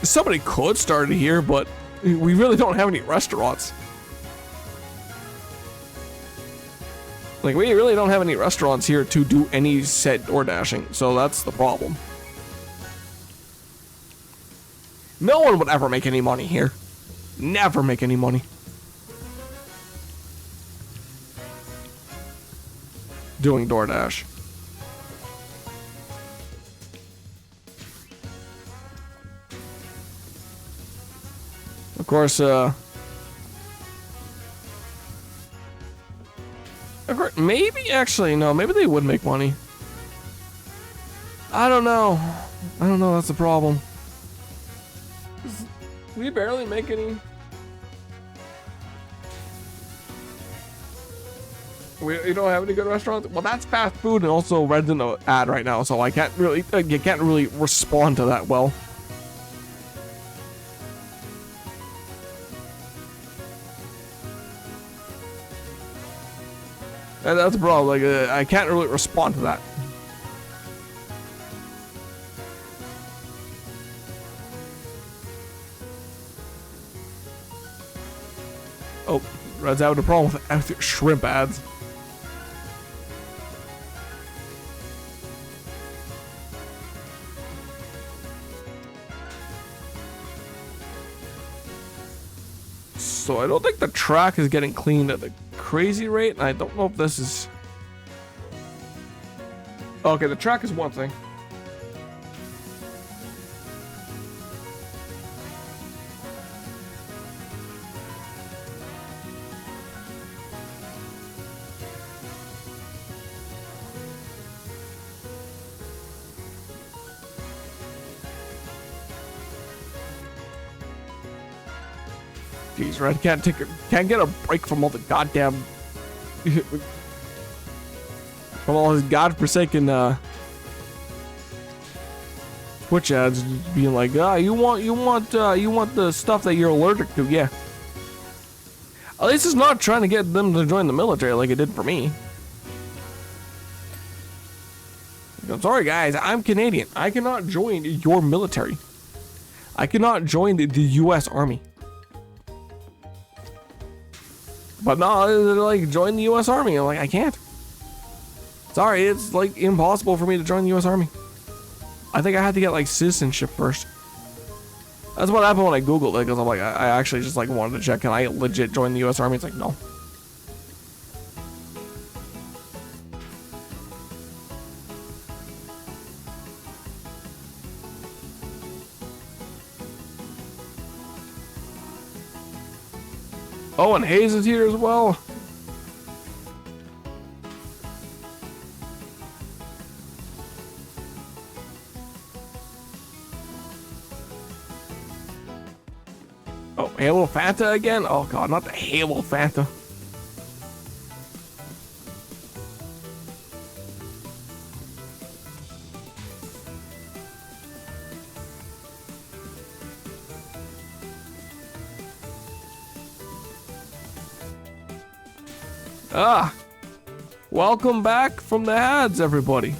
somebody could start it here, but we really don't have any restaurants. Like, we really don't have any restaurants here to do any set door dashing, so that's the problem. No one would ever make any money here. Never make any money. Doing DoorDash. Of course, maybe, actually, no, maybe they would make money. I don't know. I don't know, that's the problem. We barely make any. We don't have any good restaurants. Well, that's fast food and also Red's in an ad right now, so I can't really, you can't really respond to that well. And that's the problem. Like, I can't really respond to that. Oh, Red's having a problem with shrimp ads. So I don't think the track is getting cleaned at a crazy rate, and I don't know if this is... Okay, the track is one thing. Jeez, Red can't get a break from all the goddamn from all his godforsaken Twitch ads being like, you want the stuff that you're allergic to, yeah. At least it's not trying to get them to join the military like it did for me. I'm sorry guys, I'm Canadian. I cannot join your military. I cannot join the US Army. But no, they're like, join the US Army. I'm like, I can't. Sorry, it's like impossible for me to join the US Army. I think I had to get like citizenship first. That's what happened when I Googled it, because I'm like, I actually just like wanted to check, can I legit join the US Army? It's like, no. Oh, and Hayes is here as well. Oh, Halo Fanta again? Oh god, not the Halo Fanta. Welcome back from the ads, everybody.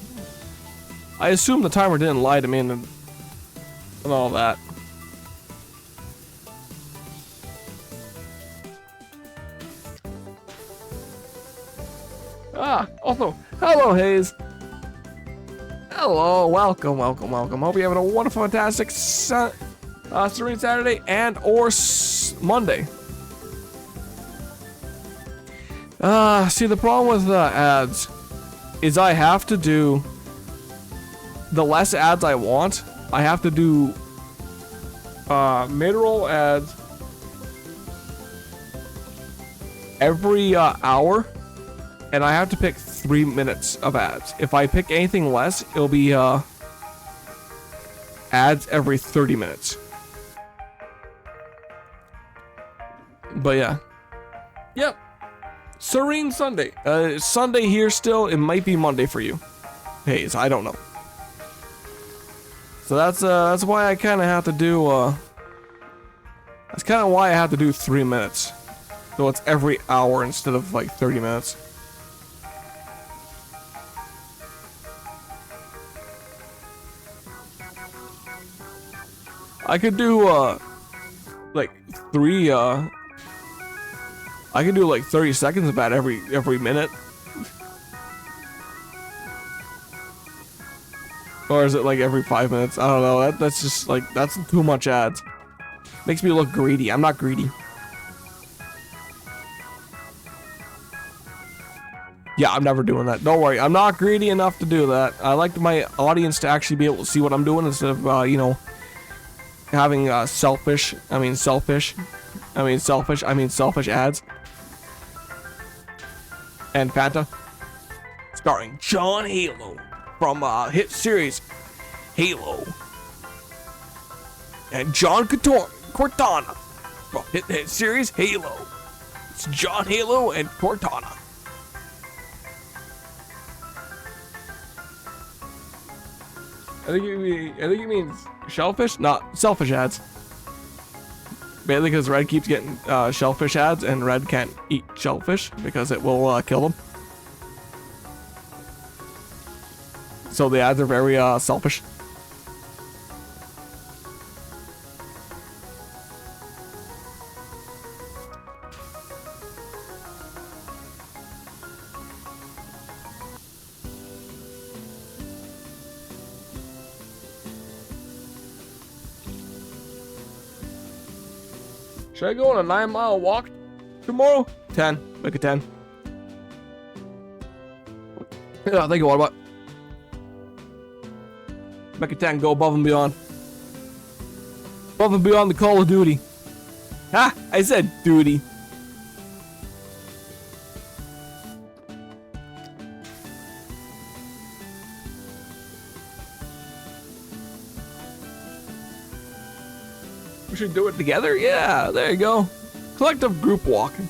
I assume the timer didn't lie to me and all that. Also, hello, Hayes. Hello, welcome. Hope you're having a wonderful, fantastic, Serene Saturday and or Monday. See, the problem with ads is I have to do the less ads I want. I have to do mid-roll ads every hour, and I have to pick 3 minutes of ads. If I pick anything less, it'll be ads every 30 minutes. But yeah. Yep. Serene Sunday. Sunday here still. It might be Monday for you. Hayes, I don't know. So that's why I kind of have to do that's kind of why I have to do 3 minutes. So it's every hour instead of like 30 minutes. I could do like I could do like 30 seconds about every minute. Or is it like every 5 minutes? I don't know. That's just like, that's too much ads. Makes me look greedy. I'm not greedy. Yeah, I'm never doing that. Don't worry. I'm not greedy enough to do that. I like my audience to actually be able to see what I'm doing instead of, you know, having selfish ads. And Fanta. Starring John Halo from hit series Halo. And John Cortana from hit series Halo. It's John Halo and Cortana. I think it means shellfish, not selfish ads. Mainly because Red keeps getting shellfish ads, and Red can't eat shellfish because it will kill them. So the ads are very selfish. Should I go on a 9-mile walk tomorrow? 10. Make it 10. Yeah, think what about? Make it 10. Go above and beyond. Above and beyond the Call of Duty. Ha! I said duty. We should do it together? Yeah, there you go. Collective group walking.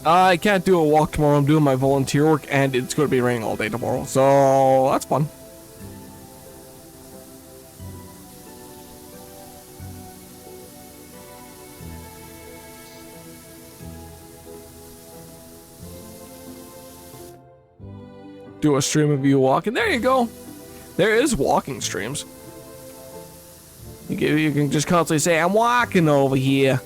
I can't do a walk tomorrow. I'm doing my volunteer work, and it's going to be raining all day tomorrow, so that's fun. Do a stream of you walking. There you go. There is walking streams. You can just constantly say, I'm walking over here.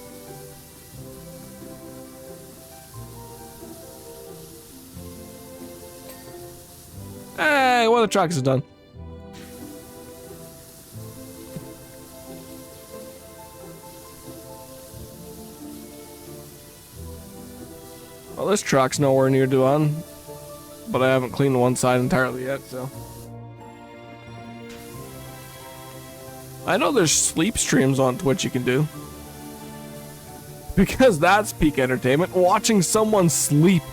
Hey, one of the tracks is done. Well, this track's nowhere near done. But I haven't cleaned one side entirely yet, so. I know there's sleep streams on Twitch you can do. Because that's peak entertainment, watching someone sleep.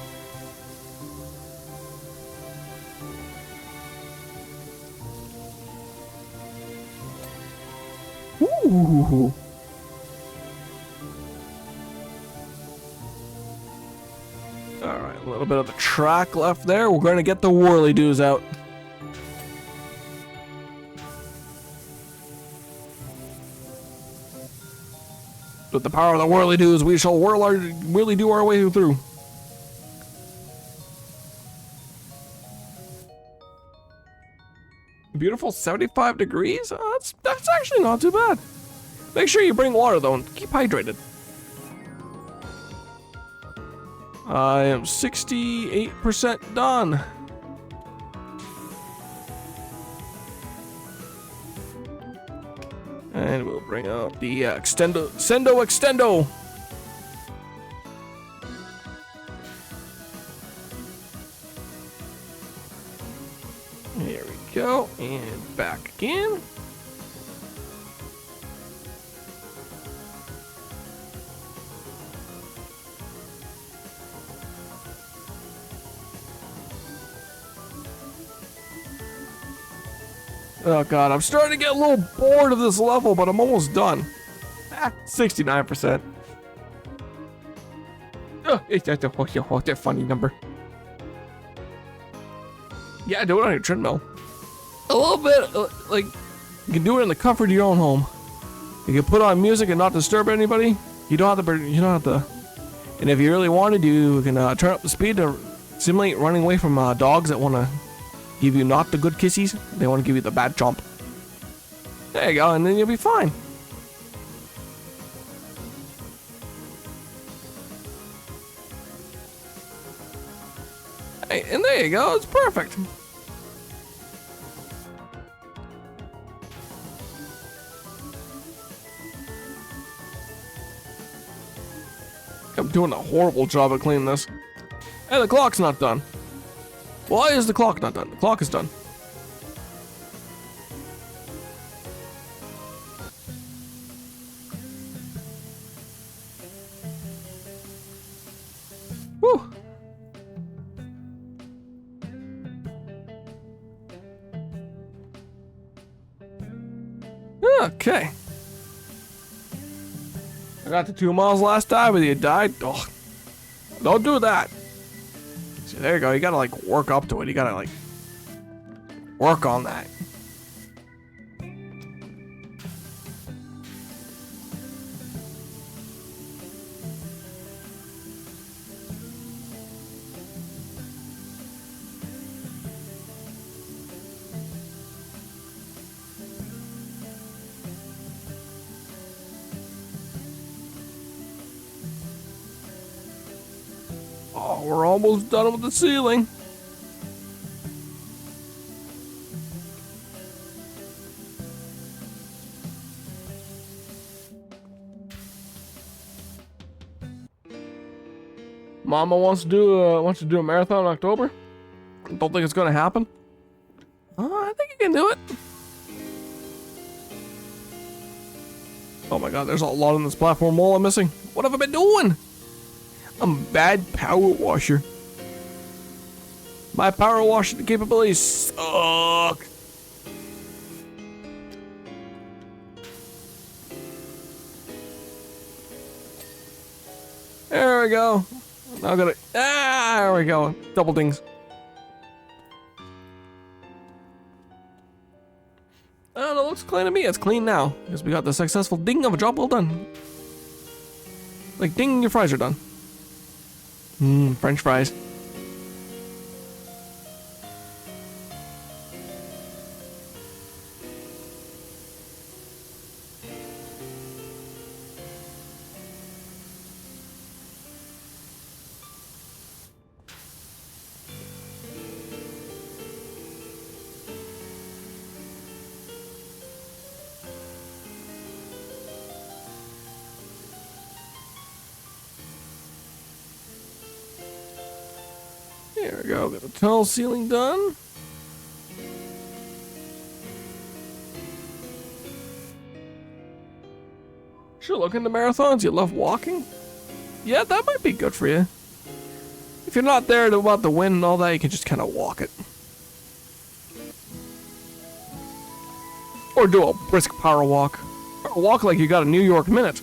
Ooh. Alright, a little bit of the track left there. We're going to get the whirly-doos out. With the power of the whirly-doos, we shall whirly-do our way through. Beautiful 75 degrees? That's actually not too bad. Make sure you bring water, though, and keep hydrated. I am 68% done. And we'll bring out the Sendo Extendo. There we go, and back again. Oh god, I'm starting to get a little bored of this level, but I'm almost done. 69%. Oh, that's a funny number. Yeah, do it on your treadmill. A little bit, like, you can do it in the comfort of your own home. You can put on music and not disturb anybody. You don't have to. And if you really wanted, you can turn up the speed to simulate running away from dogs that want to give you not the good kissies. They want to give you the bad chomp. There you go, and then you'll be fine. Hey, and there you go, it's perfect. I'm doing a horrible job of cleaning this. Hey, the clock's not done. Why is the clock not done? The clock is done. Whew. Okay. I got to 2 miles last time, but you died. Oh, don't do that. See, there you go. You gotta like work up to it. You gotta like work on that. Oh, we're almost done with the ceiling. Mama wants to do a marathon in October. Don't think it's gonna happen. I think you can do it. Oh my god, there's a lot on this platform wall I'm missing. What have I been doing? I'm a bad power washer. My power washing capabilities suck. There we go. Now I gotta. There we go. Double dings. Oh, it looks clean to me. It's clean now because we got the successful ding of a job well done. Like ding, your fries are done. French fries. There we go, got the tunnel ceiling done. Should look into marathons. You love walking? Yeah, that might be good for you. If you're not there to about the win and all that, you can just kind of walk it. Or do a brisk power walk. Or walk like you got a New York minute.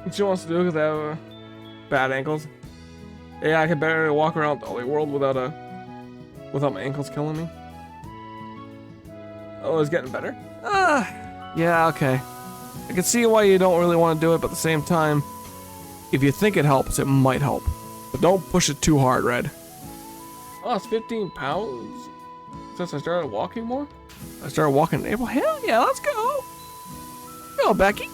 What she wants to do because I have bad ankles. Yeah, I can barely walk around the whole world without my ankles killing me. Oh, it's getting better? Yeah, okay. I can see why you don't really want to do it, but at the same time, if you think it helps, it might help. But don't push it too hard, Red. Oh, it's 15 pounds since I started walking more? I started walking in April? Hell yeah, let's go! Go, Becky.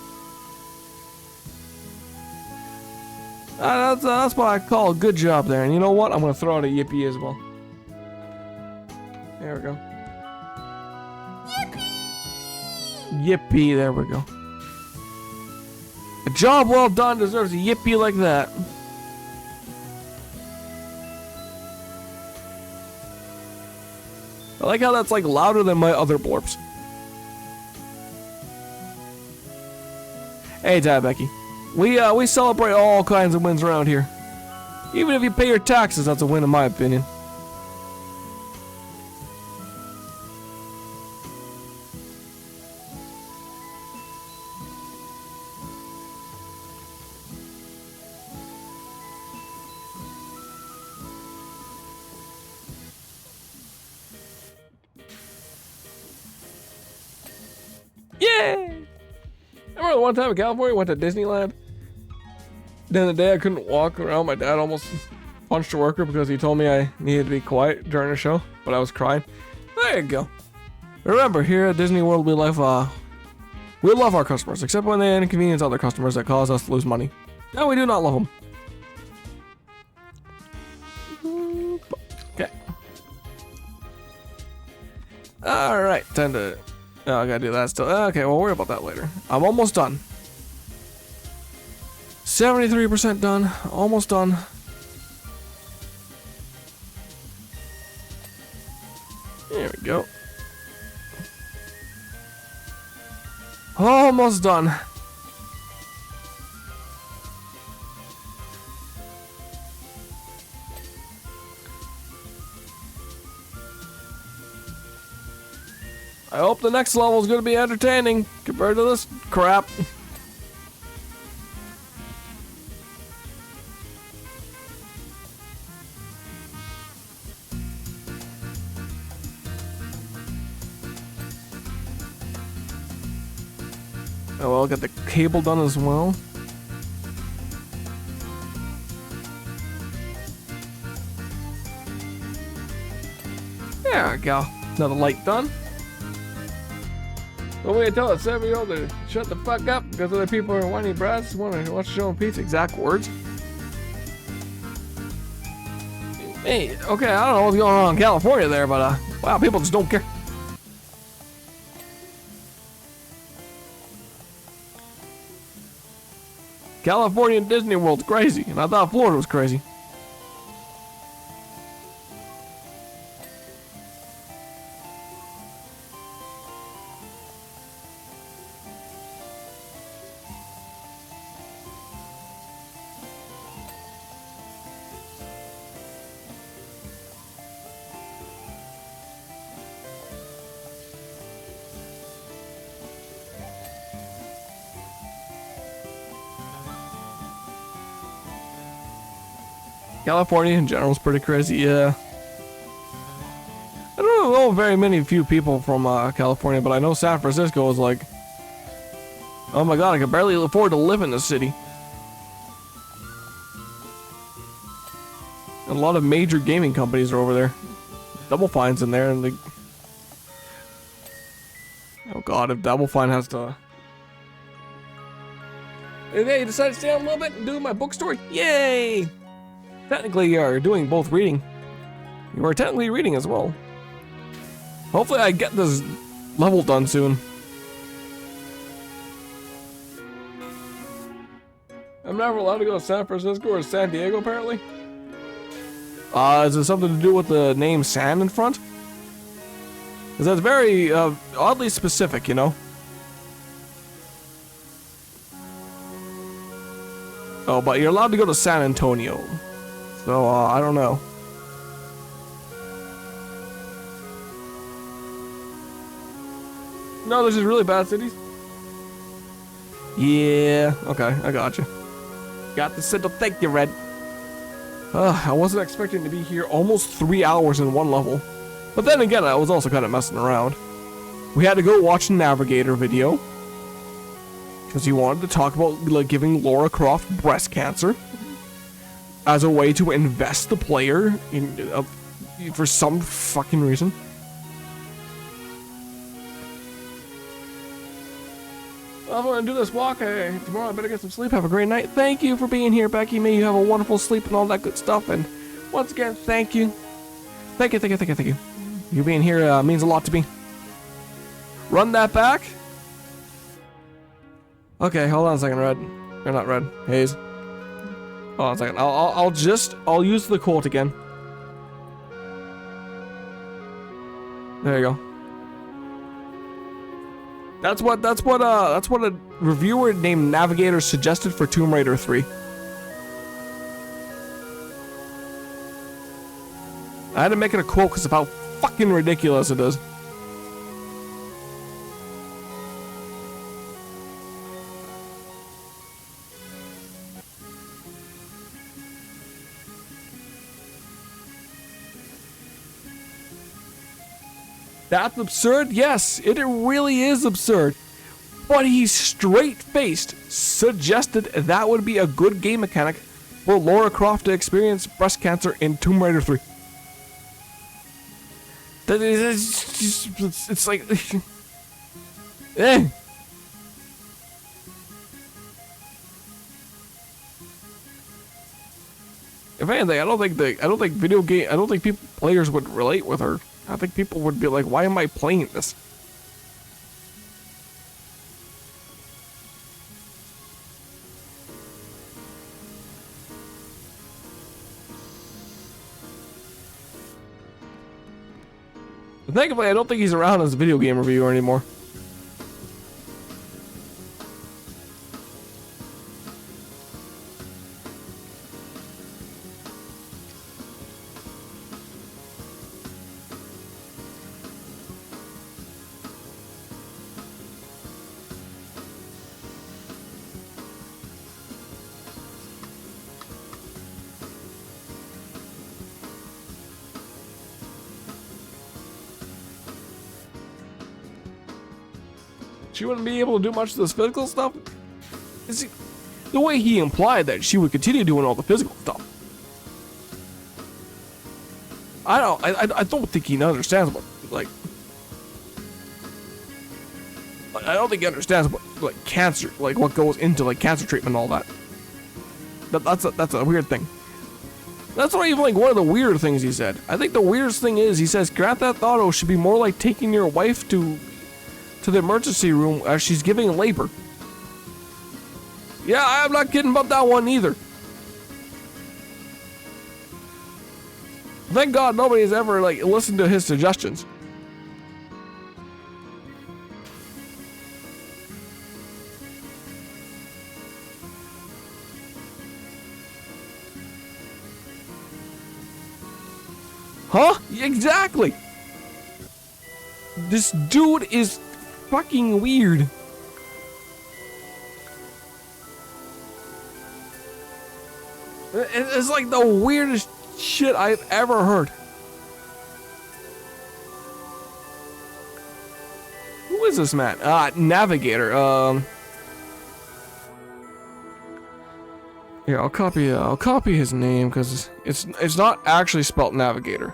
That's what I call a good job there. And you know what? I'm going to throw out a yippee as well. There we go. Yippee! Yippee, there we go. A job well done deserves a yippee like that. I like how that's like louder than my other blorps. Hey, Dad, Becky. We celebrate all kinds of wins around here. Even if you pay your taxes, that's a win in my opinion. Yay! I remember one time in California, went to Disneyland. Then the day I couldn't walk around, my dad almost punched a worker because he told me I needed to be quiet during the show, but I was crying. There you go. Remember, here at Disney World, we love our customers, except when they inconvenience other customers that cause us to lose money. No, we do not love them. Okay. Alright, time to... Oh, I gotta do that still. Okay, we'll worry about that later. I'm almost done. 73% done. Almost done. There we go. Almost done. I hope the next level is going to be entertaining compared to this crap. Oh well, got the cable done as well. There we go. Another light done. What will you tell a 7-year-old to shut the fuck up because other people are whiny brats want to watch the show in peace? Exact words. Hey, okay, I don't know what's going on in California there, but wow, people just don't care. California and Disney World's crazy, and I thought Florida was crazy. California in general is pretty crazy, yeah. I don't know very many few people from California, but I know San Francisco is like, oh my god, I can barely afford to live in this city. And a lot of major gaming companies are over there. Double Fine's in there, and they... Oh god, if Double Fine has to... If they decide to stay on a little bit and do my bookstore, yay! Technically, you are doing both reading. You are technically reading as well. Hopefully I get this level done soon. I'm never allowed to go to San Francisco or San Diego, apparently. Is it something to do with the name San in front? Because that's very oddly specific, you know? Oh, but you're allowed to go to San Antonio. So, I don't know. No, there's just really bad cities. Yeah, okay, I got you. Got the Sendo, thank you, Red. I wasn't expecting to be here almost 3 hours in one level. But then again, I was also kind of messing around. We had to go watch a Navigator video. Because he wanted to talk about like giving Lara Croft breast cancer. As a way to invest the player in for some fucking reason. Well, I'm gonna do this walk. Tomorrow I better get some sleep. Have a great night. Thank you for being here, Becky. May you have a wonderful sleep and all that good stuff. And once again, thank you. Thank you, thank you, thank you, thank you. You being here means a lot to me. Run that back. Okay, hold on a second, Red. Or not red. Haze. Hold on a second. I'll use the quote again. There you go. That's what a reviewer named Navigator suggested for Tomb Raider 3. I had to make it a quote because of how fucking ridiculous it is. That's absurd? Yes, it really is absurd. But he straight-faced suggested that would be a good game mechanic for Lara Croft to experience breast cancer in Tomb Raider 3. It's like... eh. If anything, I don't think players would relate with her. I think people would be like, why am I playing this? Thankfully, I don't think he's around as a video game reviewer anymore. She wouldn't be able to do much of this physical stuff. The way he implied that she would continue doing all the physical stuff. I don't think he understands what, like, I don't think he understands what, like, cancer, like, what goes into, like, cancer treatment and all that. That's a weird thing. That's not even, like, one of the weird things he said. I think the weirdest thing is, he says, Grand Theft Auto should be more like taking your wife to the emergency room as she's giving labor. Yeah, I'm not kidding about that one either. Thank God nobody's ever, like, listened to his suggestions. Huh? Exactly. This dude is fucking weird. It's like the weirdest shit I've ever heard. Who is this man? Navigator. Here, I'll copy his name because it's not actually spelt Navigator.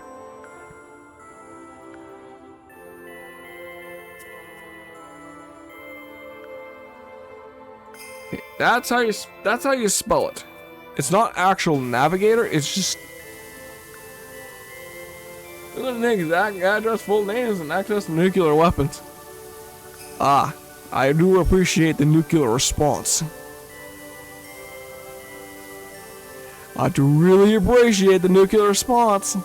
That's how you spell it. It's not actual Navigator. It's just an exact address, full names, and access to nuclear weapons. I do appreciate the nuclear response. I do really appreciate the nuclear response.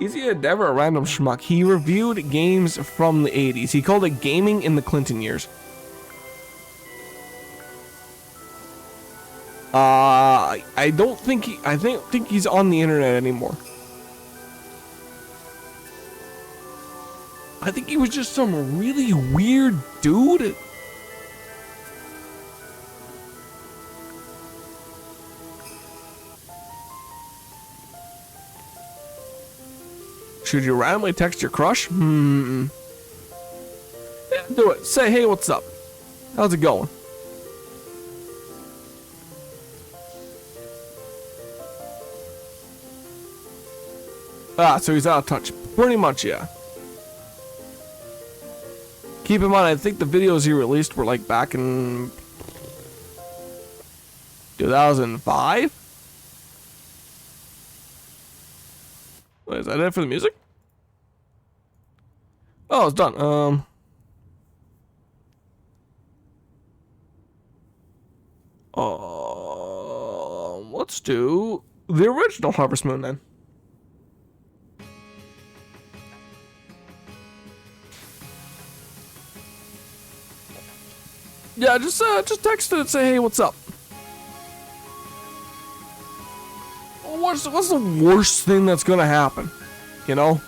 Is he never a random schmuck? He reviewed games from the 80s. He called it gaming in the Clinton years. I don't think he's on the internet anymore. I think he was just some really weird dude. Should you randomly text your crush? Yeah, do it. Say, hey, what's up? How's it going? So he's out of touch. Pretty much, yeah. Keep in mind, I think the videos he released were like back in 2005? Wait, is that it for the music? Oh, it's done. Let's do the original Harvest Moon then. Yeah, just text it and say, hey, what's up? What's the worst thing that's gonna happen? You know?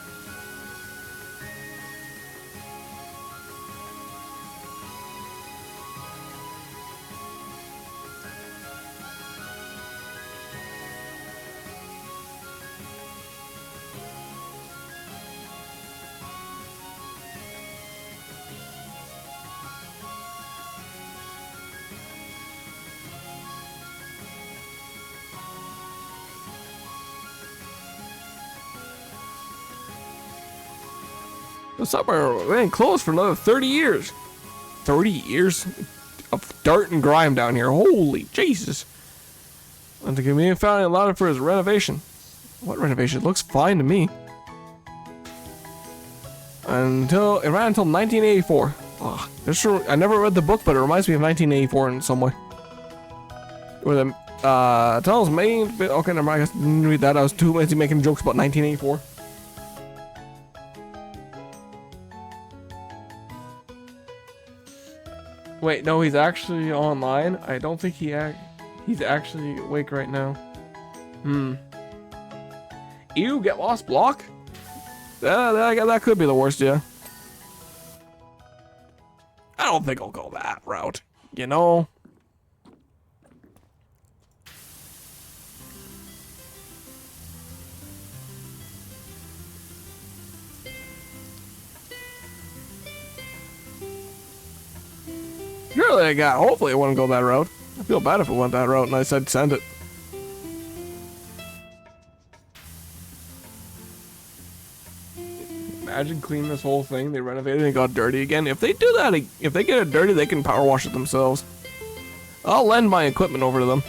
The summer ain't closed for another 30 years. 30 years of dirt and grime down here. Holy Jesus. And the community found it allowed for his renovation. What renovation? It looks fine to me. It ran until 1984. Oh, I never read the book, but it reminds me of 1984 in some way. Where the tunnels made. Okay, never mind. I guess I didn't read that. I was too busy making jokes about 1984. Wait, no, he's actually online. I don't think he's actually awake right now. Ew, get lost block? That could be the worst, yeah. I don't think I'll go that route, you know? Surely hopefully it wouldn't go that route. I feel bad if it went that route and I said send it. Imagine cleaning this whole thing, they renovated and it got dirty again. If they do that, if they get it dirty, they can power wash it themselves. I'll lend my equipment over to them.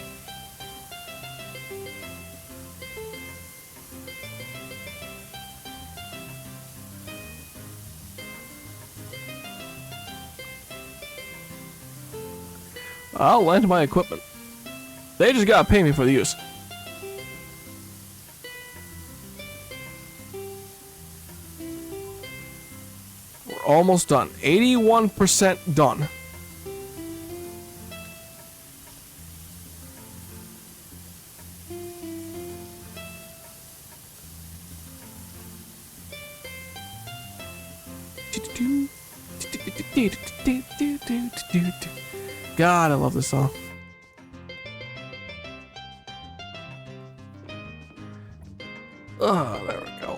I'll lend my equipment. They just gotta pay me for the use. We're almost done. 81% done. God, I love this song. Oh, there we go.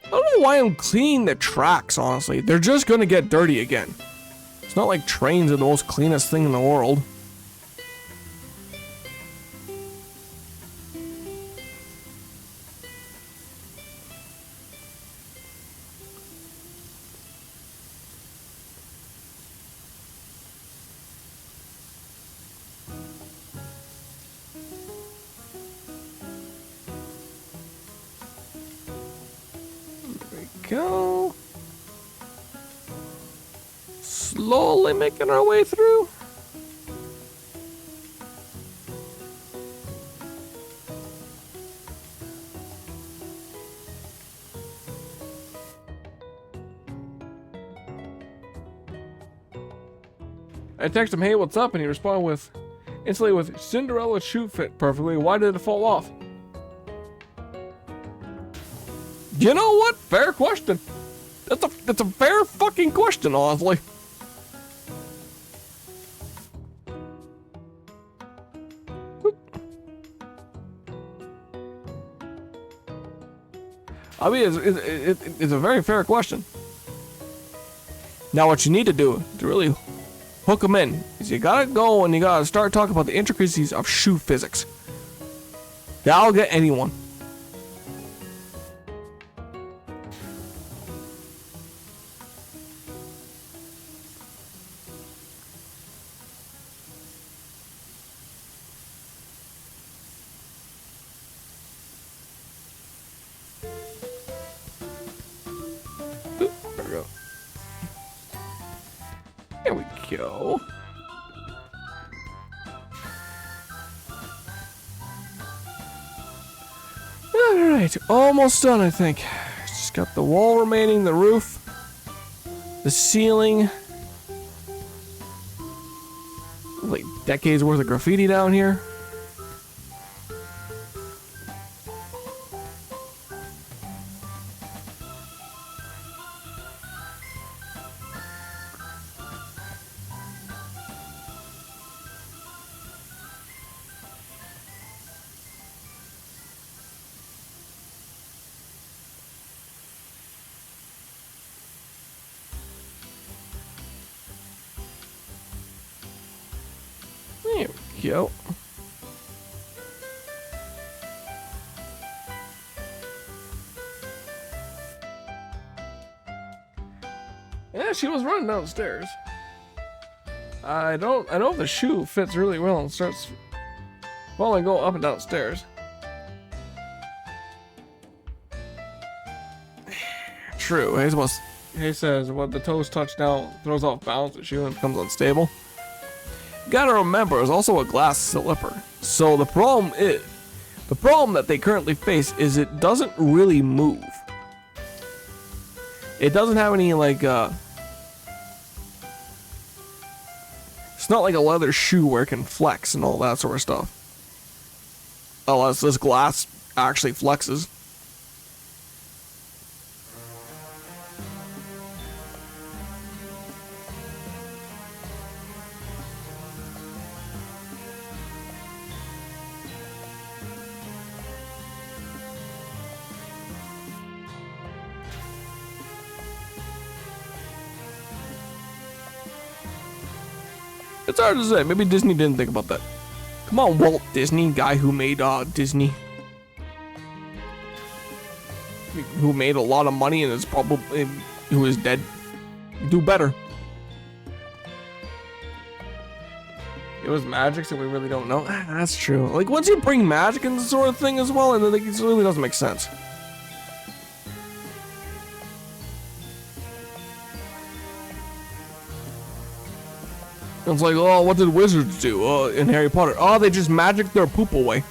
I don't know why I'm cleaning the tracks, honestly. They're just gonna get dirty again. It's not like trains are the most cleanest thing in the world. Go. Slowly making our way through. I text him, hey, what's up? And he responded instantly with, Cinderella shoe fit perfectly. Why did it fall off? You know what? Fair question. That's a fair fucking question, honestly. I mean, it's a very fair question. Now, what you need to do to really hook them in is you gotta go and you gotta start talking about the intricacies of shoe physics. That'll get anyone. There we go. Alright, almost done, I think. Just got the wall remaining, the roof, the ceiling. Like decades worth of graffiti down here. There we go. Yeah, she was running downstairs. I know if the shoe fits really well and starts falling go up and downstairs. True. He says what the toes touch down throws off balance the shoe and becomes unstable. You gotta remember, it's also a glass slipper. So the problem that they currently face is it doesn't really move. It doesn't have any like it's not like a leather shoe where it can flex and all that sort of stuff. Unless this glass actually flexes. It's hard to say. Maybe Disney didn't think about that. Come on, Walt Disney, guy who made Disney, who made a lot of money and is probably who is dead. Do better. It was magic, so we really don't know. That's true. Like once you bring magic in this sort of thing as well, and then it really doesn't make sense. It's like, oh, what did wizards do in Harry Potter? Oh, they just magic their poop away.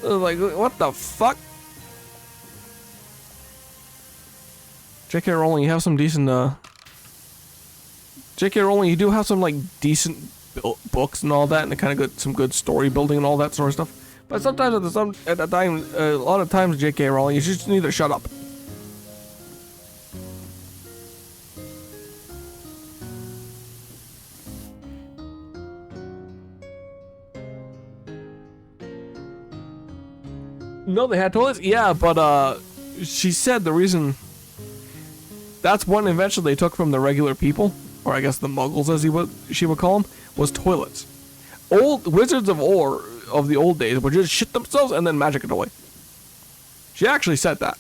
Like, what the fuck? J.K. Rowling, you have some decent, J.K. Rowling, you do have some, like, decent books and all that, and kind of good, some good story building and all that sort of stuff. But sometimes at the time, a lot of times, J.K. Rowling, you just need to shut up. No, they had toilets? Yeah, but she said the reason that's one invention they took from the regular people, or I guess the muggles as she would call them, was toilets. Old wizards of the old days would just shit themselves and then magic it away. She actually said that.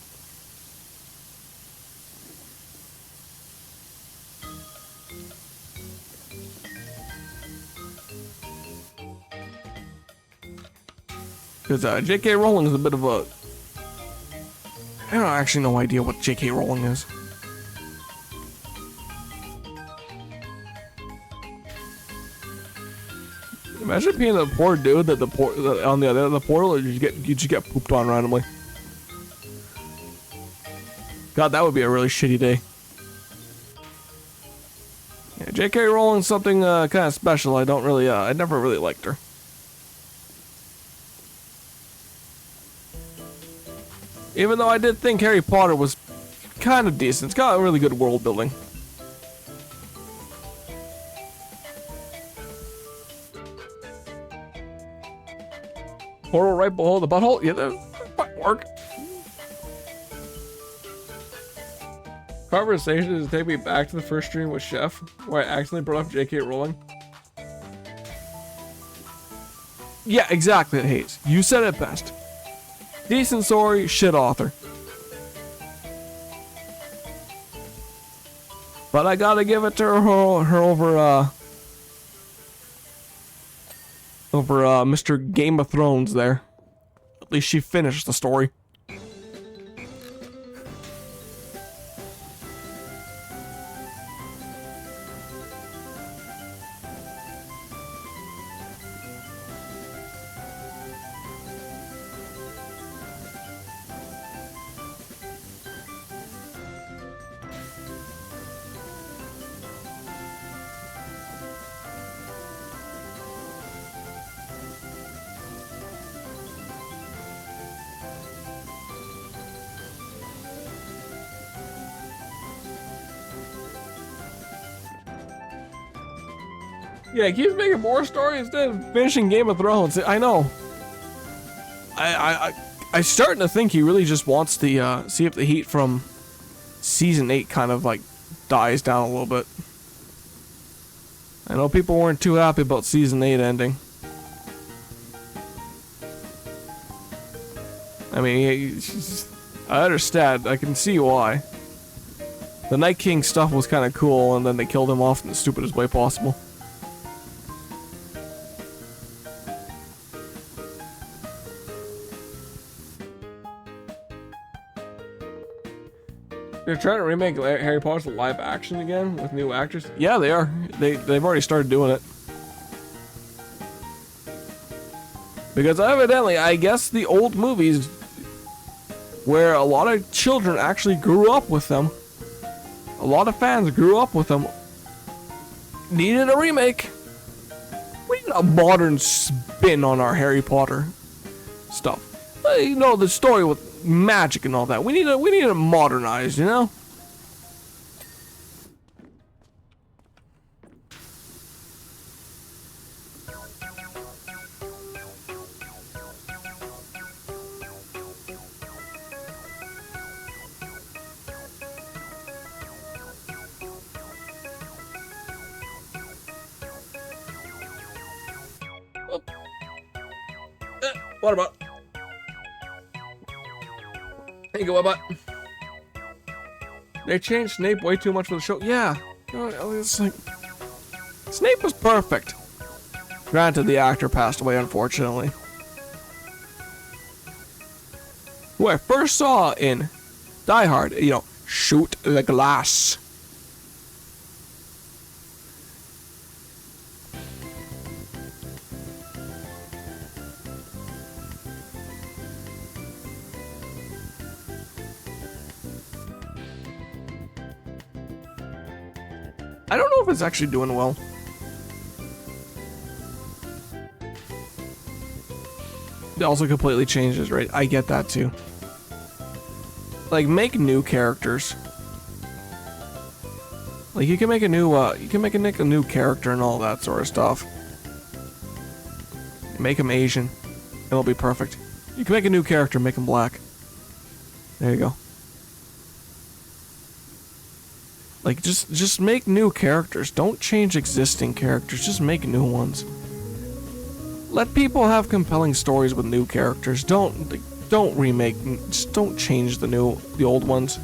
Because J.K. Rowling is a bit of a... I don't actually no idea what J.K. Rowling is. Imagine being a poor dude that on the other end of the portal, you just get pooped on randomly. God, that would be a really shitty day. Yeah, J.K. Rowling's something kind of special. I never really liked her. Even though I did think Harry Potter was kind of decent. It's got a really good world building. Portal right below the butthole? Yeah, that might work. Conversation to take me back to the first stream with Chef, where I accidentally brought up J.K. Rowling. Yeah, exactly, Hayes. You said it best. Decent story, shit author. But I gotta give it to her over Mr. Game of Thrones there. At least she finished the story. Yeah, he keeps making more stories instead of finishing Game of Thrones. I know. I'm starting to think he really just wants to see if the heat from season 8 kind of like dies down a little bit. I know people weren't too happy about season 8 ending. I mean, I understand. I can see why. The Night King stuff was kind of cool, and then they killed him off in the stupidest way possible. They're trying to remake Harry Potter live action again with new actors. Yeah, they are. They've already started doing it. Because evidently, I guess the old movies, where a lot of children actually grew up with them, a lot of fans grew up with them, needed a remake. We need a modern spin on our Harry Potter stuff. You know, the story with magic and all that. We need it modernized, you know? What about? There you go, what about? They changed Snape way too much for the show. Yeah. It's like, Snape was perfect. Granted, the actor passed away, unfortunately. Who I first saw in Die Hard, you know, shoot the glass. I don't know if it's actually doing well. It also completely changes, right? I get that too. Like, make new characters. Like, you can make a new, a new character and all that sort of stuff. Make him Asian. It'll be perfect. You can make a new character, make him black. There you go. Like, just make new characters. Don't change existing characters. Just make new ones. Let people have compelling stories with new characters. Don't remake. Just don't change the old ones.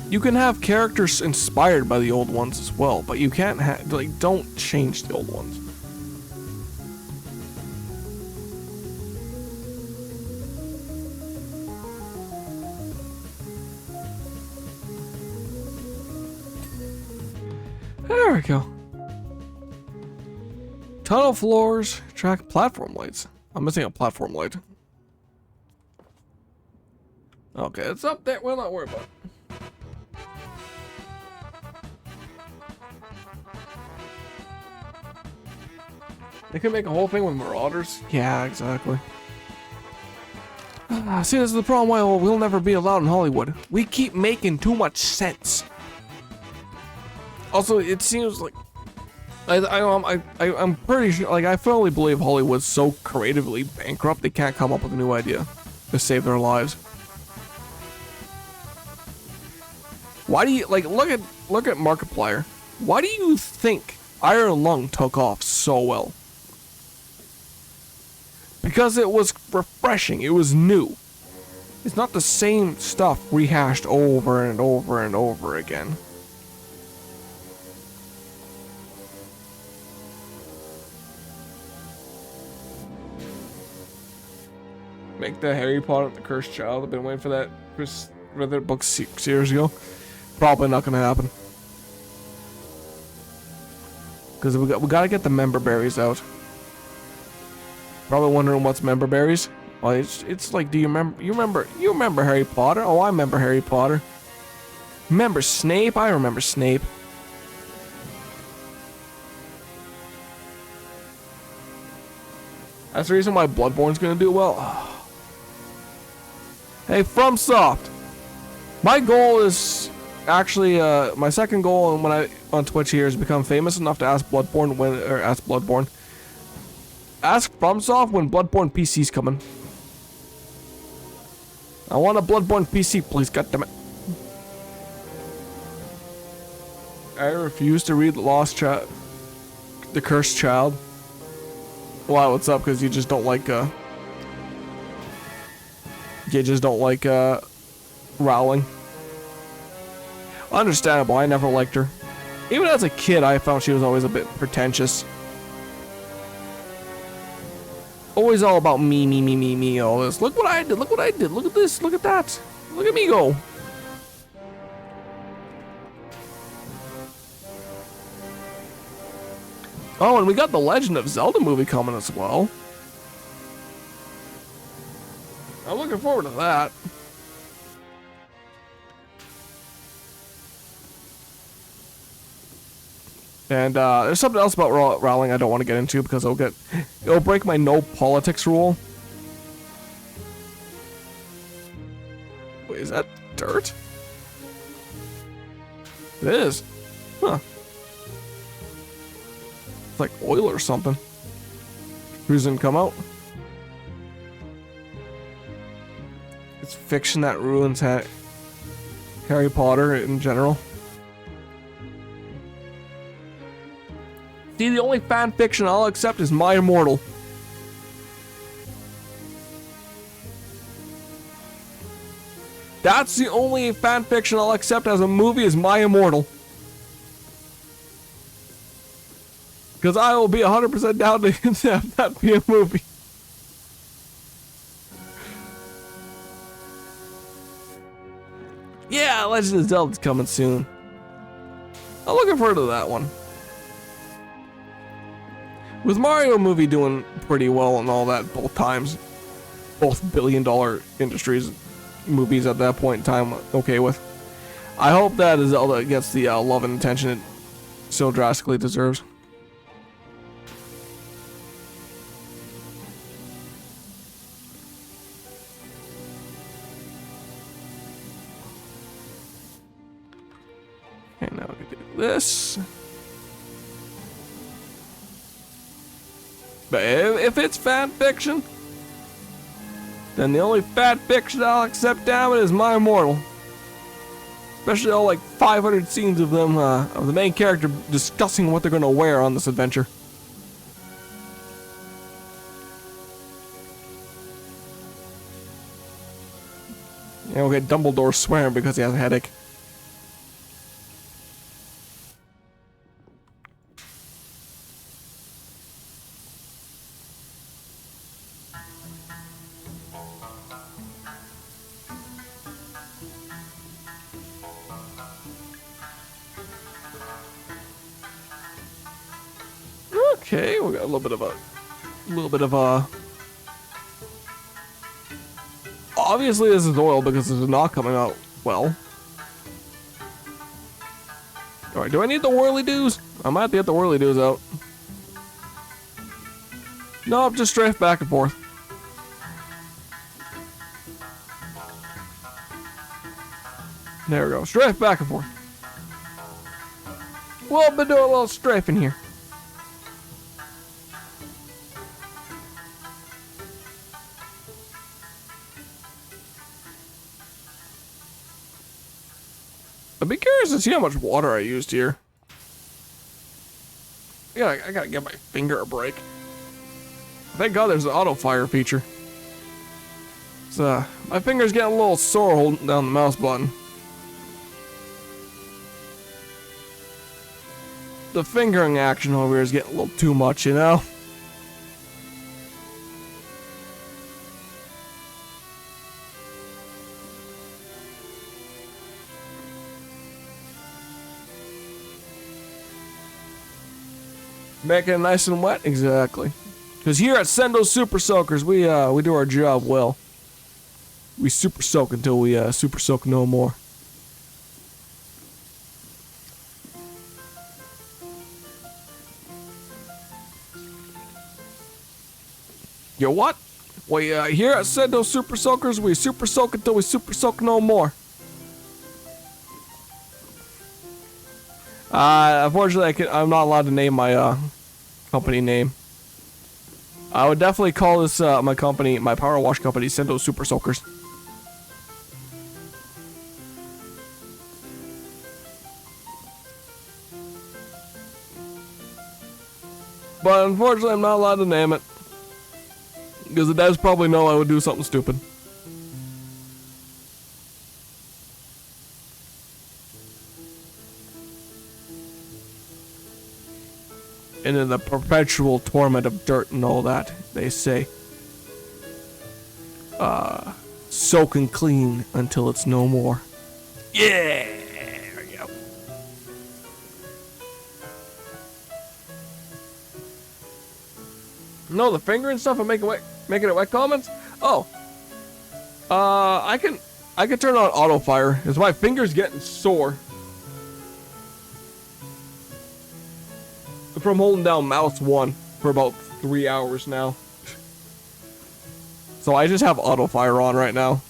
You can have characters inspired by the old ones as well, but you can't have, like, don't change the old ones. There we go. Tunnel floors, track platform lights. I'm missing a platform light. Okay, it's up there. We'll not worry about it. They could make a whole thing with marauders. Yeah, exactly. See, this is the problem why we'll never be allowed in Hollywood. We keep making too much sense. Also, it seems like I'm pretty sure, like, I firmly believe Hollywood's so creatively bankrupt they can't come up with a new idea to save their lives. Why do you, like, look at Markiplier. Why do you think Iron Lung took off so well? Because it was refreshing. It was new. It's not the same stuff rehashed over and over and over again. Make the Harry Potter the Cursed Child. I've been waiting for that for their book 6 years ago. Probably not gonna happen. Because we gotta get the member berries out. Probably wondering what's member berries. Well, it's like, do you remember Harry Potter? Oh, I remember Harry Potter. Remember Snape? I remember Snape. That's the reason why Bloodborne's gonna do well. Hey, FromSoft. My goal is actually, my second goal when I on Twitch here is become famous enough to ask Bloodborne when, or ask Bloodborne. Ask FromSoft when Bloodborne PC's coming. I want a Bloodborne PC, please, goddammit. I refuse to read The Cursed Child. Wow, what's up? Because you just don't like, Rowling. Understandable, I never liked her. Even as a kid, I found she was always a bit pretentious. Always all about me, all this. Look what I did, look at this, look at that. Look at me go. Oh, and we got the Legend of Zelda movie coming as well. I'm looking forward to that. And there's something else about Rowling I don't want to get into because it'll break my no politics rule. Wait, is that dirt? It is. Huh. It's like oil or something. Who's didn't come out? It's fiction that ruins Harry Potter in general. See, the only fan fiction I'll accept is My Immortal. That's the only fan fiction I'll accept as a movie is My Immortal. Because I will be 100% down to have that be a movie. Yeah, Legend of Zelda's coming soon. I'm looking forward to that one. With Mario movie doing pretty well and all that both times, both billion-dollar industries movies at that point in time, okay with. I hope that Zelda gets the love and attention it so drastically deserves. Okay, now we can do this. But if it's fan fiction, then the only fan fiction I'll accept, damn it, is My Immortal. Especially all like 500 scenes of them, of the main character discussing what they're gonna wear on this adventure. Yeah, we'll get Dumbledore swearing because he has a headache. Okay, we got a little bit of a. Obviously, this is oil because this is not coming out well. All right, do I need the whirly-doos? I might have to get the whirly-doos out. No, just strafe back and forth. There we go, strafe back and forth. We'll be doing a little strafing here. I'd be curious to see how much water I used here. Yeah, I gotta give my finger a break. Thank God there's an auto fire feature. So, my finger's getting a little sore holding down the mouse button. The fingering action over here is getting a little too much, you know? Making it nice and wet, exactly. Because here at Sendo Super Soakers, we do our job well. We super soak until we super soak no more. You what? We here at Sendo Super Soakers, we super soak until we super soak no more. Unfortunately, I'm not allowed to name my company name. I would definitely call this my company, my power wash company, Sendo Super Soakers. But unfortunately, I'm not allowed to name it. Because the devs probably know I would do something stupid. And in the perpetual torment of dirt and all that, they say, soak and clean until it's no more. Yeah! There we go. No, the finger and stuff and making it wet comments? Oh. I can turn on auto fire, because my finger's getting sore. From holding down mouse 1 for about 3 hours now. So I just have auto fire on right now.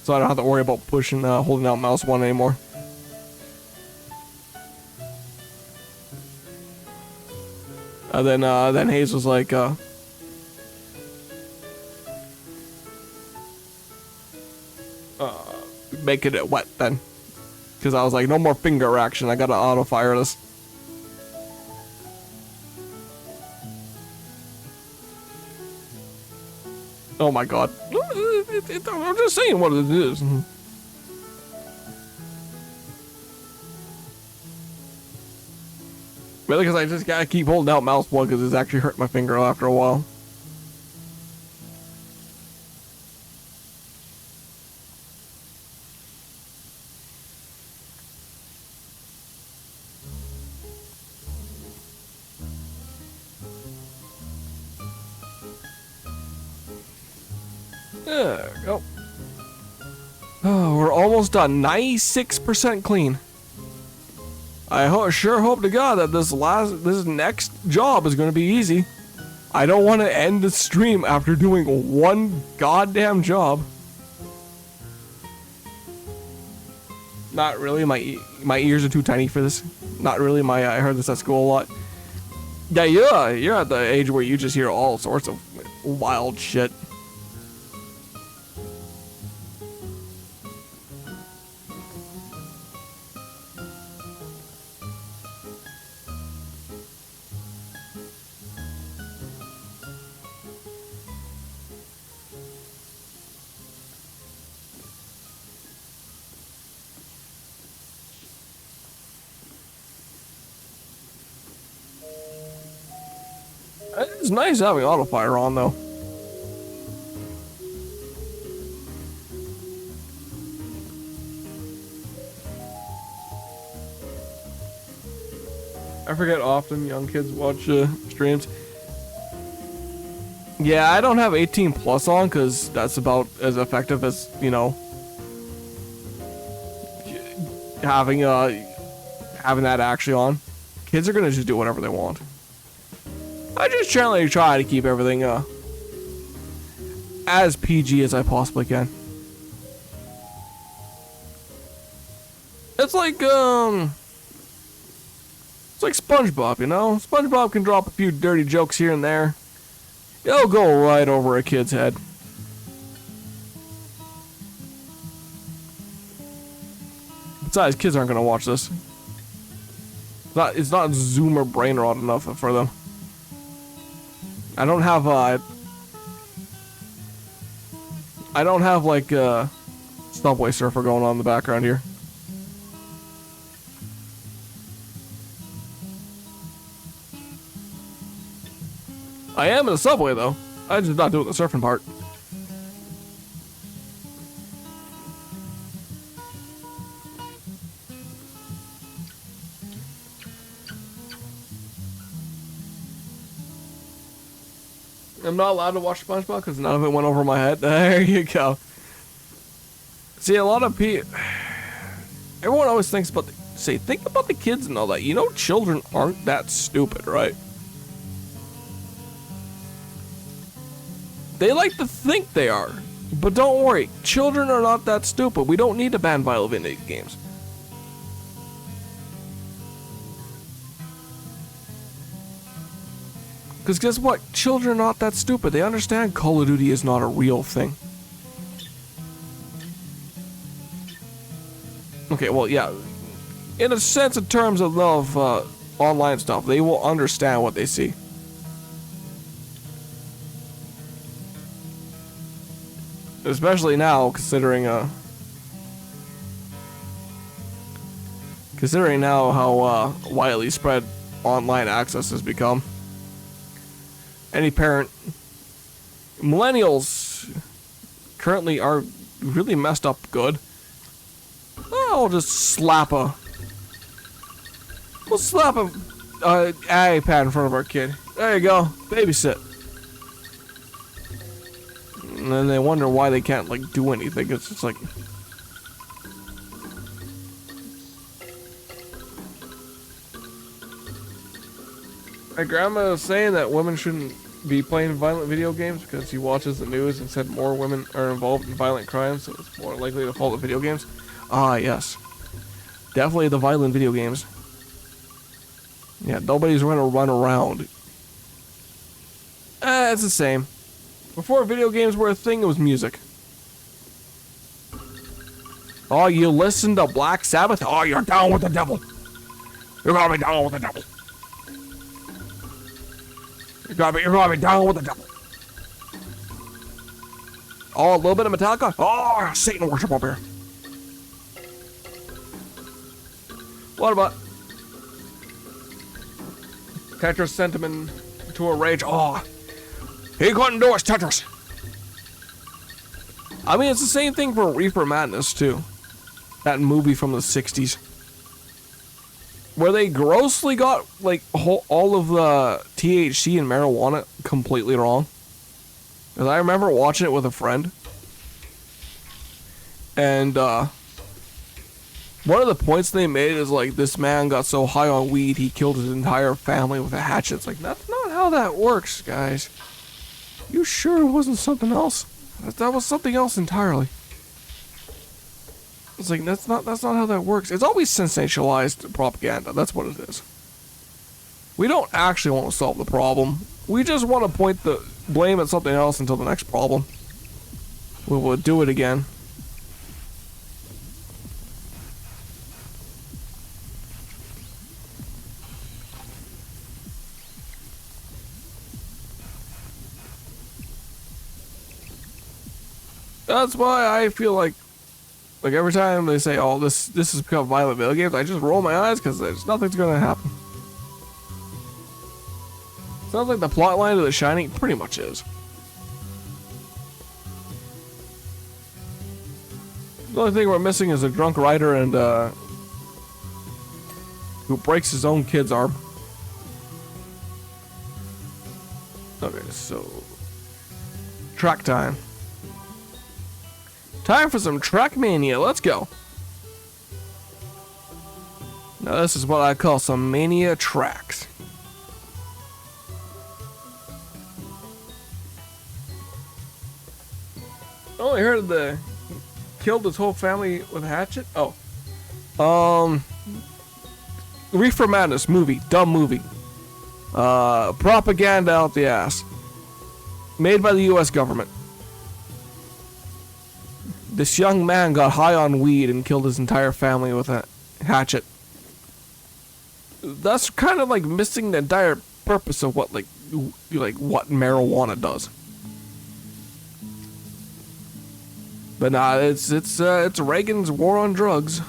So I don't have to worry about pushing, holding down mouse 1 anymore. And then Hayes was like, making it wet then. Because I was like, no more finger action, I gotta auto fire this. Oh my god. I'm just saying what it is. Really, because I just gotta keep holding out mouse 1 because it's actually hurt my finger after a while. There we go. Oh, we're almost done. 96% clean. I sure hope to God that this next job is going to be easy. I don't want to end the stream after doing one goddamn job. Not really. My ears are too tiny for this. Not really. I heard this at school a lot. Yeah, you're at the age where you just hear all sorts of wild shit. It's nice having auto fire on though. I forget often young kids watch streams. Yeah, I don't have 18 plus on because that's about as effective as, you know, having that actually on. Kids are gonna just do whatever they want. I just generally try to keep everything as PG as I possibly can. It's like SpongeBob, you know? SpongeBob can drop a few dirty jokes here and there. It'll go right over a kid's head. Besides, kids aren't gonna watch this. It's not Zoomer brain rot enough for them. I don't have like Subway Surfer going on in the background here. I am in the subway though. I'm just not doing the surfing part. I'm not allowed to watch SpongeBob because none of it went over my head. There you go. See, a lot of people... Everyone always thinks about think about the kids and all that. You know, children aren't that stupid, right? They like to think they are. But don't worry, children are not that stupid. We don't need to ban violent video games. Because guess what? Children are not that stupid. They understand Call of Duty is not a real thing. Okay, well, yeah. In a sense, in terms of online stuff, they will understand what they see. Especially now, considering now how widely spread online access has become. Any parent, millennials currently are really messed up good. I'll just slap a iPad in front of our kid. There you go, babysit. And then they wonder why they can't like do anything. It's just like, my grandma was saying that women shouldn't be playing violent video games because she watches the news and said more women are involved in violent crimes, so it's more likely to fall to video games. Ah, yes. Definitely the violent video games. Yeah, nobody's gonna run around. It's the same. Before video games were a thing, it was music. Oh, you listen to Black Sabbath? Oh, you're down with the devil. You're gonna be down with the devil. You're gonna be down with the devil. Oh, a little bit of Metallica? Oh, Satan worship up here. What about Tetris sentiment to a rage? Oh, he couldn't do his Tetris. I mean, it's the same thing for Reefer Madness, too. That movie from the 60s. Where they grossly got, like, all of the THC and marijuana completely wrong. Because I remember watching it with a friend. And, one of the points they made is, like, this man got so high on weed, he killed his entire family with a hatchet. It's like, that's not how that works, guys. You sure it wasn't something else? That was something else entirely. It's like, that's not how that works. It's always sensationalized propaganda. That's what it is. We don't actually want to solve the problem. We just want to point the blame at something else until the next problem. We will do it again. That's why I feel like every time they say, "Oh, this has become violent video games," I just roll my eyes because there's nothing's gonna happen. Sounds like the plot line of The Shining pretty much is. The only thing we're missing is a drunk writer and who breaks his own kid's arm. Okay, so track time. Time for some track mania. Let's go. Now this is what I call some mania tracks. Oh, I heard the killed his whole family with a hatchet. Oh, Reefer Madness movie, dumb movie. Propaganda out the ass. Made by the U.S. government. This young man got high on weed and killed his entire family with a hatchet. That's kind of like missing the entire purpose of what what marijuana does. But nah, it's Reagan's war on drugs,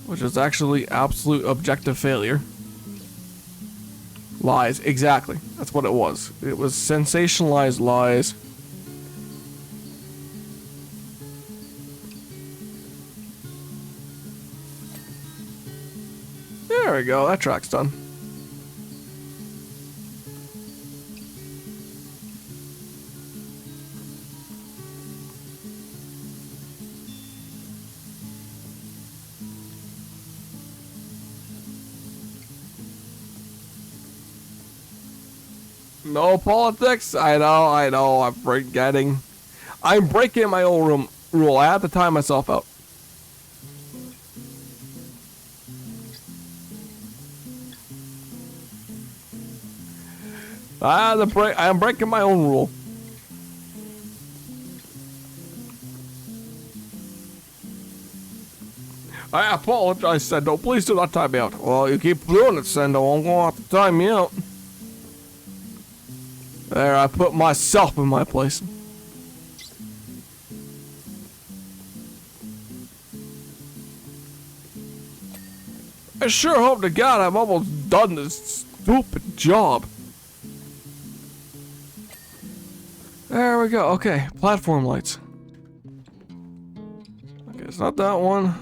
which is actually absolute objective failure. Lies, exactly. That's what it was. It was sensationalized lies. There we go, that track's done. No politics? I know, I'm forgetting. I'm breaking my own rule. I have to time myself out. I'm breaking my own rule. I apologize, Sendo. Please do not time me out. Well, you keep doing it, Sendo. I'm going to have to time me out. There, I put myself in my place. I sure hope to God I'm almost done this stupid job. There we go. Okay, platform lights. Okay, it's not that one.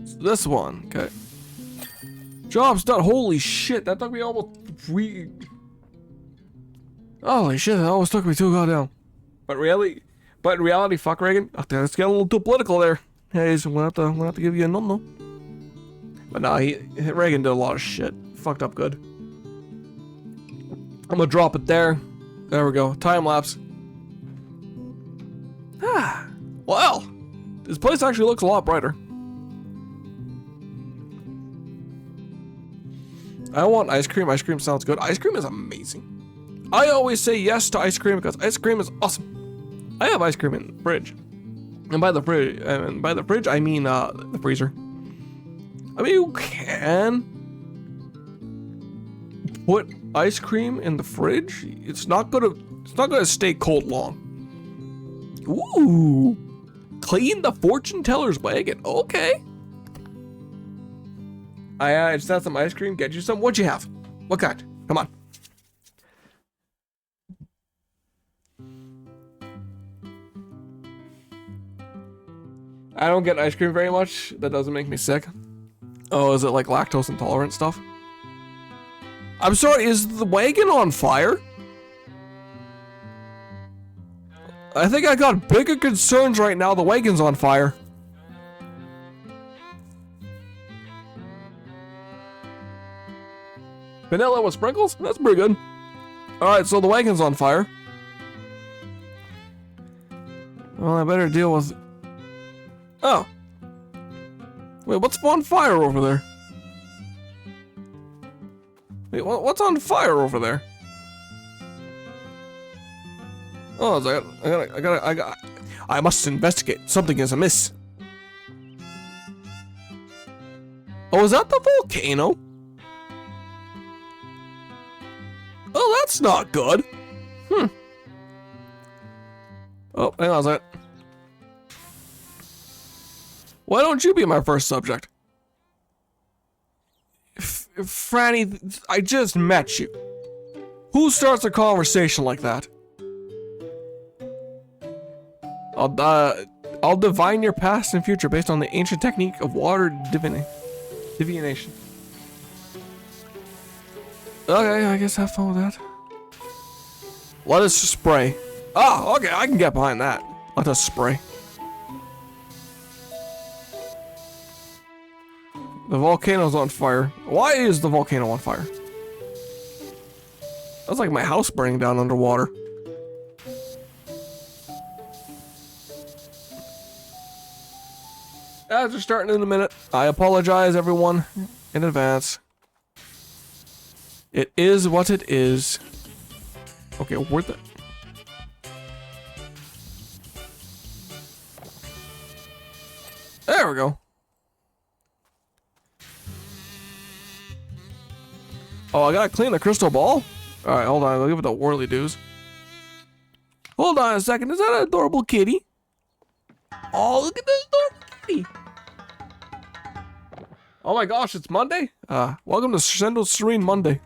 It's this one. Okay. Job's done. Holy shit, that took me almost 3. Holy shit, that almost took me 2 goddamn. But in reality, fuck Reagan. Okay, let's get a little too political there. Hey, so we'll have to give you a no. But nah, Reagan did a lot of shit. Fucked up good. I'm gonna drop it there. There we go. Time lapse. Ah, well, this place actually looks a lot brighter. I want ice cream. Ice cream sounds good. Ice cream is amazing. I always say yes to ice cream because ice cream is awesome. I have ice cream in the fridge. And by the fridge, I mean the freezer. I mean, you can put ice cream in the fridge. It's not gonna stay cold long. Ooh, clean the fortune teller's wagon. Okay. I just had some ice cream. Get you some. What'd you have? What kind? Come on. I don't get ice cream very much. That doesn't make me sick. Oh, is it like lactose intolerant stuff? I'm sorry, is the wagon on fire? I think I got bigger concerns right now. The wagon's on fire. Vanilla with sprinkles? That's pretty good. Alright, so the wagon's on fire. Well, I better deal with... Oh. Wait, what's on fire over there? Wait, what's on fire over there? Oh, I must investigate. Something is amiss. Oh, is that the volcano? Oh, that's not good. Oh, hang on a second. Why don't you be my first subject? Franny, I just met you. Who starts a conversation like that? I'll divine your past and future based on the ancient technique of water divination. Okay, I guess have fun with that. Let us spray. Oh, okay, I can get behind that. Let us spray. The volcano's on fire. Why is the volcano on fire? That's like my house burning down underwater. As we're starting in a minute, I apologize everyone in advance. It is what it is. Okay, worth it. There we go. Oh, I gotta clean the crystal ball? Alright, hold on, I'll give it the whirly doos. Hold on a second, is that an adorable kitty? Oh, look at this adorable kitty! Oh my gosh, it's Monday? Welcome to Sendo Serene Monday.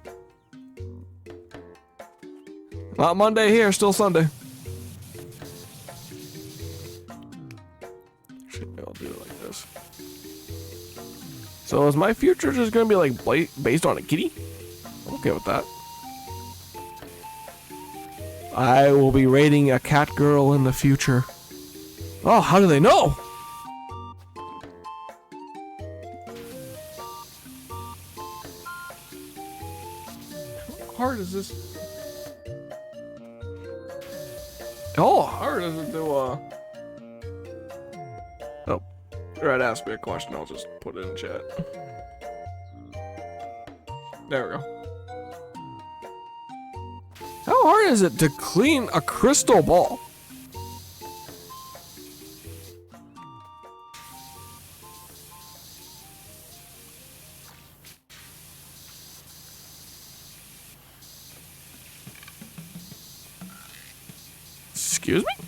Not Monday here, still Sunday. Actually, I'll do it like this. So is my future just gonna be like based on a kitty? I'm okay with that. I will be raiding a cat girl in the future. Oh, how do they know? How hard is this? Oh, hard is it to Oh, Red asked me a question, I'll just put it in chat. There we go. How hard is it to clean a crystal ball? Excuse me?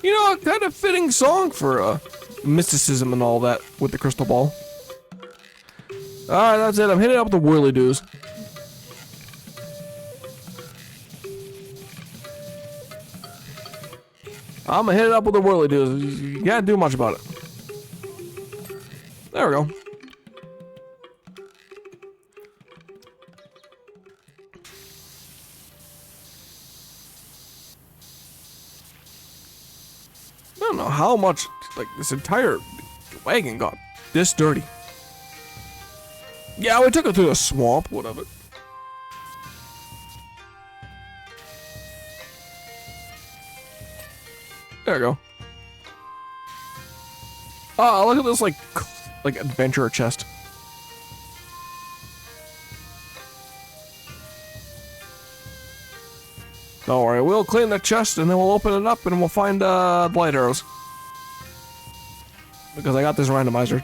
You know, a kind of fitting song for mysticism and all that with the crystal ball. Alright, that's it. I'm hitting up the whirly-doos. I'm gonna hit it up with the whirly-doos. You can't do much about it. There we go. I don't know how much, like, this entire wagon got this dirty. Yeah, we took it through the swamp, whatever. There we go. Oh, look at this, like adventurer chest. Don't worry, we'll clean the chest and then we'll open it up and we'll find light arrows. Because I got this randomizer.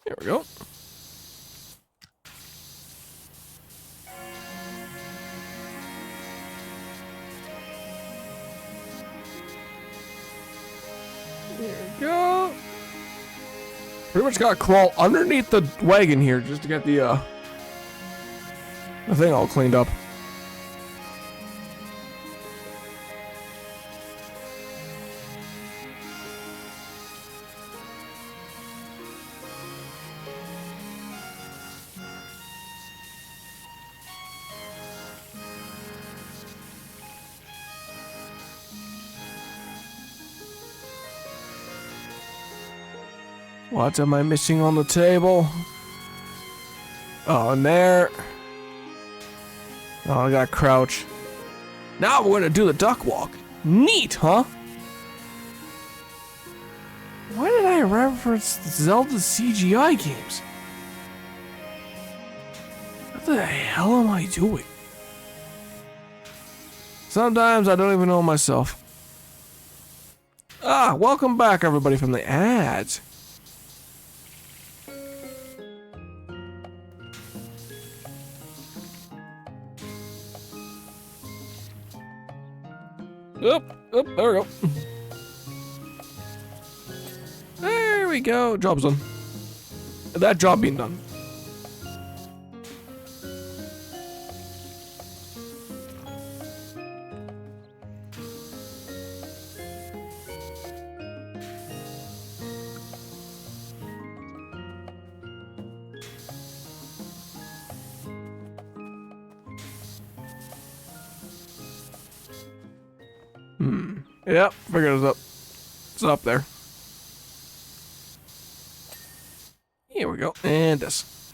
Here we go. There we go. Pretty much gotta crawl underneath the wagon here just to get the thing all cleaned up. What am I missing on the table? Oh, and there. Oh, I gotta crouch. Now we're gonna do the duck walk. Neat, huh? Why did I reference the Zelda CGI games? What the hell am I doing? Sometimes I don't even know myself. Ah, welcome back everybody from the ads. Oop, there we go. There we go. Job's done. That job being done. Yep, figured it up. It's up there. Here we go. And this.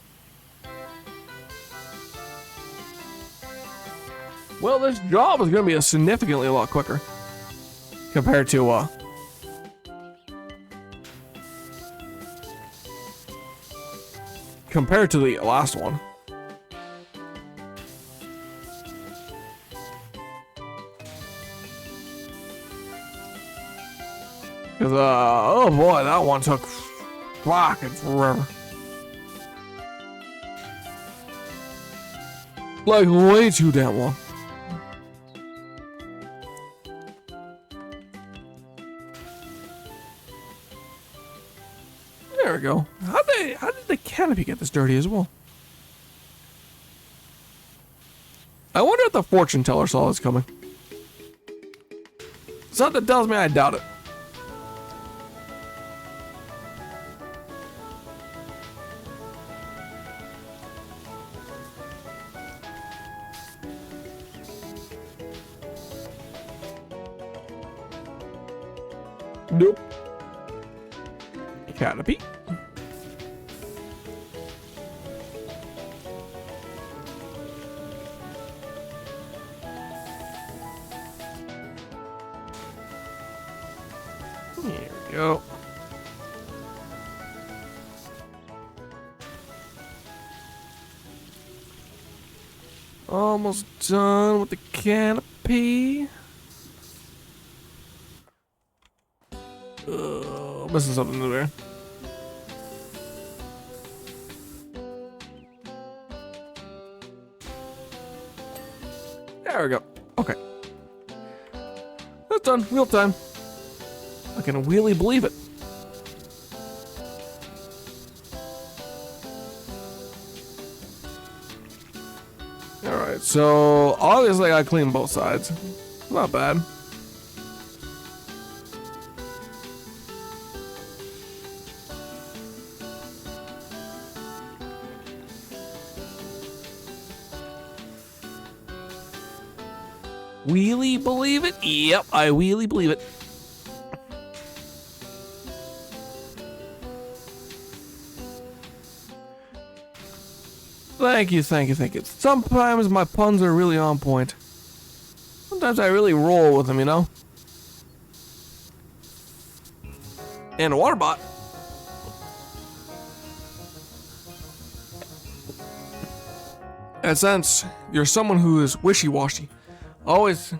Well, this job is going to be significantly a lot quicker. Compared to, the last one. Cause oh boy, that one took fucking forever. Like way too damn long. There we go. How did the canopy get this dirty as well? I wonder if the fortune teller saw this coming. Something tells me I doubt it. Nope. Canopy. Almost done with the canopy. Missing something in there. There we go. Okay. That's done. Wheel time. I can really believe it. Alright, so obviously I gotta clean both sides. Not bad. Really believe it? Yep, I really believe it. Thank you, thank you, thank you. Sometimes my puns are really on point. Sometimes I really roll with them, you know? And a water bot. And since you're someone who is wishy-washy, always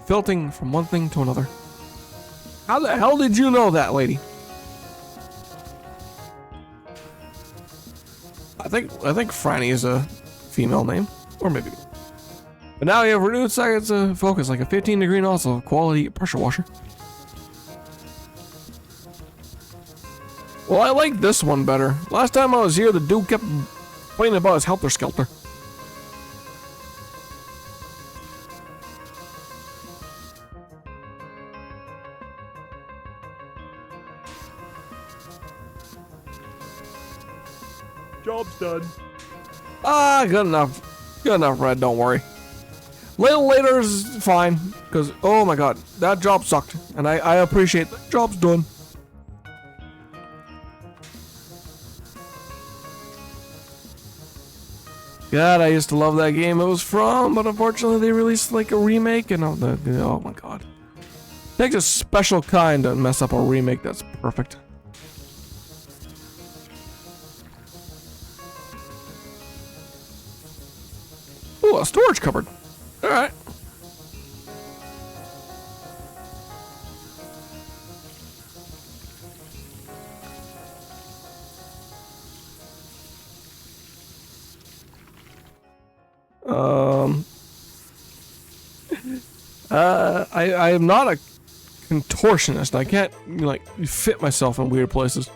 filtering from one thing to another. How the hell did you know that, lady? I think Franny is a female name, or maybe. But now you have renewed seconds of focus, like a 15-degree nozzle, quality pressure washer. Well, I like this one better. Last time I was here, the dude kept complaining about his helter-skelter. Job's done. Ah, good enough. Good enough, Red, don't worry. Little later is fine, because, oh my god, that job sucked. And I appreciate that job's done. God, I used to love that game it was from, but unfortunately they released like a remake and oh my god. It takes a special kind to mess up a remake that's perfect. Ooh, a storage cupboard. Alright. I am not a contortionist. I can't, like, fit myself in weird places.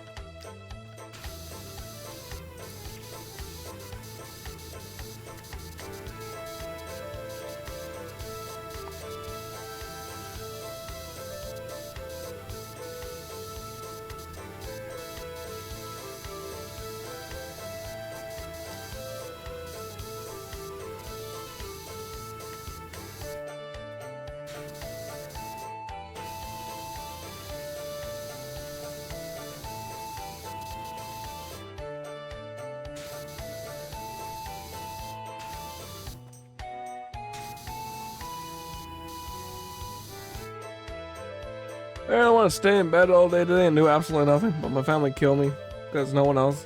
I don't want to stay in bed all day today and do absolutely nothing, but my family kill me because no one else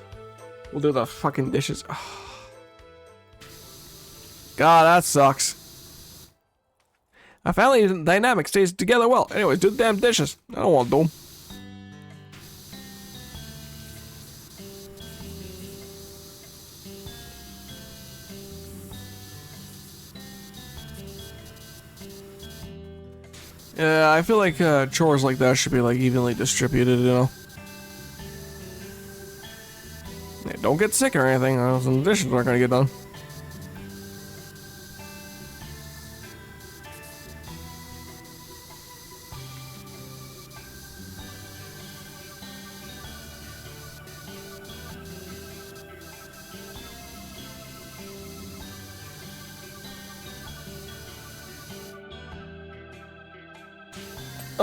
will do the fucking dishes. God, that sucks. My family dynamic stays together well. Anyways, do the damn dishes. I don't want to do them. Yeah, I feel like chores like that should be like evenly distributed, you know. Yeah, don't get sick or anything, or else the dishes aren't gonna get done.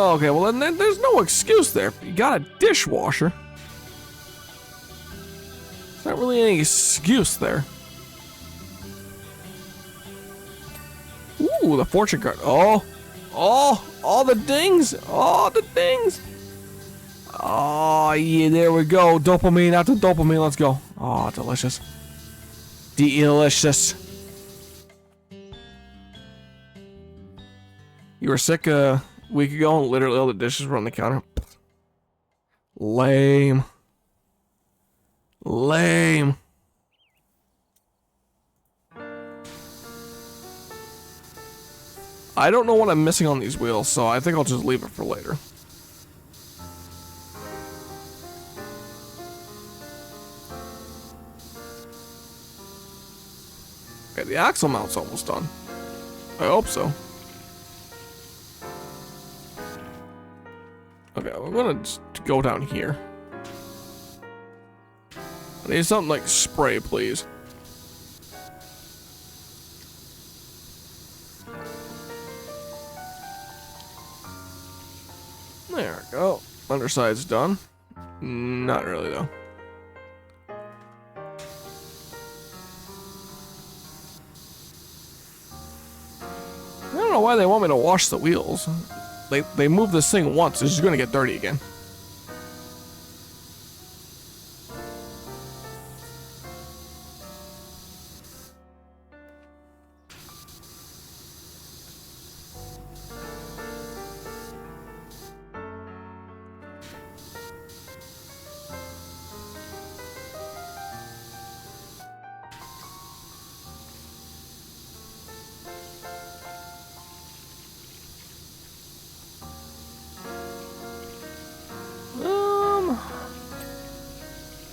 Oh, okay, well then there's no excuse there. You got a dishwasher. There's not really any excuse there. Ooh, the fortune card. Oh, all the dings. All the dings. Oh, yeah, there we go. Dopamine after dopamine. Let's go. Oh, delicious. Delicious. You were sick a week ago and literally all the dishes were on the counter. Lame. Lame. I don't know what I'm missing on these wheels, so I think I'll just leave it for later. Okay, the axle mount's almost done. I hope so. Okay, we're gonna just go down here. I need something like spray, please. There we go. Underside's done. Not really, though. I don't know why they want me to wash the wheels. They move this thing once, it's just gonna get dirty again.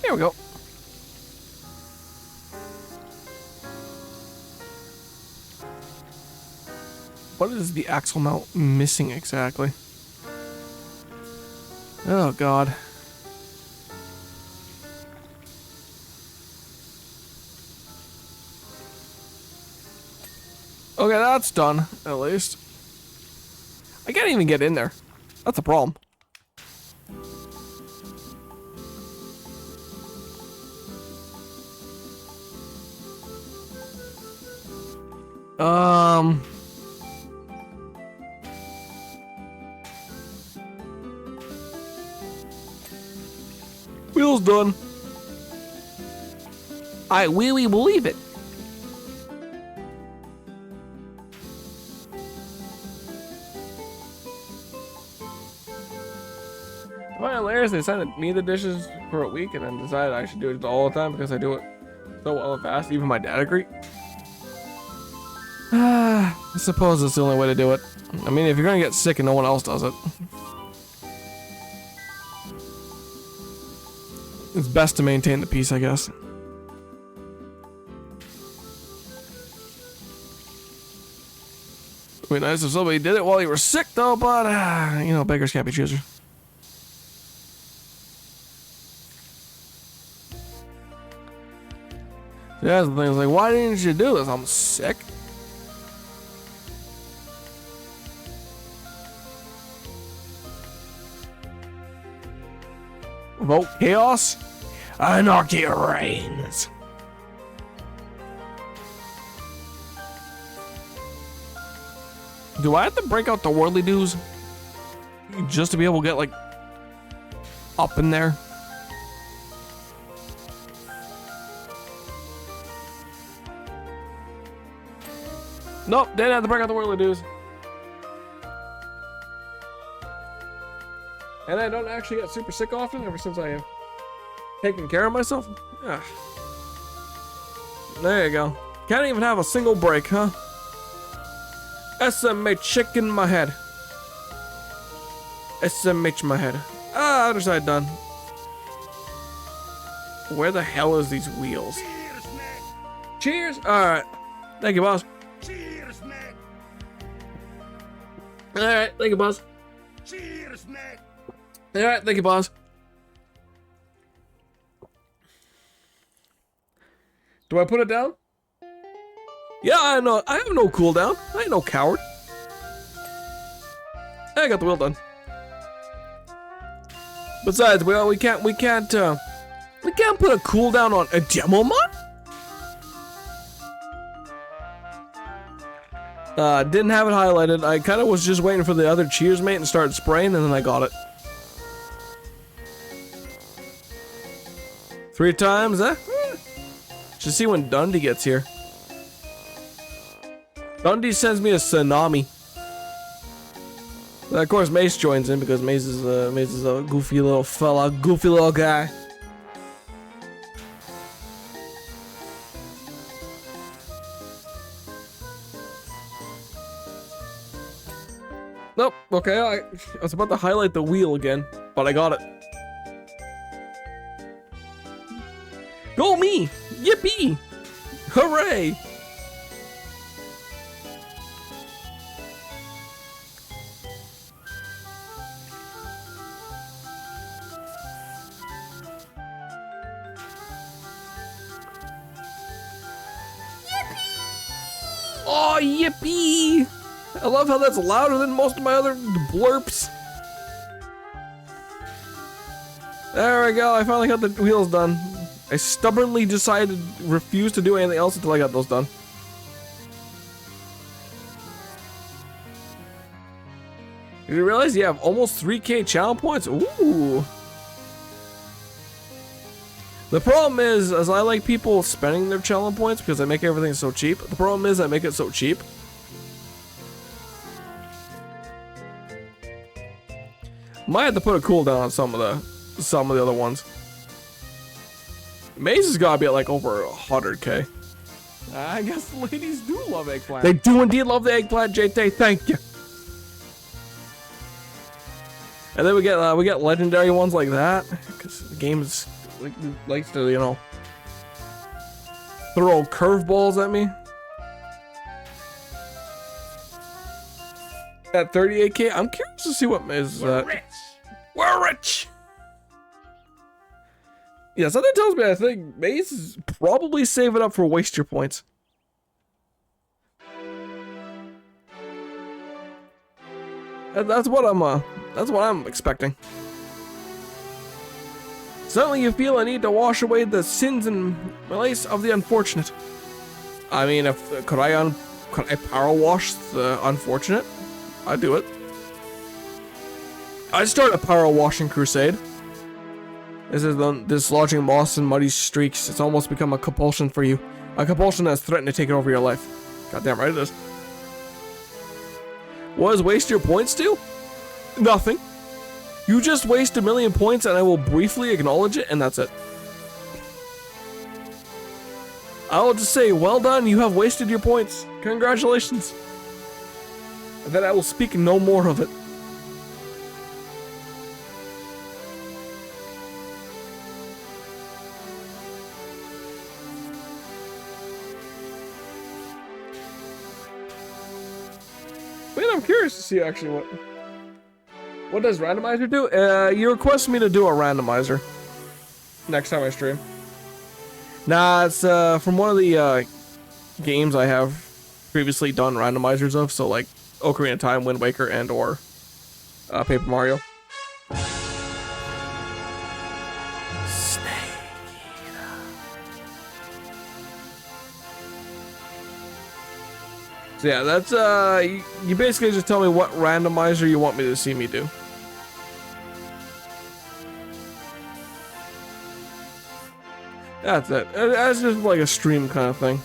Here we go. What is the axle mount missing exactly? Oh god. Okay, that's done, at least. I can't even get in there. That's a problem. Wheels done. I really believe it. Well, hilarious. They sent me the dishes for a week and then decided I should do it all the time because I do it so well and fast. Even my dad agreed. I suppose that's the only way to do it. I mean, if you're gonna get sick and no one else does it, it's best to maintain the peace, I guess. It'd be nice if somebody did it while you were sick, though, but, you know, beggars can't be choosers. Yeah, the thing is like, why didn't you do this? I'm sick. Vote chaos. Anarchy reigns. Do I have to break out the worldly dues just to be able to get like up in there? Nope, didn't have to break out the worldly dues. And I don't actually get super sick often ever since I have taken care of myself. Yeah. There you go. Can't even have a single break, huh? SMH chicken my head. SMH my head. Ah, other side done. Where the hell is these wheels? Cheers, Nick. Cheers. Alright. Thank you, boss. Cheers, Nick. Alright, thank you, boss. Cheers, Nick. Alright, thank you, boss. Do I put it down? Yeah, I know. I have no cooldown. I ain't no coward. I got the wheel done. Besides, we can't put a cooldown on a demo mod. Didn't have it highlighted. I kind of was just waiting for the other cheers mate and started spraying, and then I got it. 3 times, huh? Should see when Dundee gets here. Dundee sends me a tsunami. Of course, Mace joins in because Mace is a goofy little fella, goofy little guy. Nope. Okay, I was about to highlight the wheel again, but I got it. Go me! Yippee! Hooray! Oh, yippee! I love how that's louder than most of my other blurps. There we go, I finally got the wheels done. I stubbornly decided to refuse to do anything else until I got those done. Did you realize you have almost 3K channel points? Ooh. The problem is I like people spending their channel points because I make everything so cheap. The problem is I make it so cheap. Might have to put a cooldown on some of the other ones. Maze has gotta be at like over 100K. I guess the ladies do love eggplant. They do indeed love the eggplant, JT. Thank you. And then we get legendary ones like that because the game is likes to, you know, throw curveballs at me. At 38K, I'm curious to see what is that. Rich. We're rich. Yeah, something tells me I think Maze is probably saving up for waste your points. And that's what I'm expecting. Suddenly you feel a need to wash away the sins and malaise of the unfortunate. I mean, could I power wash the unfortunate? I'd do it. I'd start a power washing crusade. This is dislodging moss and muddy streaks. It's almost become a compulsion for you. A compulsion that's threatened to take over your life. Goddamn right it is. What does waste your points do? Nothing. You just waste 1,000,000 points and I will briefly acknowledge it and that's it. I will just say, well done, you have wasted your points. Congratulations. And then I will speak no more of it. Wait, I'm curious to see actually what does randomizer do? You request me to do a randomizer next time I stream. Nah, it's from one of the games I have previously done randomizers of, so like Ocarina of Time, Wind Waker, and or Paper Mario. So yeah, that's you basically just tell me what randomizer you want me to see me do. That's it. That's just like a stream kind of thing.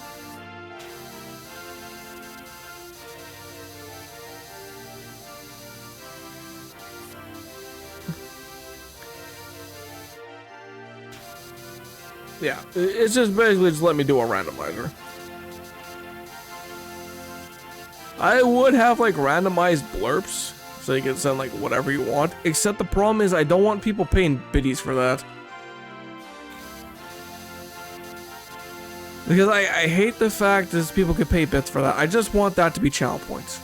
Yeah, it's just basically just let me do a randomizer. I would have like randomized blurps so you can send like whatever you want, except the problem is I don't want people paying biddies for that. Because I hate the fact that people could pay bits for that. I just want that to be channel points.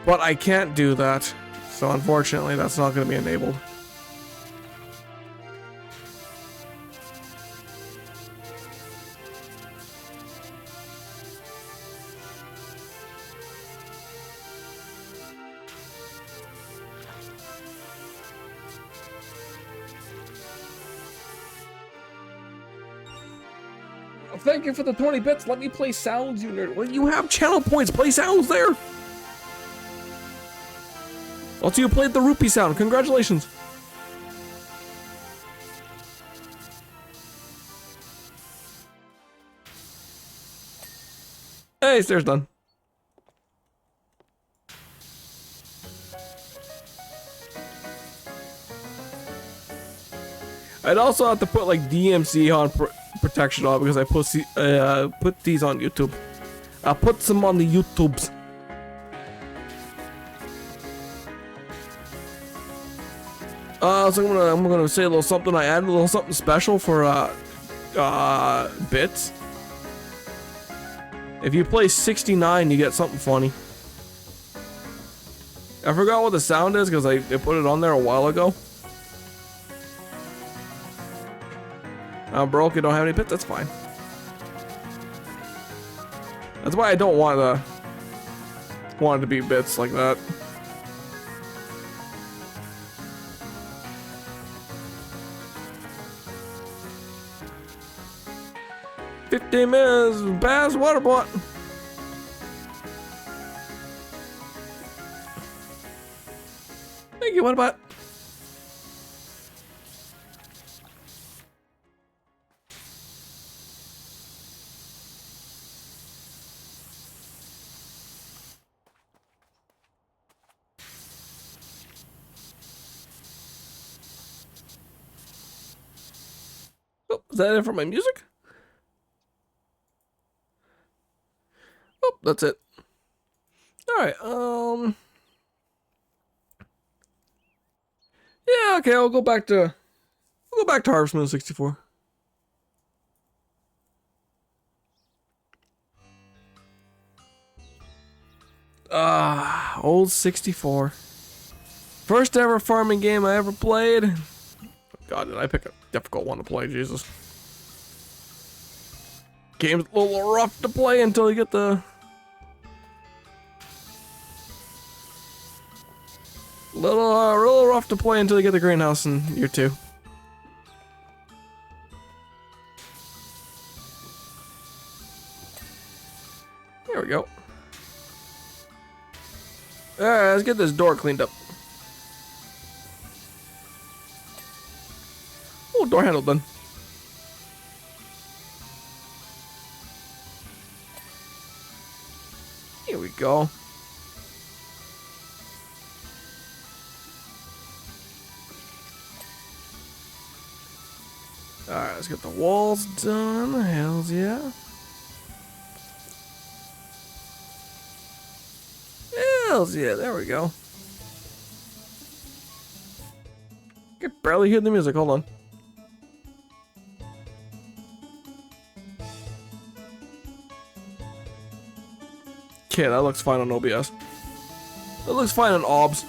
But I can't do that, so unfortunately that's not going to be enabled. Thank you for the 20 bits. Let me play sounds, you nerd. Well, you have channel points. Play sounds there. Also, you played the rupee sound. Congratulations. Hey, stairs done. I'd also have to put like DMC on protection on because I put these on YouTube. I put some on the YouTubes. So I'm gonna say a little something. I added a little something special for bits. If you play 69, you get something funny. I forgot what the sound is because I put it on there a while ago. I'm broke. You don't have any bits. That's fine. That's why I don't want it to be bits like that. "15 minutes past water bot." Thank you, what about? Oh, is that it for my music? Oh, that's it. Alright, yeah, okay, I'll go back to Harvest Moon 64. Old 64. First ever farming game I ever played. God, did I pick a difficult one to play, Jesus. Game's a little rough to play until you get the... real rough to play until you get the greenhouse in year 2. There we go. Alright, let's get this door cleaned up. Oh, door handle done. Here we go. Alright, let's get the walls done. Hells yeah. Hells yeah, there we go. I can barely hear the music, hold on. Okay, that looks fine on OBS. That looks fine on OBS.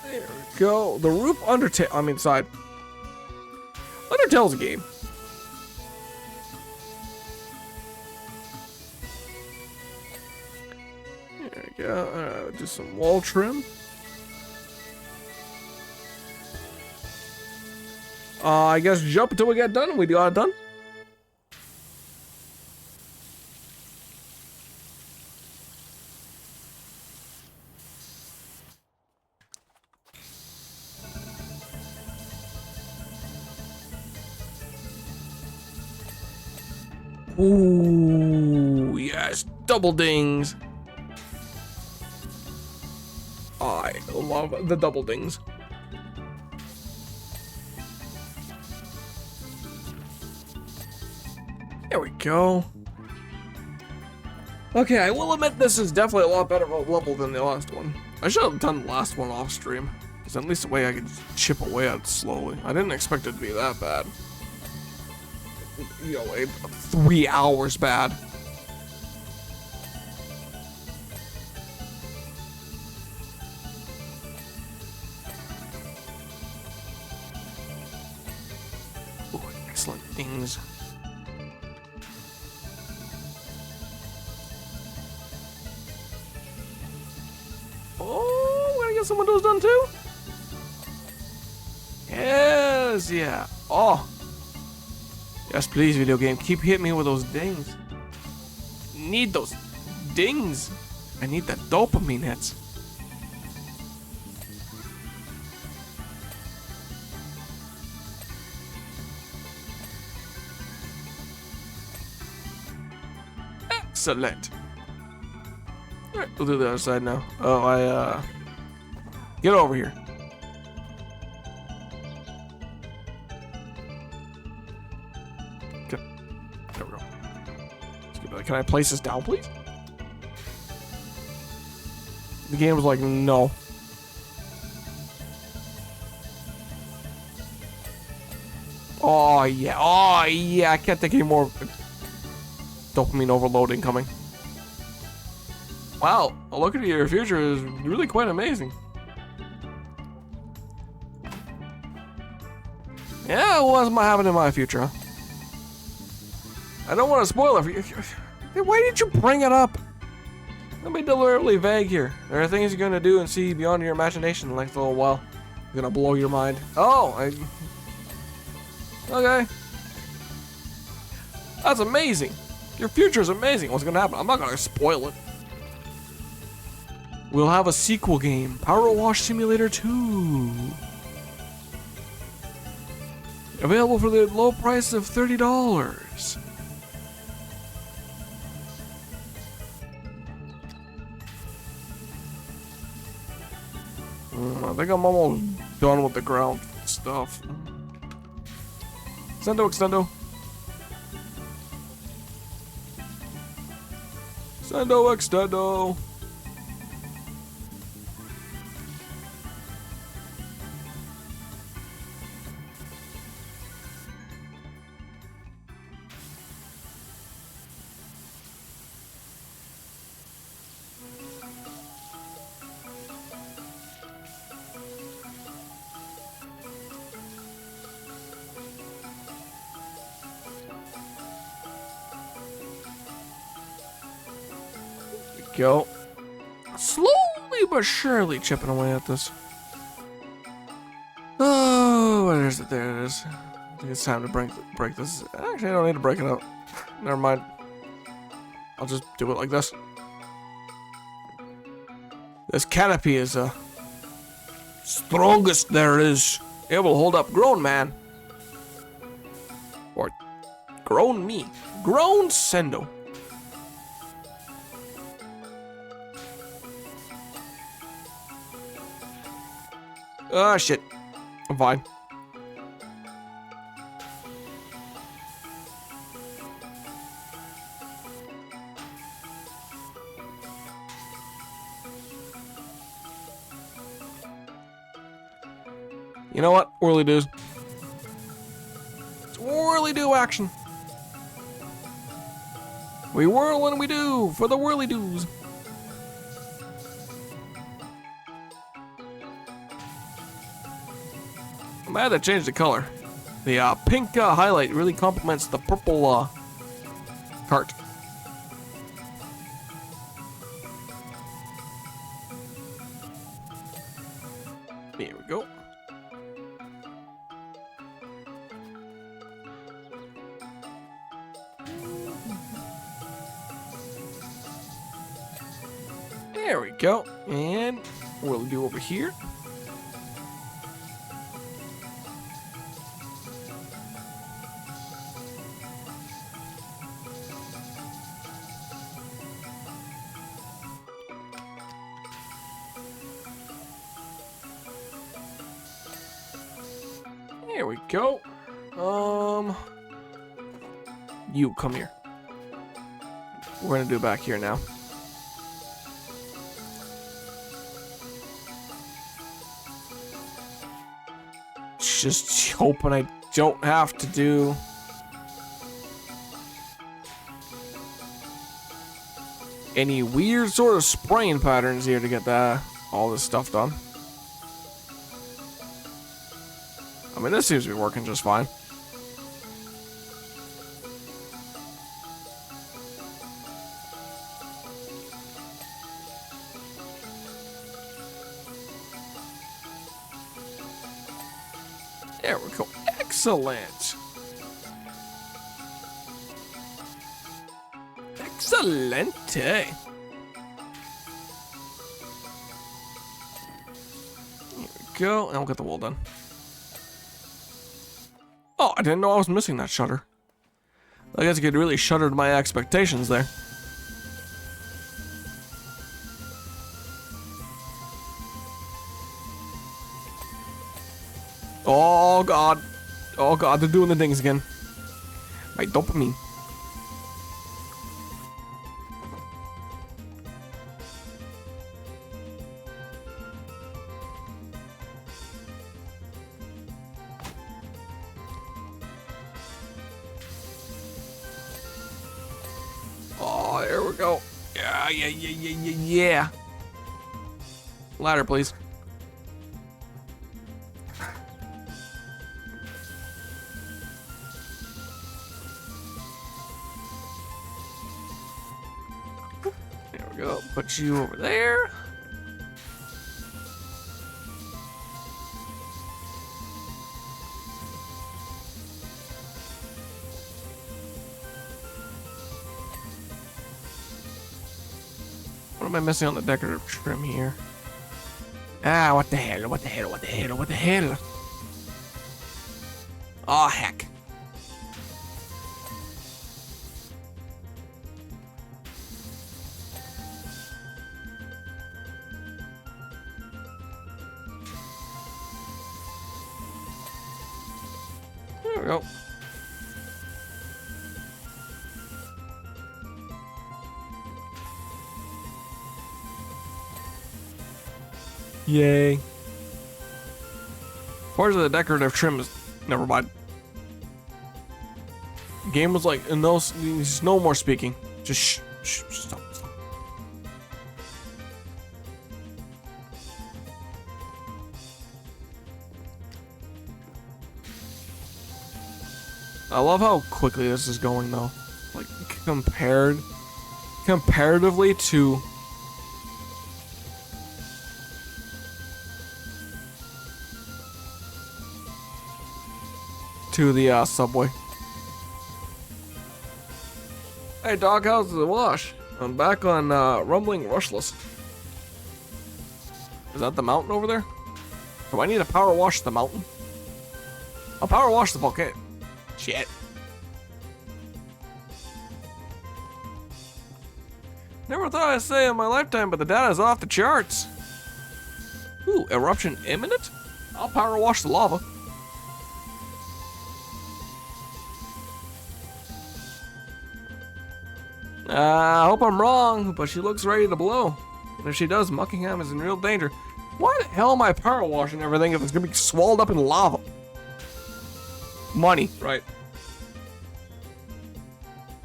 There we go. The roof Undertale. I mean, side. Undertale's a game. There we go. Do some wall trim. I guess jump until we get done and we got it done. Ooh, yes, double dings. I love the double dings. There we go. Okay, I will admit this is definitely a lot better of a level than the last one. I should have done the last one off stream. Because at least the way I could chip away at it slowly. I didn't expect it to be that bad. You know, 3 hours bad. Ooh, excellent things. Oh, we're gonna get some windows done too? Yes, yeah. Oh. Yes, please, video game. Keep hitting me with those dings. Need those stings. I need that dopamine hits. Excellent. Alright, we'll do the other side now. Oh, get over here. Okay. There we go. Let's get back. Can I place this down, please? The game was like, no. Oh, yeah. Oh, yeah. I can't take any more dopamine overload incoming. Wow. A look at your future is really quite amazing. Yeah, what's happening in my future, huh? I don't want to spoil it for you. Why did you bring it up? Let me deliberately vague here. There are things you're gonna do and see beyond your imagination in the next little while. You're gonna blow your mind. Okay. That's amazing. Your future is amazing. What's gonna happen? I'm not gonna spoil it. We'll have a sequel game, Power Wash Simulator 2. Available for the low price of $30. I think I'm almost done with the ground stuff. Sendo, extendo. Sendo, extendo. Go. Slowly but surely chipping away at this. Oh, where is it? There it is. I think it's time to break this. Actually, I don't need to break it up. Never mind. I'll just do it like this. This canopy is the strongest there is. It will hold up grown man. Or grown me. Grown Sendo. Ah, shit. I'm fine. You know what? Whirly doos. It's whirly do action. We whirl and we do for the whirly doos. I'm mad they changed the color. The pink highlight really complements the purple cart. There we go. There we go. And we'll do over here. There we go. You come here. We're gonna do back here now. Just hoping I don't have to do any weird sort of spraying patterns here to get all this stuff done. I mean, this seems to be working just fine. There we go. Excellent. Excelente. go. And we'll get the wall done. Oh, I didn't know I was missing that shutter. I guess it could really shuttered my expectations there. Oh god. Oh god, they're doing the things again. My dopamine. Oh, there we go. Yeah. Ladder, please. There we go. Put you over there. What am I missing on the decorative trim here? Ah, what the hell? What the hell? What the hell? What the hell? Oh, heck. There we go. Yay. Part of the decorative trim is... Never mind. Game was like, no, there's no more speaking. Just shh, stop. I love how quickly this is going though. Like, comparatively to... the subway. Hey dog, how's the wash? I'm back on Rumbling Rushless. Is that the mountain over there? Do I need to power wash the mountain? I'll power wash the volcano. Shit. Never thought I'd say in my lifetime, but the data's off the charts. Ooh, eruption imminent? I'll power wash the lava. I hope I'm wrong, but she looks ready to blow. And if she does, Muckingham is in real danger. Why the hell am I power washing everything if it's gonna be swallowed up in lava? Money, right.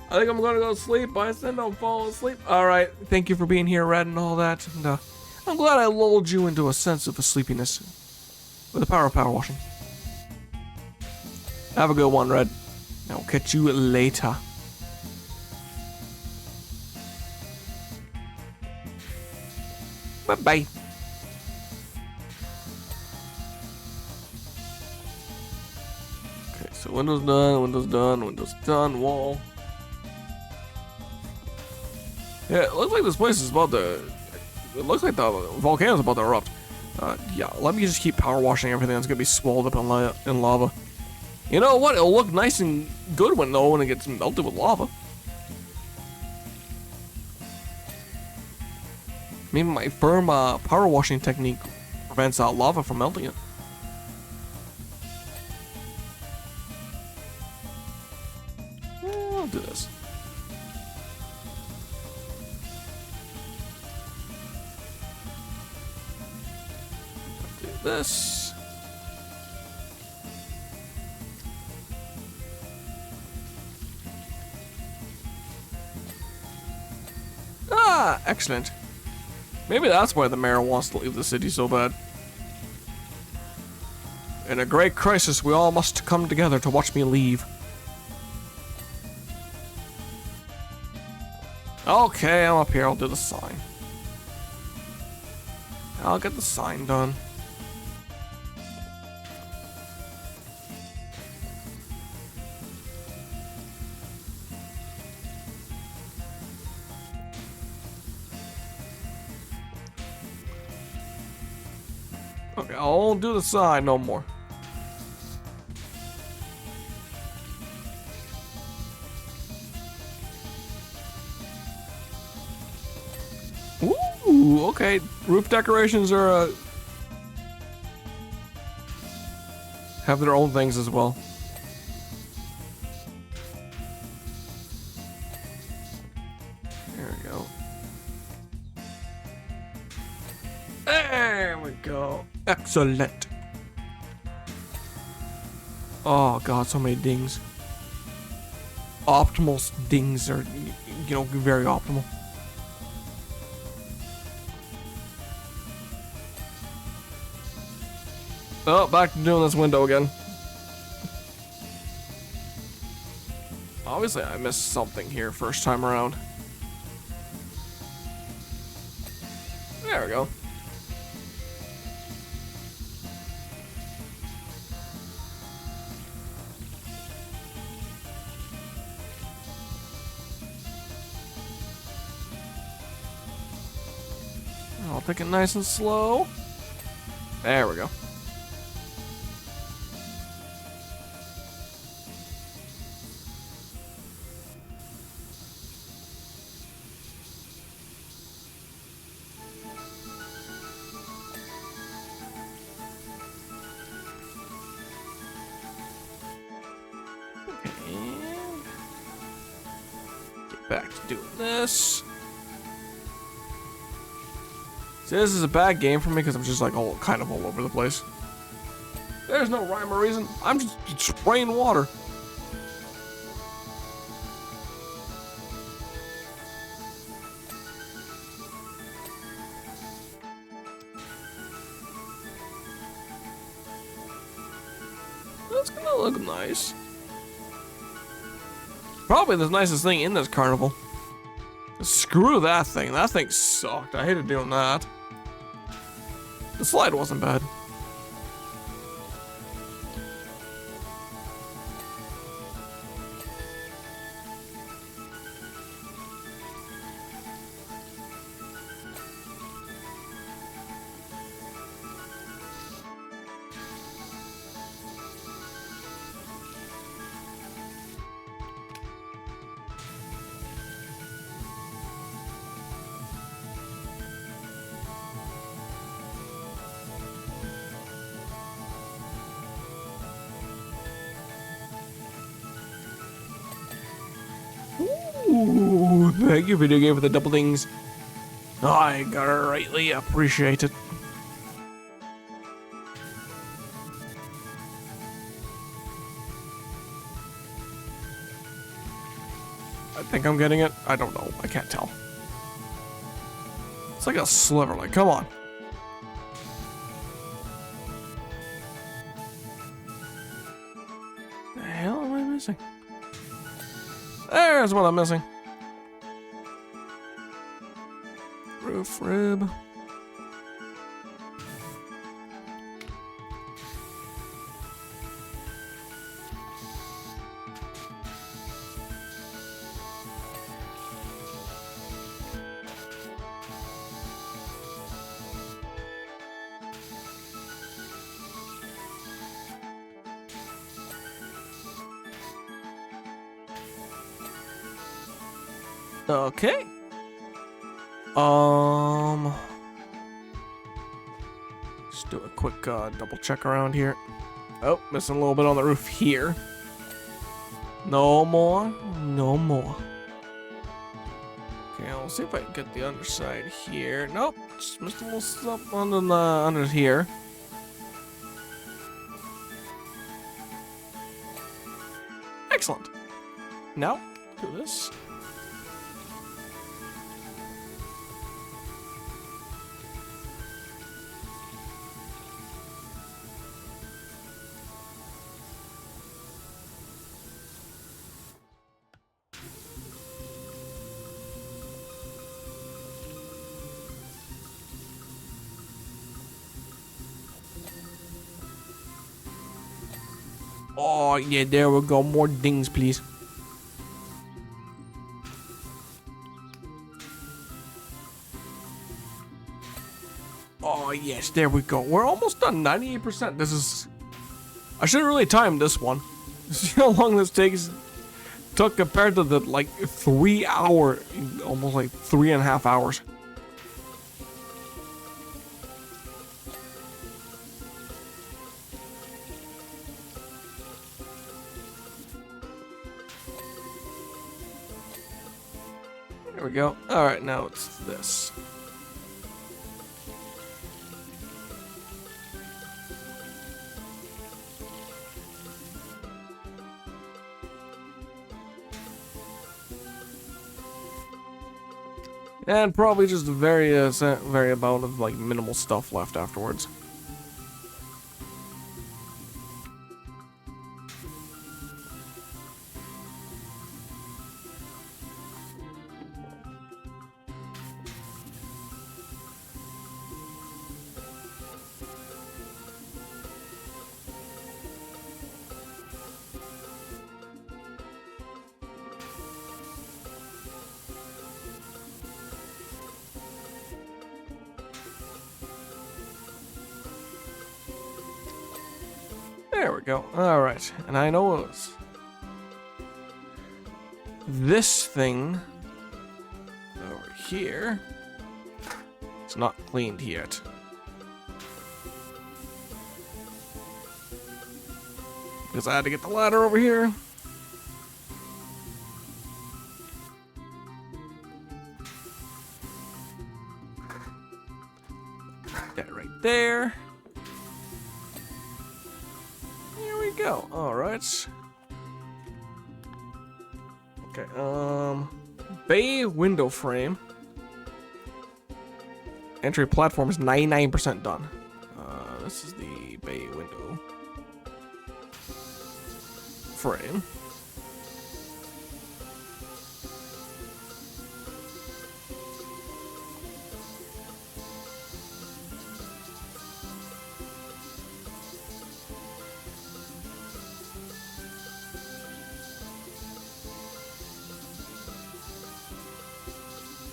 I think I'm gonna go to sleep. Bye, Sendo. I'm falling asleep. Alright, thank you for being here, Red, and all that. And I'm glad I lulled you into a sense of a sleepiness with the power of power washing. Have a good one, Red. I'll catch you later. Bye-bye. Okay, so windows done, wall. Yeah, it looks like this place is about to... It looks like the volcano's about to erupt. Yeah, let me just keep power washing everything that's gonna be swallowed up in lava. You know what? It'll look nice and good when it gets melted with lava. Maybe my firm power washing technique prevents lava from melting it. I'll do this. Do this. Ah, excellent. Maybe that's why the mayor wants to leave the city so bad. In a great crisis, we all must come together to watch me leave. Okay, I'm up here. I'll do the sign. I'll get the sign done. Okay, I won't do the side no more. Ooh, okay. Roof decorations are have their own things as well. There we go. There we go. Excellent. Oh god, so many dings. Optimal dings are, you know, very optimal. Oh, back to doing this window again. Obviously, I missed something here first time around. There we go. I'll take it nice and slow. There we go. And get back to doing this. See, this is a bad game for me because I'm just like kind of all over the place. There's no rhyme or reason. I'm just spraying water. That's gonna look nice. Probably the nicest thing in this carnival. Screw that thing. That thing sucked. I hated doing that. The slide wasn't bad. Ooh, thank you, video game, for the double dings. I greatly appreciate it. I think I'm getting it. I don't know. I can't tell. It's like a sliver. Like, come on. The hell am I missing? There's what I'm missing. Roof rib. Okay. Just do a quick double check around here. Oh, missing a little bit on the roof here. No more. No more. Okay, I'll see if I can get the underside here. Nope, just missed a little stuff on the under here. Excellent. Now, do this. Oh, yeah, there we go. More dings, please. Oh, yes, there we go. We're almost done, 98%. This is... I should have really timed this one. See how long this took compared to the, like, 3 hour... Almost like 3.5 hours. There we go. Alright, now it's this. And probably just a very amount of like minimal stuff left afterwards. There we go. Alright, and I know it's this thing over here. It's not cleaned yet. Because I had to get the ladder over here. That right there. Go. All right. Okay. Bay window frame. Entry platform is 99% done. This is the bay window frame.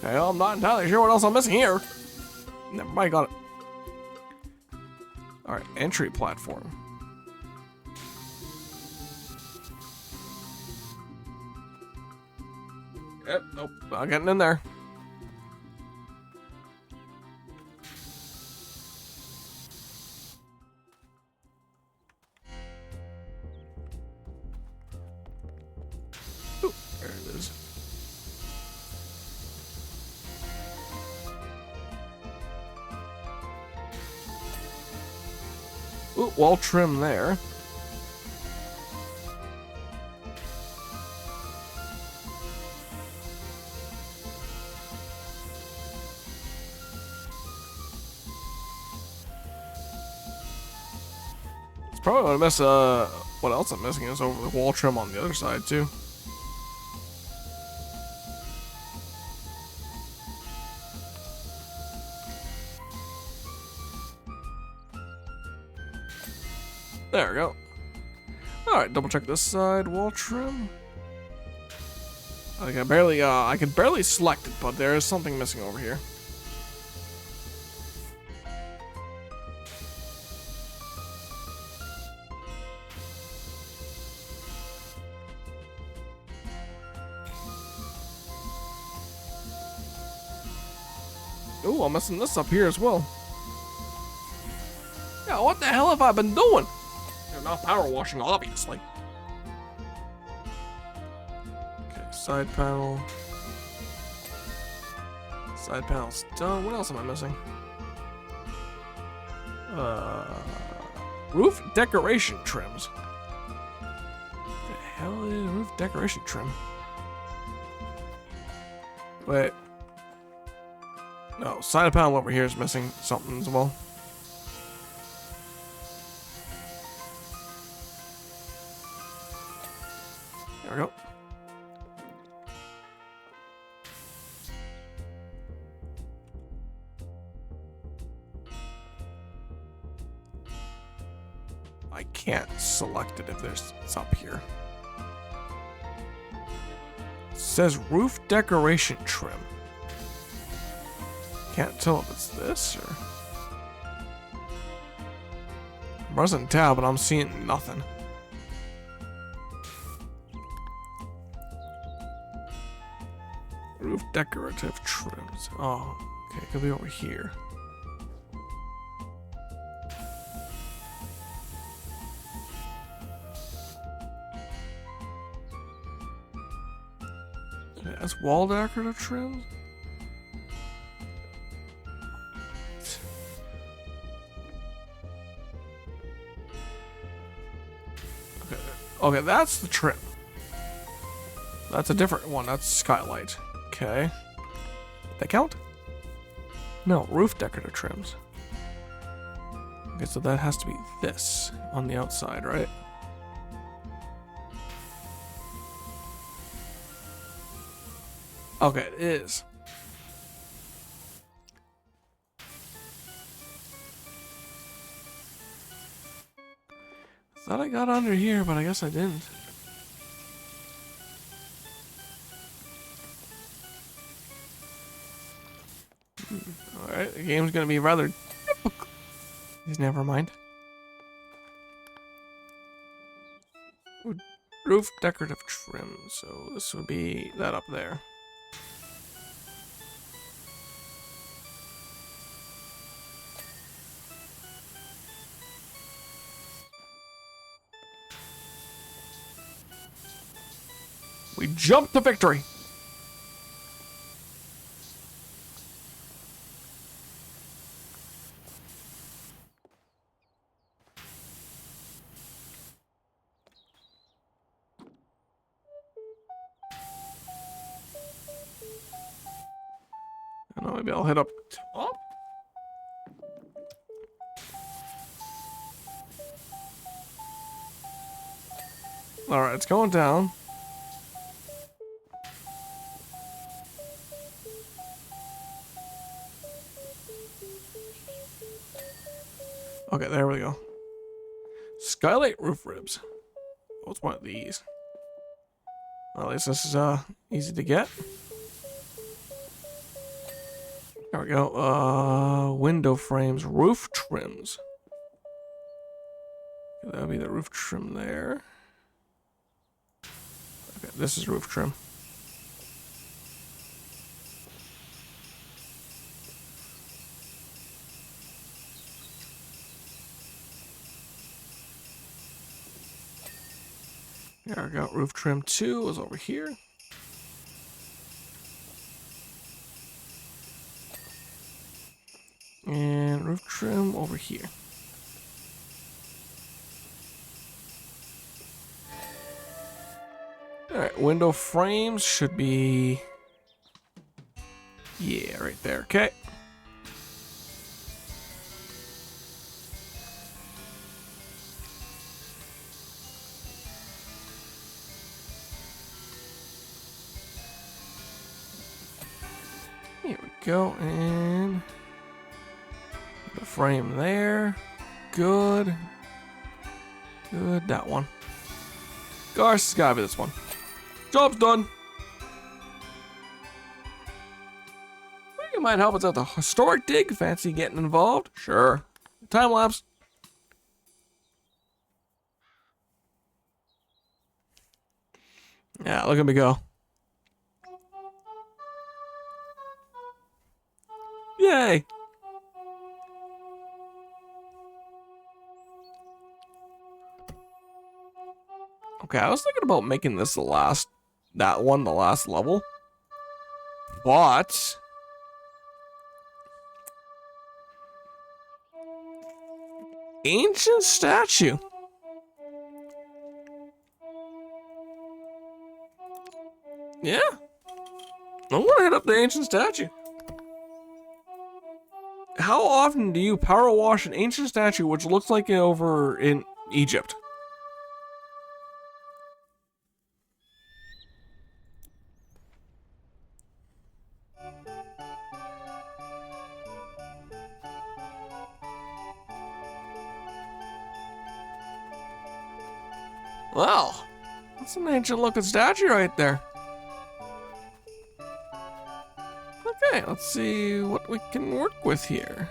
Okay, well, I'm not entirely sure what else I'm missing here. Never mind, got it. Alright, entry platform. Yep, nope, not getting in there. Ooh, there it is. Ooh, wall trim there. It's probably gonna miss, what else I'm missing is over the wall trim on the other side, too. There we go. Alright, double check this side, wall trim. I can barely select it, but there is something missing over here. Ooh, I'm messing this up here as well. Yeah, what the hell have I been doing? You're not power washing, obviously. Okay, side panel. Side panel's done. What else am I missing? Roof decoration trims. What the hell is roof decoration trim? Wait. No, side panel over here is missing something as well. There we go. I can't select it if it's up here. It says roof decoration trim. Can't tell if it's this or... pressing tab, but I'm seeing nothing. Roof decorative trims. Oh, okay, it could be over here. Okay, that's wall decorative trims. Okay, that's the trim. That's a different one. That's skylight. Okay. That count? No, roof decorative trims. Okay, so that has to be this on the outside, right? Okay, it is. Thought I got under here, but I guess I didn't. Alright, the game's gonna be rather difficult. Never mind. Roof decorative trim, so this would be that up there. We jump to victory! I don't know, maybe I'll head up top? Alright, it's going down. Okay, there we go. Skylight roof ribs. What's one of these? Well, at least this is easy to get. There we go. Window frames, roof trims. That would be the roof trim there. Okay, this is roof trim. There we go. Roof trim 2 is over here. And roof trim over here. Alright, window frames should be... yeah, right there. Okay. Here we go, and the frame there. Good. Good, that one. Gosh, it's gotta be this one. Job's done. You might help us out the historic dig. Fancy getting involved? Sure. Time lapse. Yeah, look at me go. Yay! Okay, I was thinking about making this the last level. But ancient statue. Yeah. I want to hit up the ancient statue. How often do you power wash an ancient statue which looks like over in Egypt? Well, that's an ancient looking statue right there. Okay, let's see what we can work with here.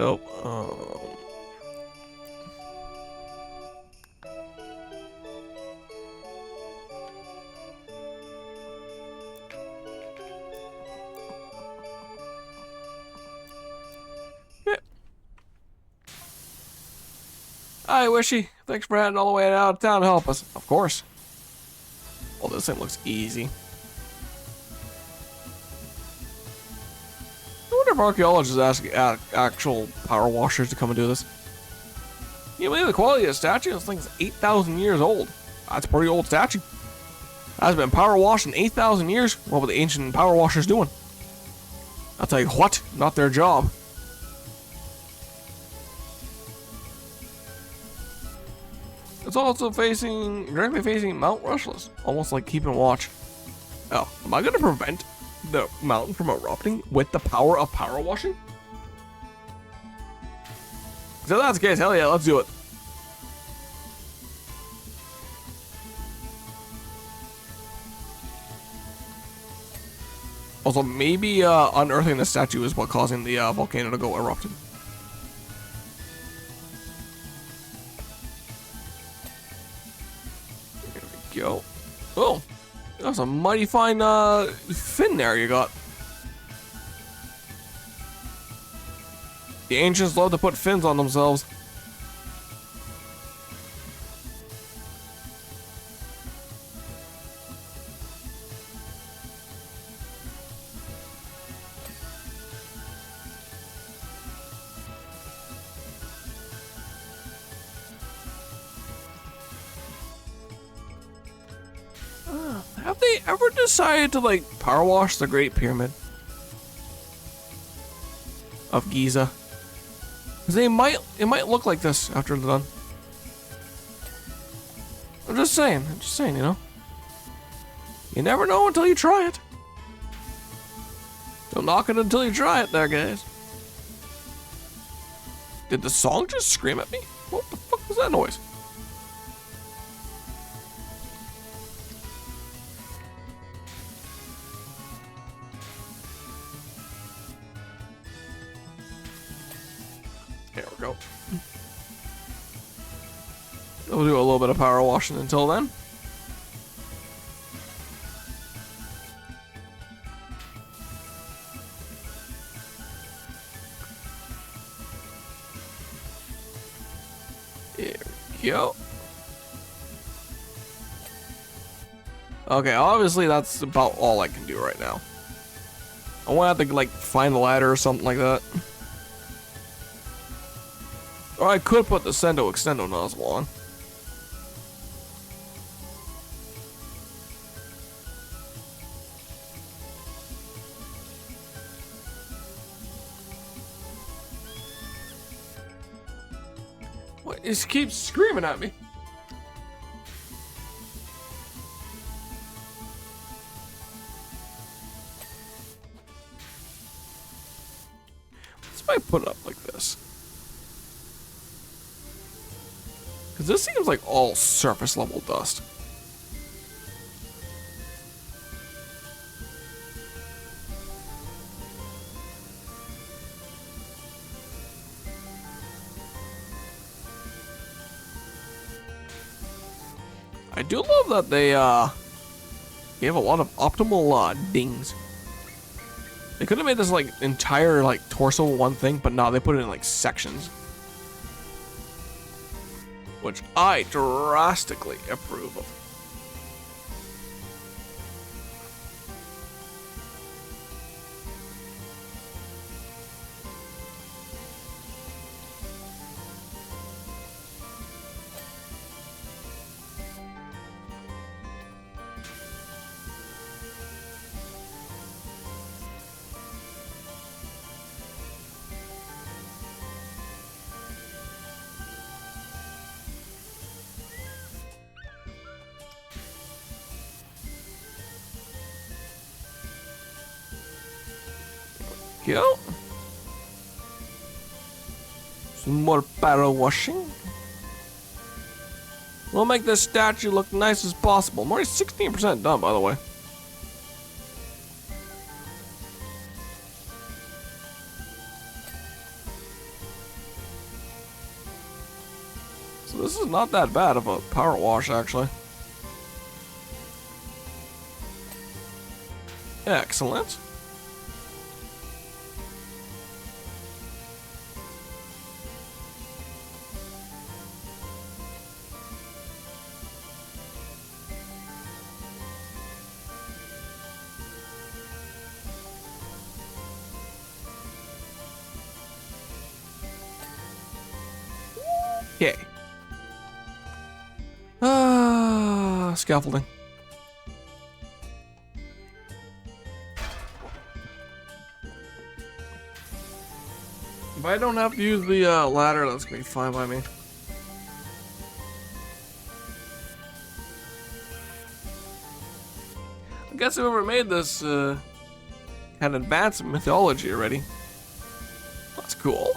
Nope. Yeah. Hi, Wishy. Thanks for heading all the way out of town to help us. Of course. Oh, this thing looks easy. I wonder if archaeologists ask actual power washers to come and do this. You believe the quality of the statue? This thing's 8,000 years old. That's a pretty old statue. Has been power washed in 8,000 years. What were the ancient power washers doing? I'll tell you what, not their job. It's also directly facing Mount Rushless, almost like keeping watch. Oh, am I gonna prevent the mountain from erupting with the power of power washing? So that's the case, hell yeah, let's do it. Also, maybe unearthing the statue is what causing the volcano to go erupting. There we go. Oh, that's a mighty fine fin there you got. The ancients love to put fins on themselves. Have they ever decided to like power wash the Great Pyramid of Giza? Because it might look like this after they're done. I'm just saying, you know. You never know until you try it. Don't knock it until you try it there, guys. Did the song just scream at me? What the fuck was that noise? There we go. We'll do a little bit of power washing until then. There we go. Okay, obviously that's about all I can do right now. I want to have to like find a ladder or something like that. Or I could put the Sendo Extendo nozzle on. What? It keeps screaming at me. Let's might put it up like this. Because this seems like all surface level dust. I do love that they gave a lot of optimal dings. They could have made this like entire like torso one thing, but no, they put it in like sections. Which I drastically approve of. Go. Some more power washing. We'll make this statue look nice as possible. I'm already 16% done, by the way. is not that bad of a power wash, actually. Excellent. Okay. Scaffolding. If I don't have to use the ladder, that's gonna be fine by me. I guess whoever made this had advanced mythology already. That's cool.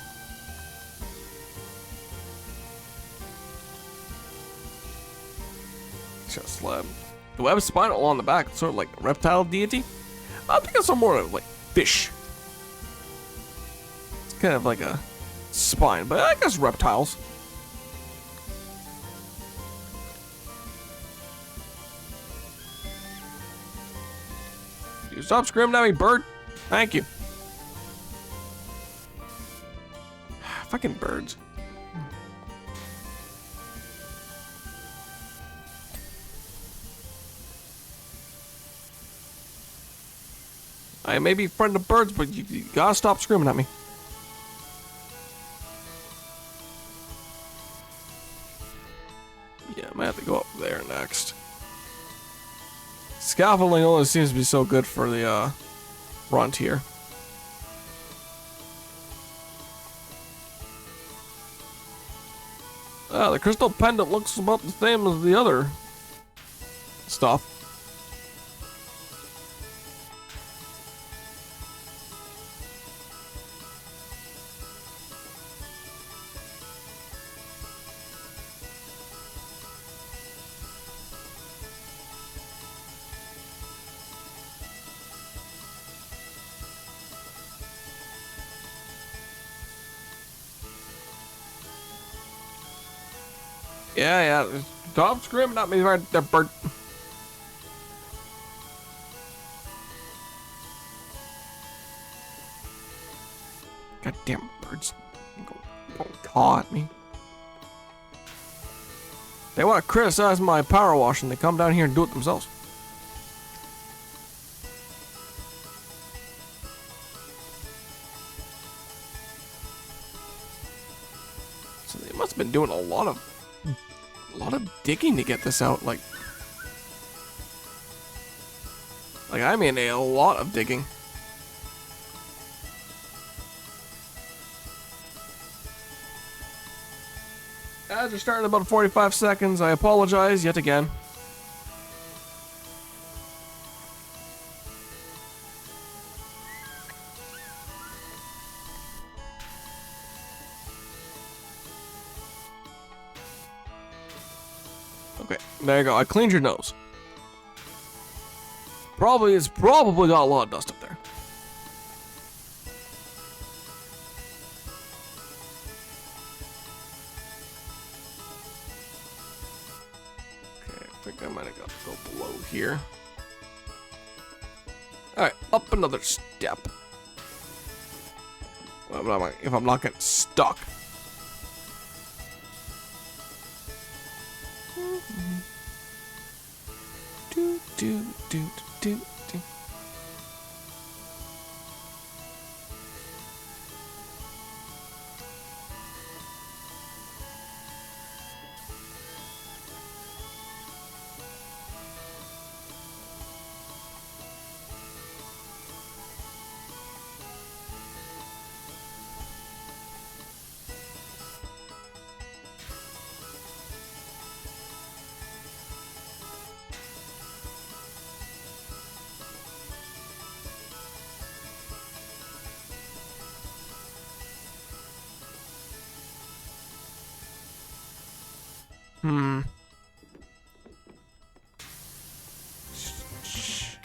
Chest slab. The web spinal along the back, sort of like a reptile deity. I think it's more of like fish. It's kind of like a spine, but I guess reptiles. You stop screaming at me, bird. Thank you. Fucking birds. I may be friend of birds, but you gotta stop screaming at me. Yeah, I might have to go up there next. Scaffolding only seems to be so good for the frontier. The crystal pendant looks about the same as the other stuff. Yeah. Stop screaming at me right there, bird. Goddamn birds. Don't caw at me. They want to criticize my power wash and they come down here and do it themselves. So they must have been doing a lot of digging to get this out, like I mean a lot of digging. As we're starting about 45 seconds, I apologize yet again. Okay, there you go. I cleaned your nose. It's probably got a lot of dust up there. Okay, I think I might have got to go below here. Alright, up another step. Well, if I'm not getting stuck. Do.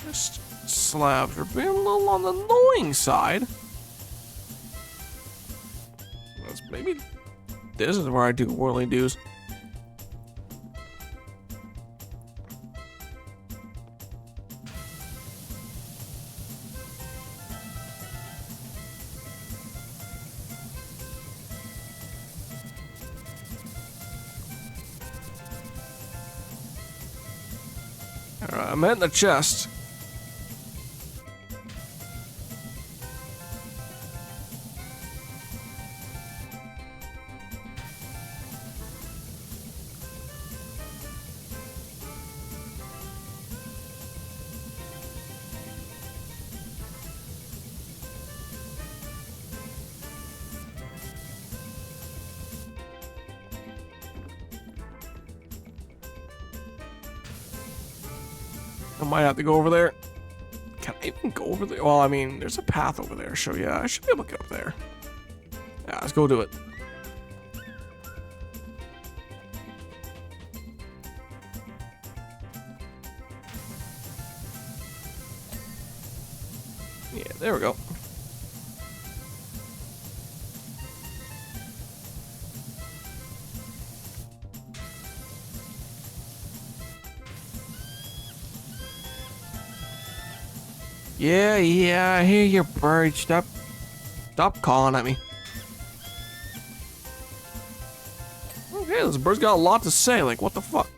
Just slabs are being a little on the annoying side. Maybe this is where I do whirly doos. Alright, I'm in the chest. I might have to go over there. Can I even go over there? Well, I mean, there's a path over there, so yeah, I should be able to get up there. Yeah, let's go do it. Yeah, there we go. Yeah, I hear you, bird. Stop calling at me. Okay, this bird's got a lot to say. Like, what the fuck?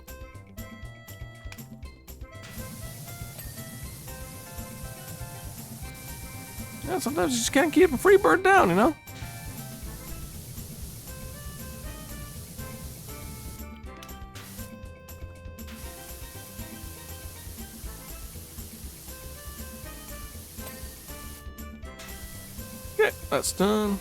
Yeah, sometimes you just can't keep a free bird down, you know? Okay, that's done.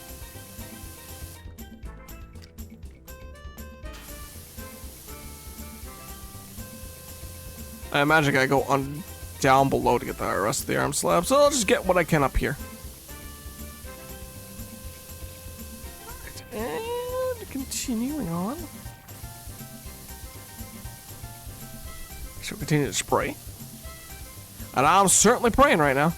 I imagine I go on down below to get the rest of the arm slab, so I'll just get what I can up here. Alright, and continuing on. Should we continue to spray? And I'm certainly praying right now.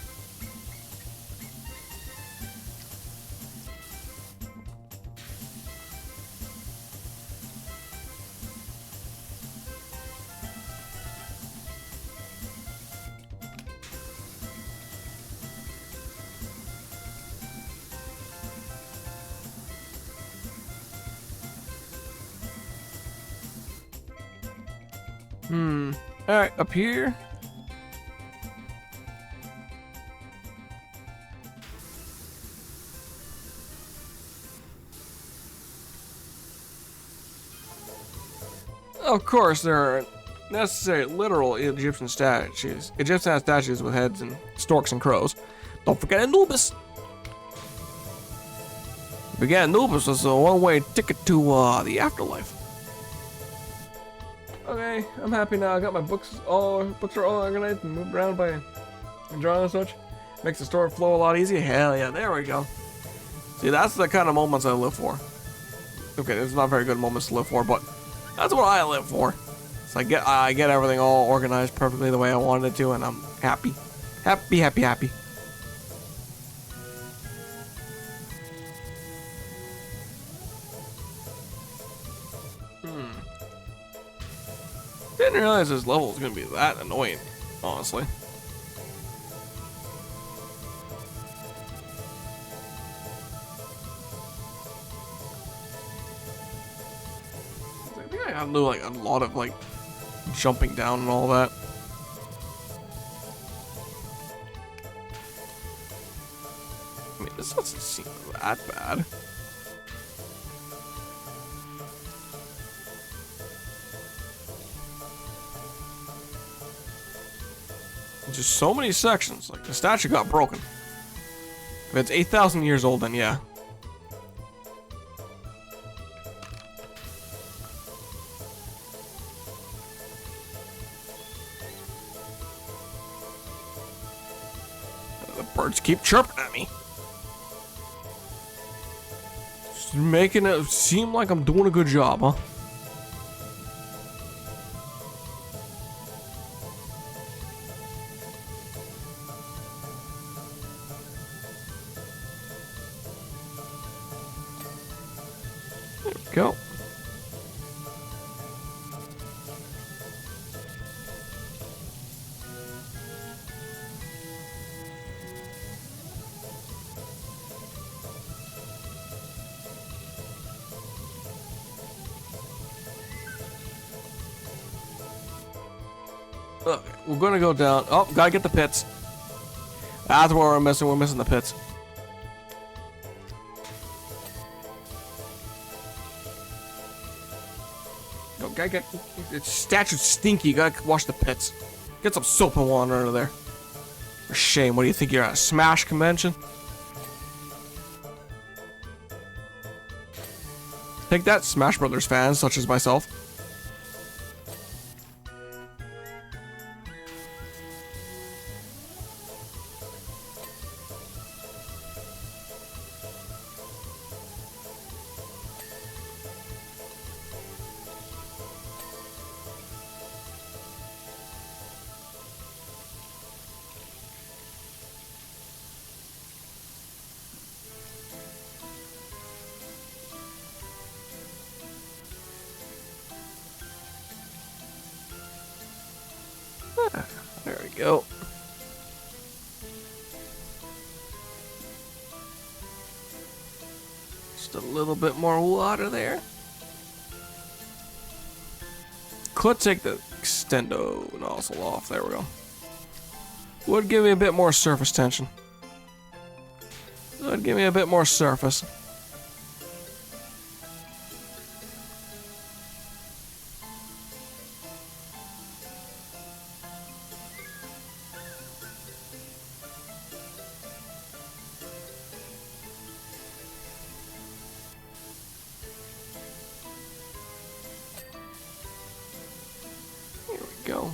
Alright, up here. Of course, there are necessary literal Egyptian statues. Egyptian statues with heads and storks and crows. Don't forget Anubis. Again, Anubis was a one-way ticket to the afterlife. Okay, I'm happy now. I got my books. Books are all organized and moved around by drawing and such. Makes the story flow a lot easier. Hell yeah, there we go. See, that's the kind of moments I live for. Okay, it's not very good moments to live for, but that's what I live for. So I get everything all organized perfectly the way I wanted it to, and I'm happy. Happy. Didn't realize this level was gonna be that annoying, honestly. I think I have to do like a lot of like jumping down and all that. I mean, this doesn't seem that bad. Just so many sections. Like, the statue got broken. If it's 8,000 years old, then yeah. The birds keep chirping at me. Just making it seem like I'm doing a good job, huh? Go. Okay, we're gonna go down. Oh, gotta get the pits. That's what we're missing. We're missing the pits. No, gotta get. It's statue's stinky. You gotta wash the pits. Get some soap and water under there. For shame. What do you think? You're at a Smash convention? Take that, Smash Brothers fans, such as myself. There we go. Just a little bit more water there. Could take the Sendo nozzle off. There we go. Would give me a bit more surface tension. Would give me a bit more surface. Go.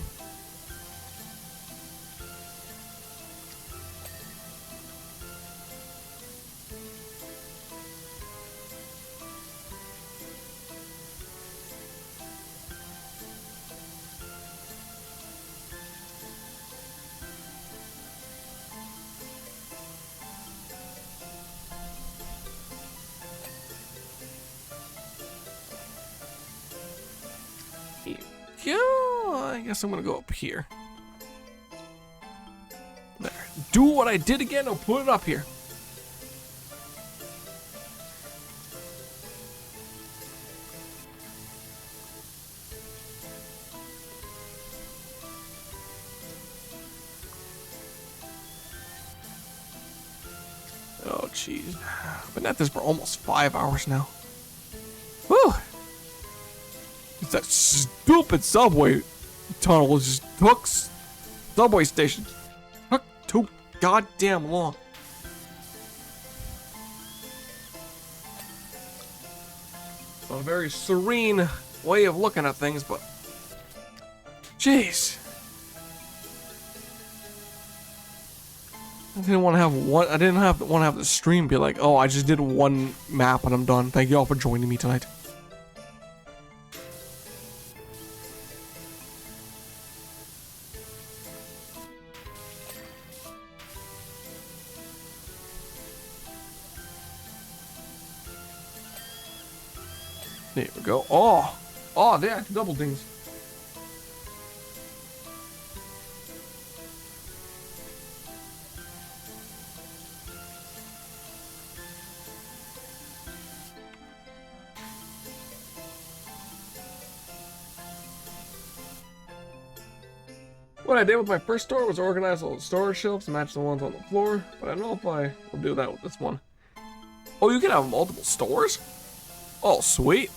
Yeah, I guess I'm gonna go up here. There. Do what I did again. I'll put it up here. Oh, jeez. I've been at this for almost 5 hours now. Whew. It's that stupid subway tunnel. It just took subway station. Took too goddamn long. A very serene way of looking at things, but jeez. I didn't want to have one. I didn't want to have the stream be like, oh, I just did one map and I'm done. Thank you all for joining me tonight. There we go. Oh, there, double dings. What I did with my first store was organize all the storage shelves and match the ones on the floor, but I don't know if I will do that with this one. Oh, you can have multiple stores? Oh, sweet.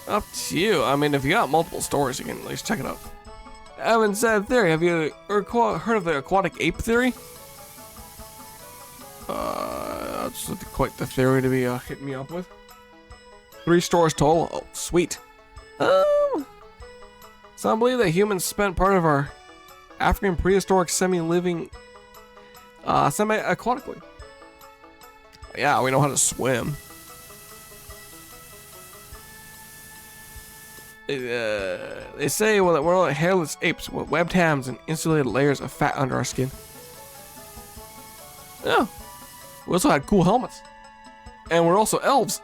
Up to you. I mean, if you got multiple stores, you can at least check it out. Evan said theory. Have you heard of the aquatic ape theory? That's quite the theory to be hitting me up with. 3 stores total. Oh, sweet. Some believe that humans spent part of our African prehistoric semi-living, semi-aquatically. Yeah, we know how to swim. They say well, that we're all hairless apes with webbed hams and insulated layers of fat under our skin. Yeah. We also had cool helmets. And we're also elves.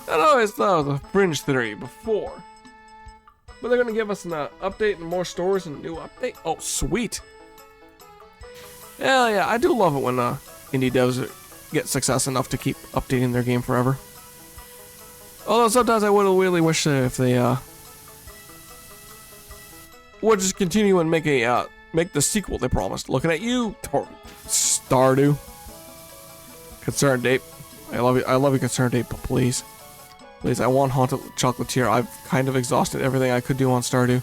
I always thought it was a fringe theory before. But they're gonna give us an update and more stores and a new update. Oh, sweet. Hell yeah, I do love it when indie devs get success enough to keep updating their game forever. Although sometimes I would really wish if they would just continue and make a make the sequel they promised. Looking at you, Stardew. Concern date. I love you, Concern date, but please. Please, I want Haunted Chocolatier. I've kind of exhausted everything I could do on Stardew.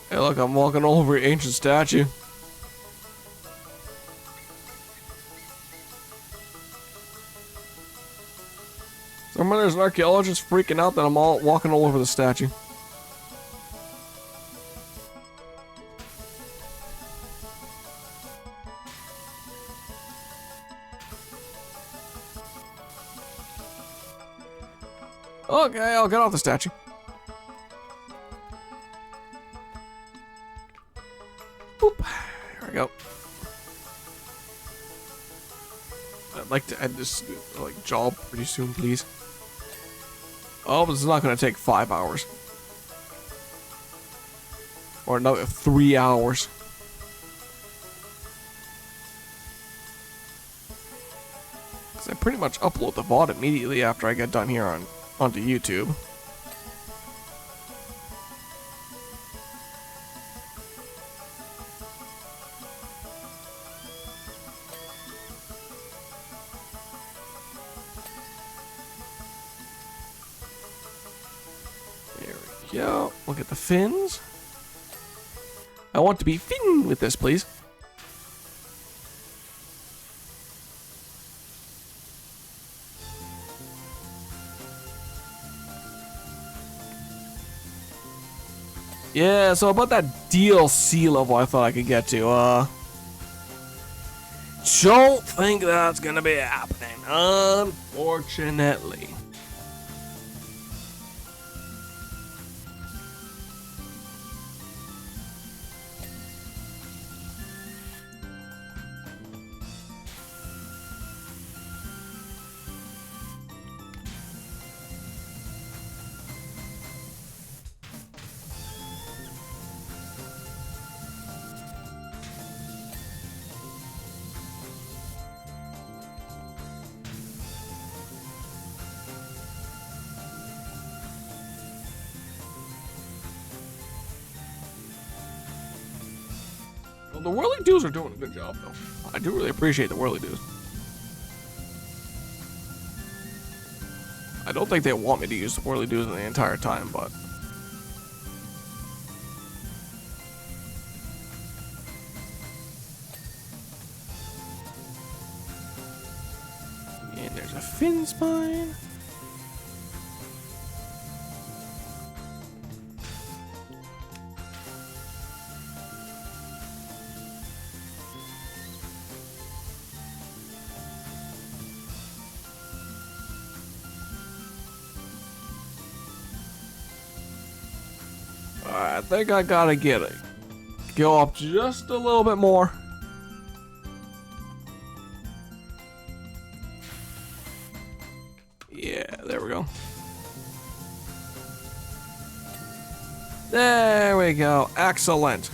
Hey, look, I'm walking all over an ancient statue. Somewhere there's an archaeologist freaking out that I'm all walking all over the statue. Okay, I'll get off the statue. Boop. There we go. I'd like to end this job pretty soon, please. Oh, this is not going to take 5 hours. Or another 3 hours. Because I pretty much upload the VOD immediately after I get done here onto YouTube. Yeah, look at the fins. I want to be Finn with this, please. Yeah, so about that DLC level I thought I could get to, don't think that's gonna be happening, unfortunately. Well, the whirly doos are doing a good job, though. I do really appreciate the whirly doos. I don't think they want me to use the whirly doos the entire time, but and there's a fin spine. I think I gotta get it. Go up just a little bit more. Yeah, there we go. There we go. Excellent.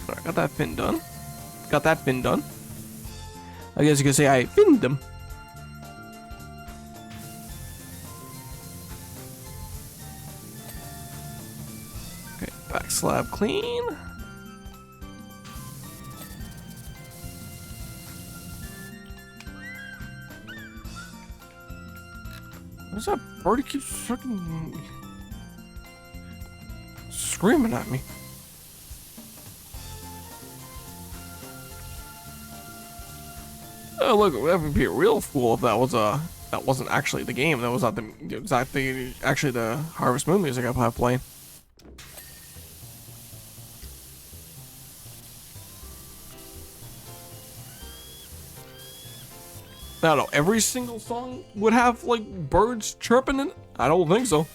Alright, got that fin done. Got that fin done. I guess you could say I finned them. Okay, back slab clean. What's that birdie keeps freaking screaming at me? Oh look, that would be a real fool if that wasn't actually the game. That was not actually the Harvest Moon music I have playing. I don't know, every single song would have like birds chirping in it? I don't think so.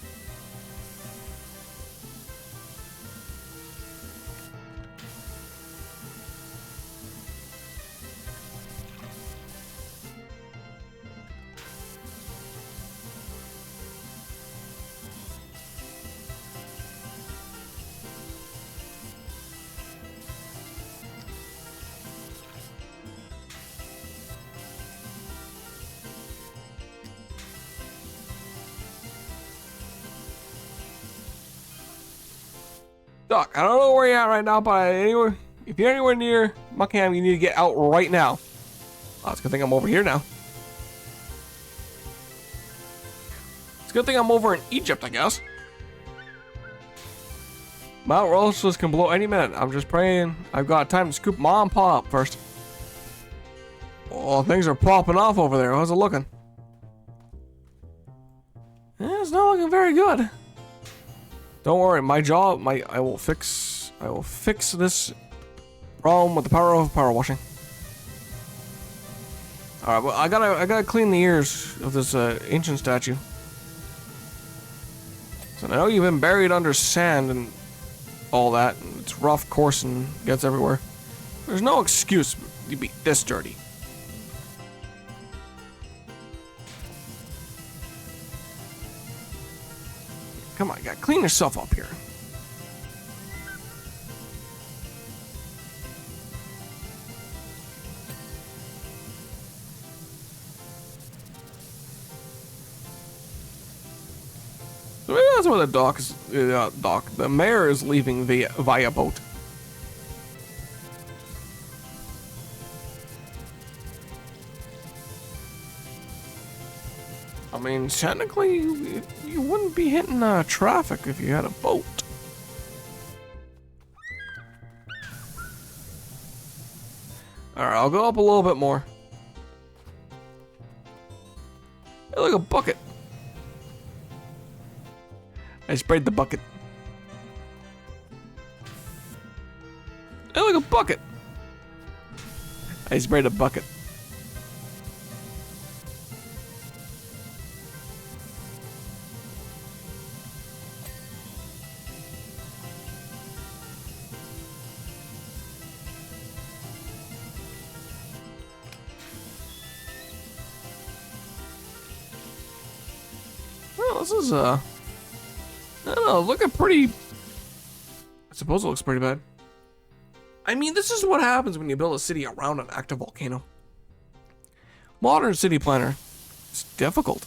Doc, I don't know where you're at right now, but if you're anywhere near Muckham, you need to get out right now. Oh, it's a good thing I'm over here now. It's a good thing I'm over in Egypt, I guess. Mount Rosa's can blow any minute. I'm just praying I've got time to scoop Mom and Pa up first. Oh, things are popping off over there. How's it looking? It's not looking very good. Don't worry, I will fix this problem with the power of power washing. All right, well, I gotta clean the ears of this ancient statue. So I know you've been buried under sand and all that, and it's rough, coarse, and gets everywhere. There's no excuse to be this dirty. Come on, you gotta clean yourself up here. So maybe that's where the mayor is leaving via boat. I mean, technically, you wouldn't be hitting traffic if you had a boat. Alright, I'll go up a little bit more. Hey, look, a bucket. I sprayed the bucket. Hey, look, a bucket. I sprayed a bucket. Well, this is I don't know, looking pretty. I suppose it looks pretty bad. I mean, this is what happens when you build a city around an active volcano. Modern city planner. It's difficult.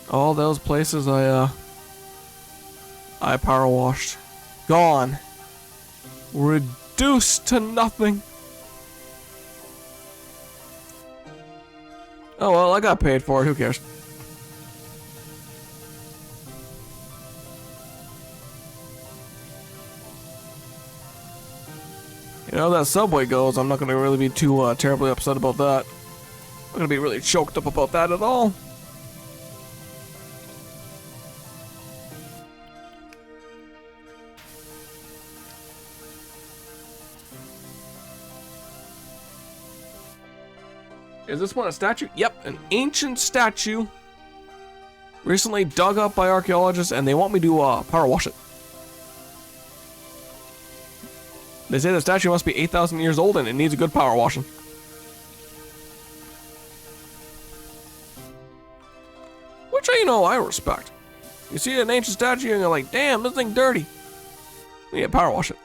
All those places I power washed. Gone. Reduced to nothing. Oh well, I got paid for it, who cares? You know, that subway goes, I'm not gonna really be too terribly upset about that. I'm not gonna be really choked up about that at all. Is this one a statue? Yep, an ancient statue. Recently dug up by archaeologists, and they want me to power wash it. They say the statue must be 8,000 years old and it needs a good power washing. Which, you know, I respect. You see an ancient statue and you're like, damn, this thing dirty. You need to power wash it.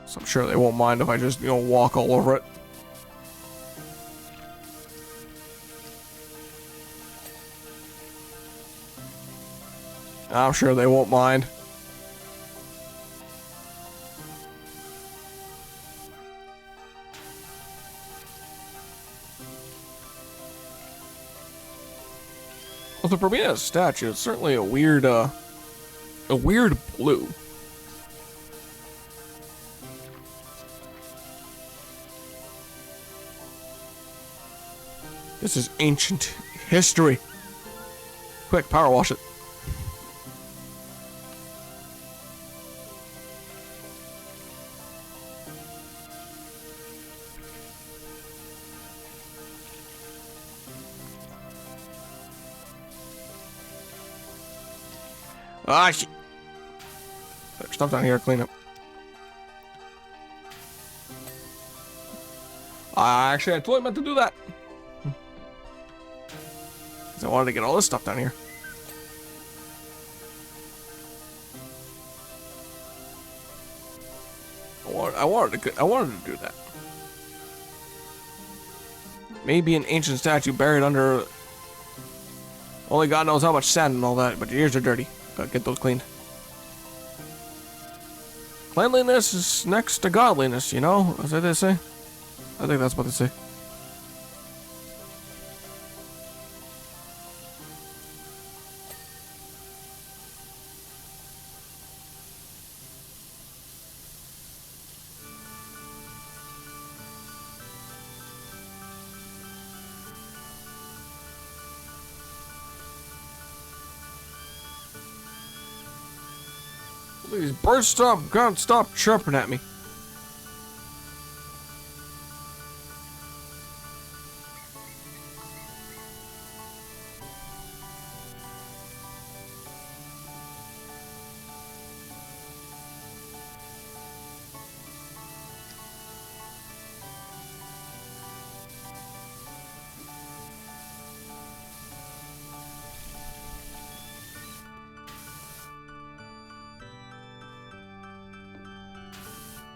So I'm sure they won't mind if I just, you know, walk all over it. I'm sure they won't mind. Well, for being a statue, it's certainly a weird blue. This is ancient history. Quick, power wash it. Ah, shit. There's stuff down here to clean up. I totally meant to do that. 'Cause I wanted to get all this stuff down here. I wanted to do that. Maybe an ancient statue buried under. Only God knows how much sand and all that, but your ears are dirty. Gotta get those cleaned. Cleanliness is next to godliness, you know? Is that what they say? I think that's what they say. These birds can't stop chirping at me.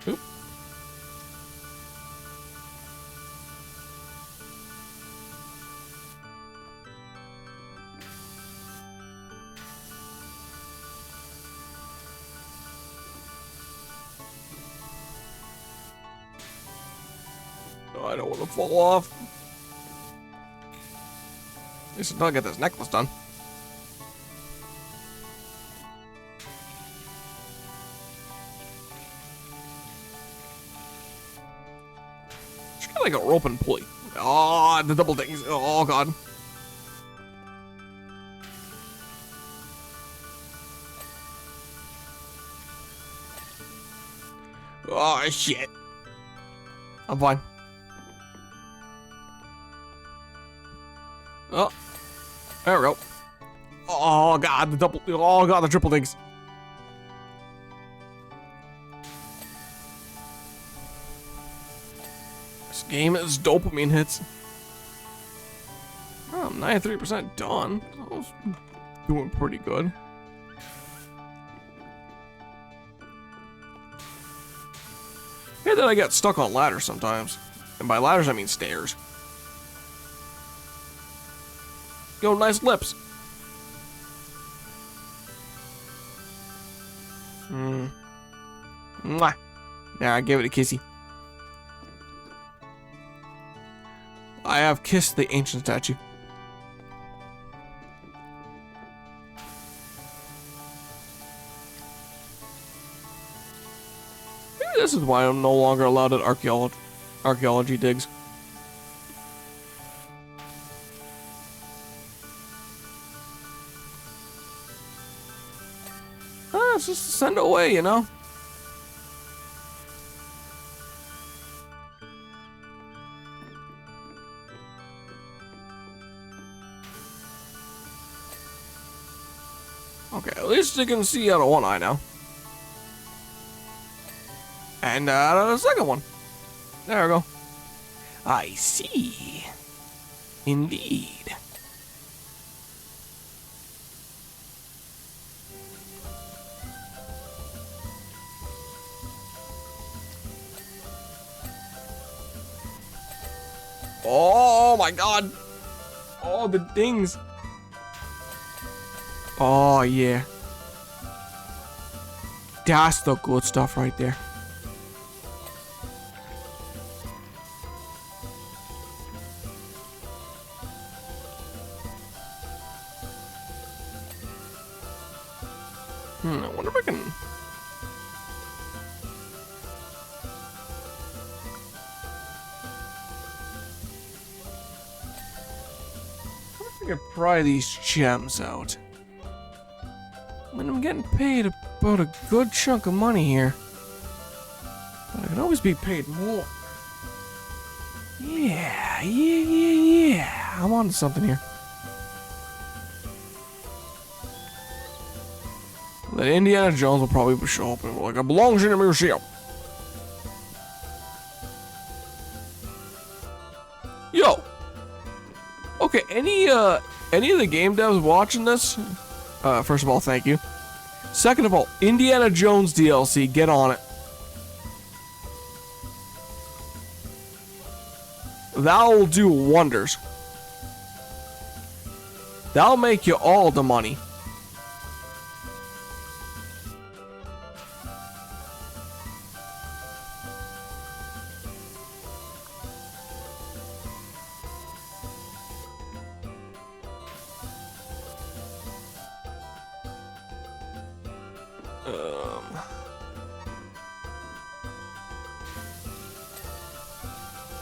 Oop. Oh, I don't want to fall off. At least until I get this necklace done. Like a rope and pulley. Oh, the double things. Oh, God. Oh, shit. I'm fine. Oh. There we go. Oh, God. The double. Oh, God. The triple things. Game is dopamine hits. Oh, I'm 93% done. I was doing pretty good. Hey, then I get stuck on ladders sometimes. And by ladders, I mean stairs. Yo, nice lips. Mwah. Yeah, I gave it a kissy. I have kissed the ancient statue. Maybe this is why I'm no longer allowed at archaeology digs. It's just send it away, you know? Okay, at least you can see out of one eye now. And out of the second one. There we go. I see. Indeed. Oh my God. Oh, the dings. Oh, yeah. That's the good stuff right there. I wonder if I can... I wonder if I can pry these gems out. I mean, I'm getting paid about a good chunk of money here. But I can always be paid more. Yeah. I'm on to something here. That Indiana Jones will probably show up and be like, I belongs in a museum. Yo. Okay, any of the game devs watching this? First of all, thank you. Second of all, Indiana Jones DLC, get on it. That'll do wonders. That'll make you all the money.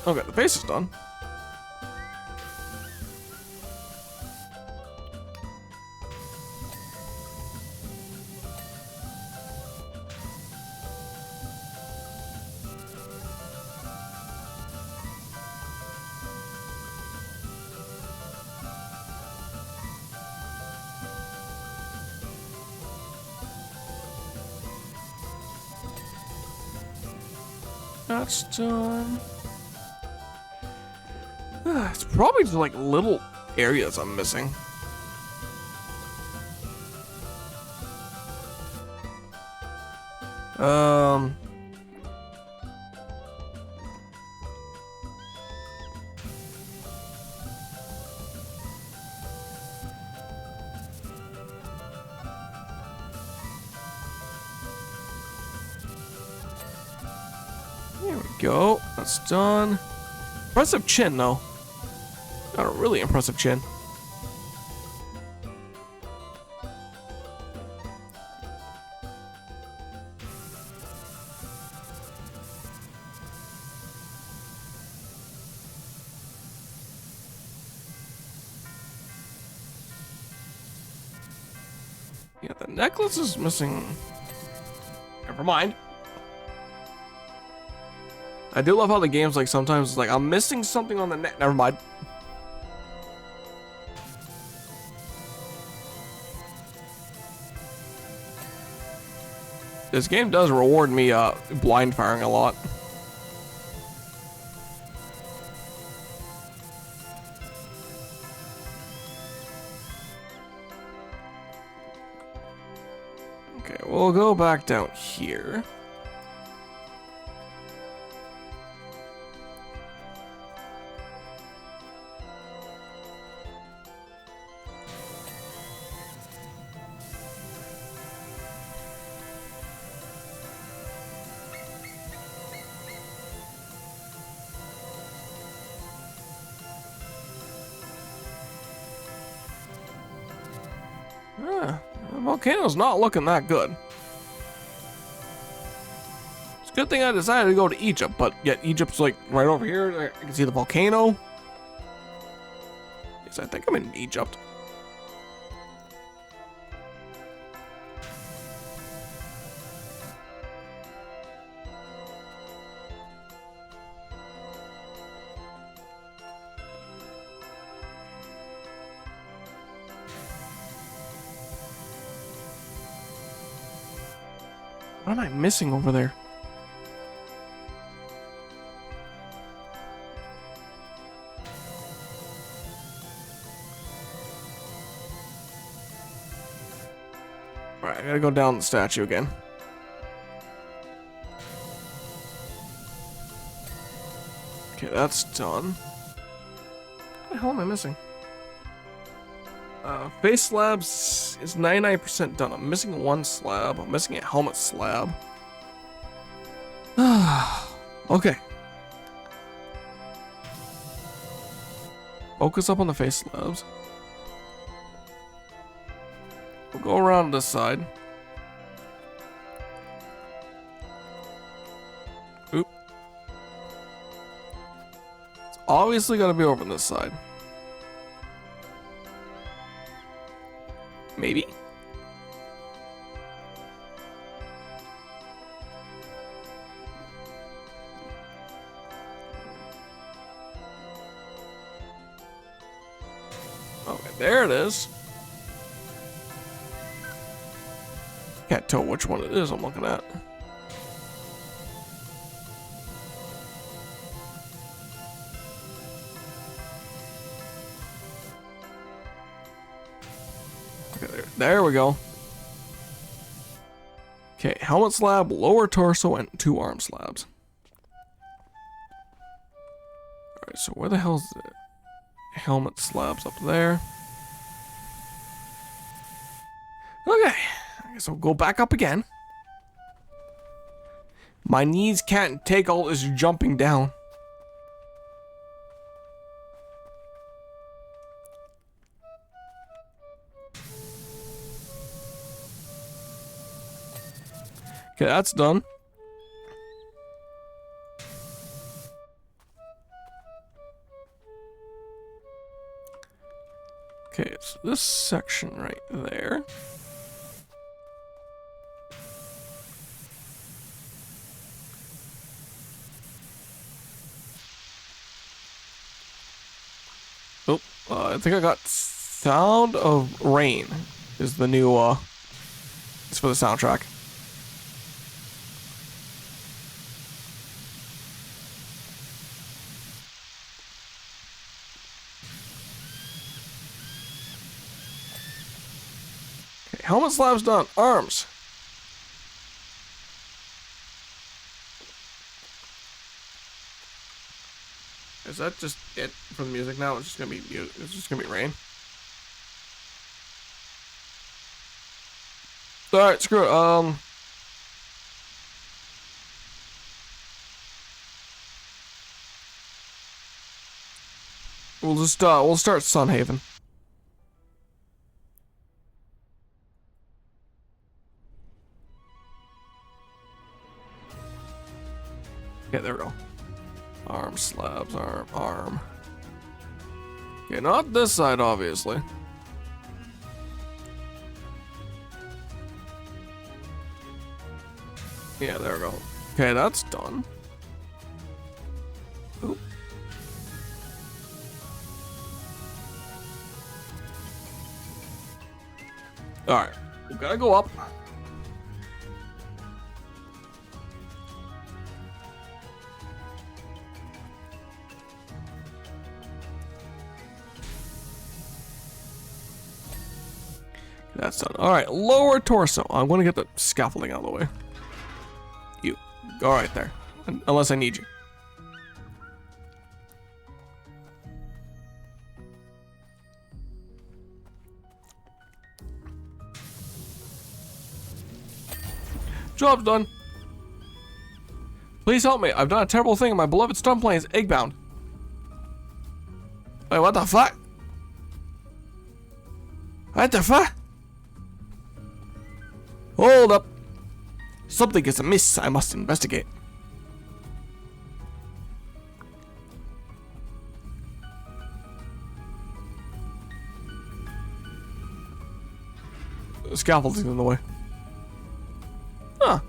Okay, the base is done. That's done. It's probably just like little areas I'm missing. There we go. That's done. Impressive chin, though. Got a really impressive chin. Yeah, the necklace is missing. Never mind. I do love how the game's like sometimes it's like I'm missing something on the neck. Never mind. This game does reward me blind firing a lot. Okay, we'll go back down here. The volcano's not looking that good. It's a good thing I decided to go to Egypt, but yet Egypt's like right over here. I can see the volcano. Yes, I think I'm in Egypt. What am I missing over there? Alright, I gotta go down the statue again. Okay, that's done. What the hell am I missing? Face slabs is 99% done. I'm missing one slab. I'm missing a helmet slab. Okay. Focus up on the face slabs. We'll go around this side. Oop. It's obviously gotta be over on this side. Maybe. Okay, there it is. Can't tell which one it is I'm looking at. Okay, there we go. Okay, helmet slab, lower torso, and 2 arm slabs. Alright, so where the hell is it? Helmet slabs up there. Okay, I guess I'll go back up again. My knees can't take all this jumping down. Okay, that's done. Okay, it's this section right there. Oh, I think I got Sound of Rain is the new, it's for the soundtrack. Okay, helmet slab's done. Arms. Is that just it for the music now? It's just gonna be music. It's just gonna be rain. All right, screw it. We'll start Sunhaven. Okay, there we go. Arm slabs, arm. Okay, not this side, obviously. Yeah, there we go. Okay, that's done. Oop. Alright, we gotta go up. That's done. Alright, lower torso. I'm gonna get the scaffolding out of the way. You. Go right there. Unless I need you. Job's done. Please help me. I've done a terrible thing and my beloved stun plane is eggbound. Wait, what the fuck? What the fuck? Hold up. Something is amiss. I must investigate. The scaffolding's in the way. Huh.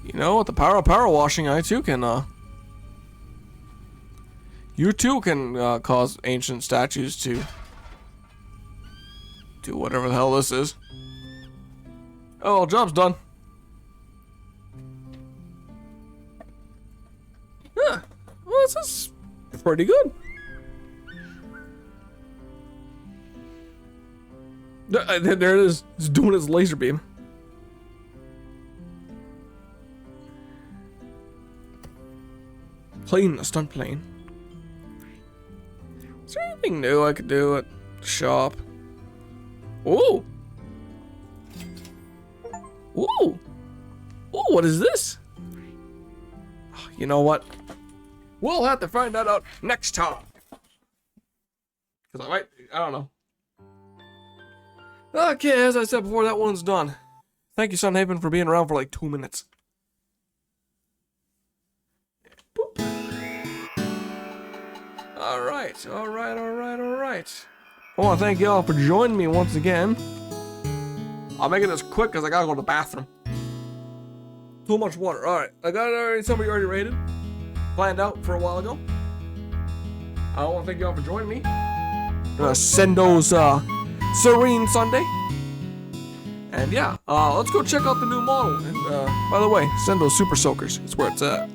You know, with the power of power washing, I too can, you too can, cause ancient statues to do whatever the hell this is. Oh, well, job's done. Yeah, well, this is pretty good. There it is. It's doing its laser beam. Plane, a stunt plane. Anything new I could do at the shop? Ooh! Ooh! Ooh, what is this? You know what? We'll have to find that out next time. Because I don't know. Okay, as I said before, that one's done. Thank you, Sunhaven, for being around for like 2 minutes. Boop. Alright. I want to thank y'all for joining me once again. I'll make it as quick as I gotta go to the bathroom. Too much water. Alright, I got it already. Somebody already rated. Planned out for a while ago. I want to thank y'all for joining me. Sendo's Serene Sunday. And yeah, let's go check out the new model. And by the way, Sendo Super Soakers is where it's at.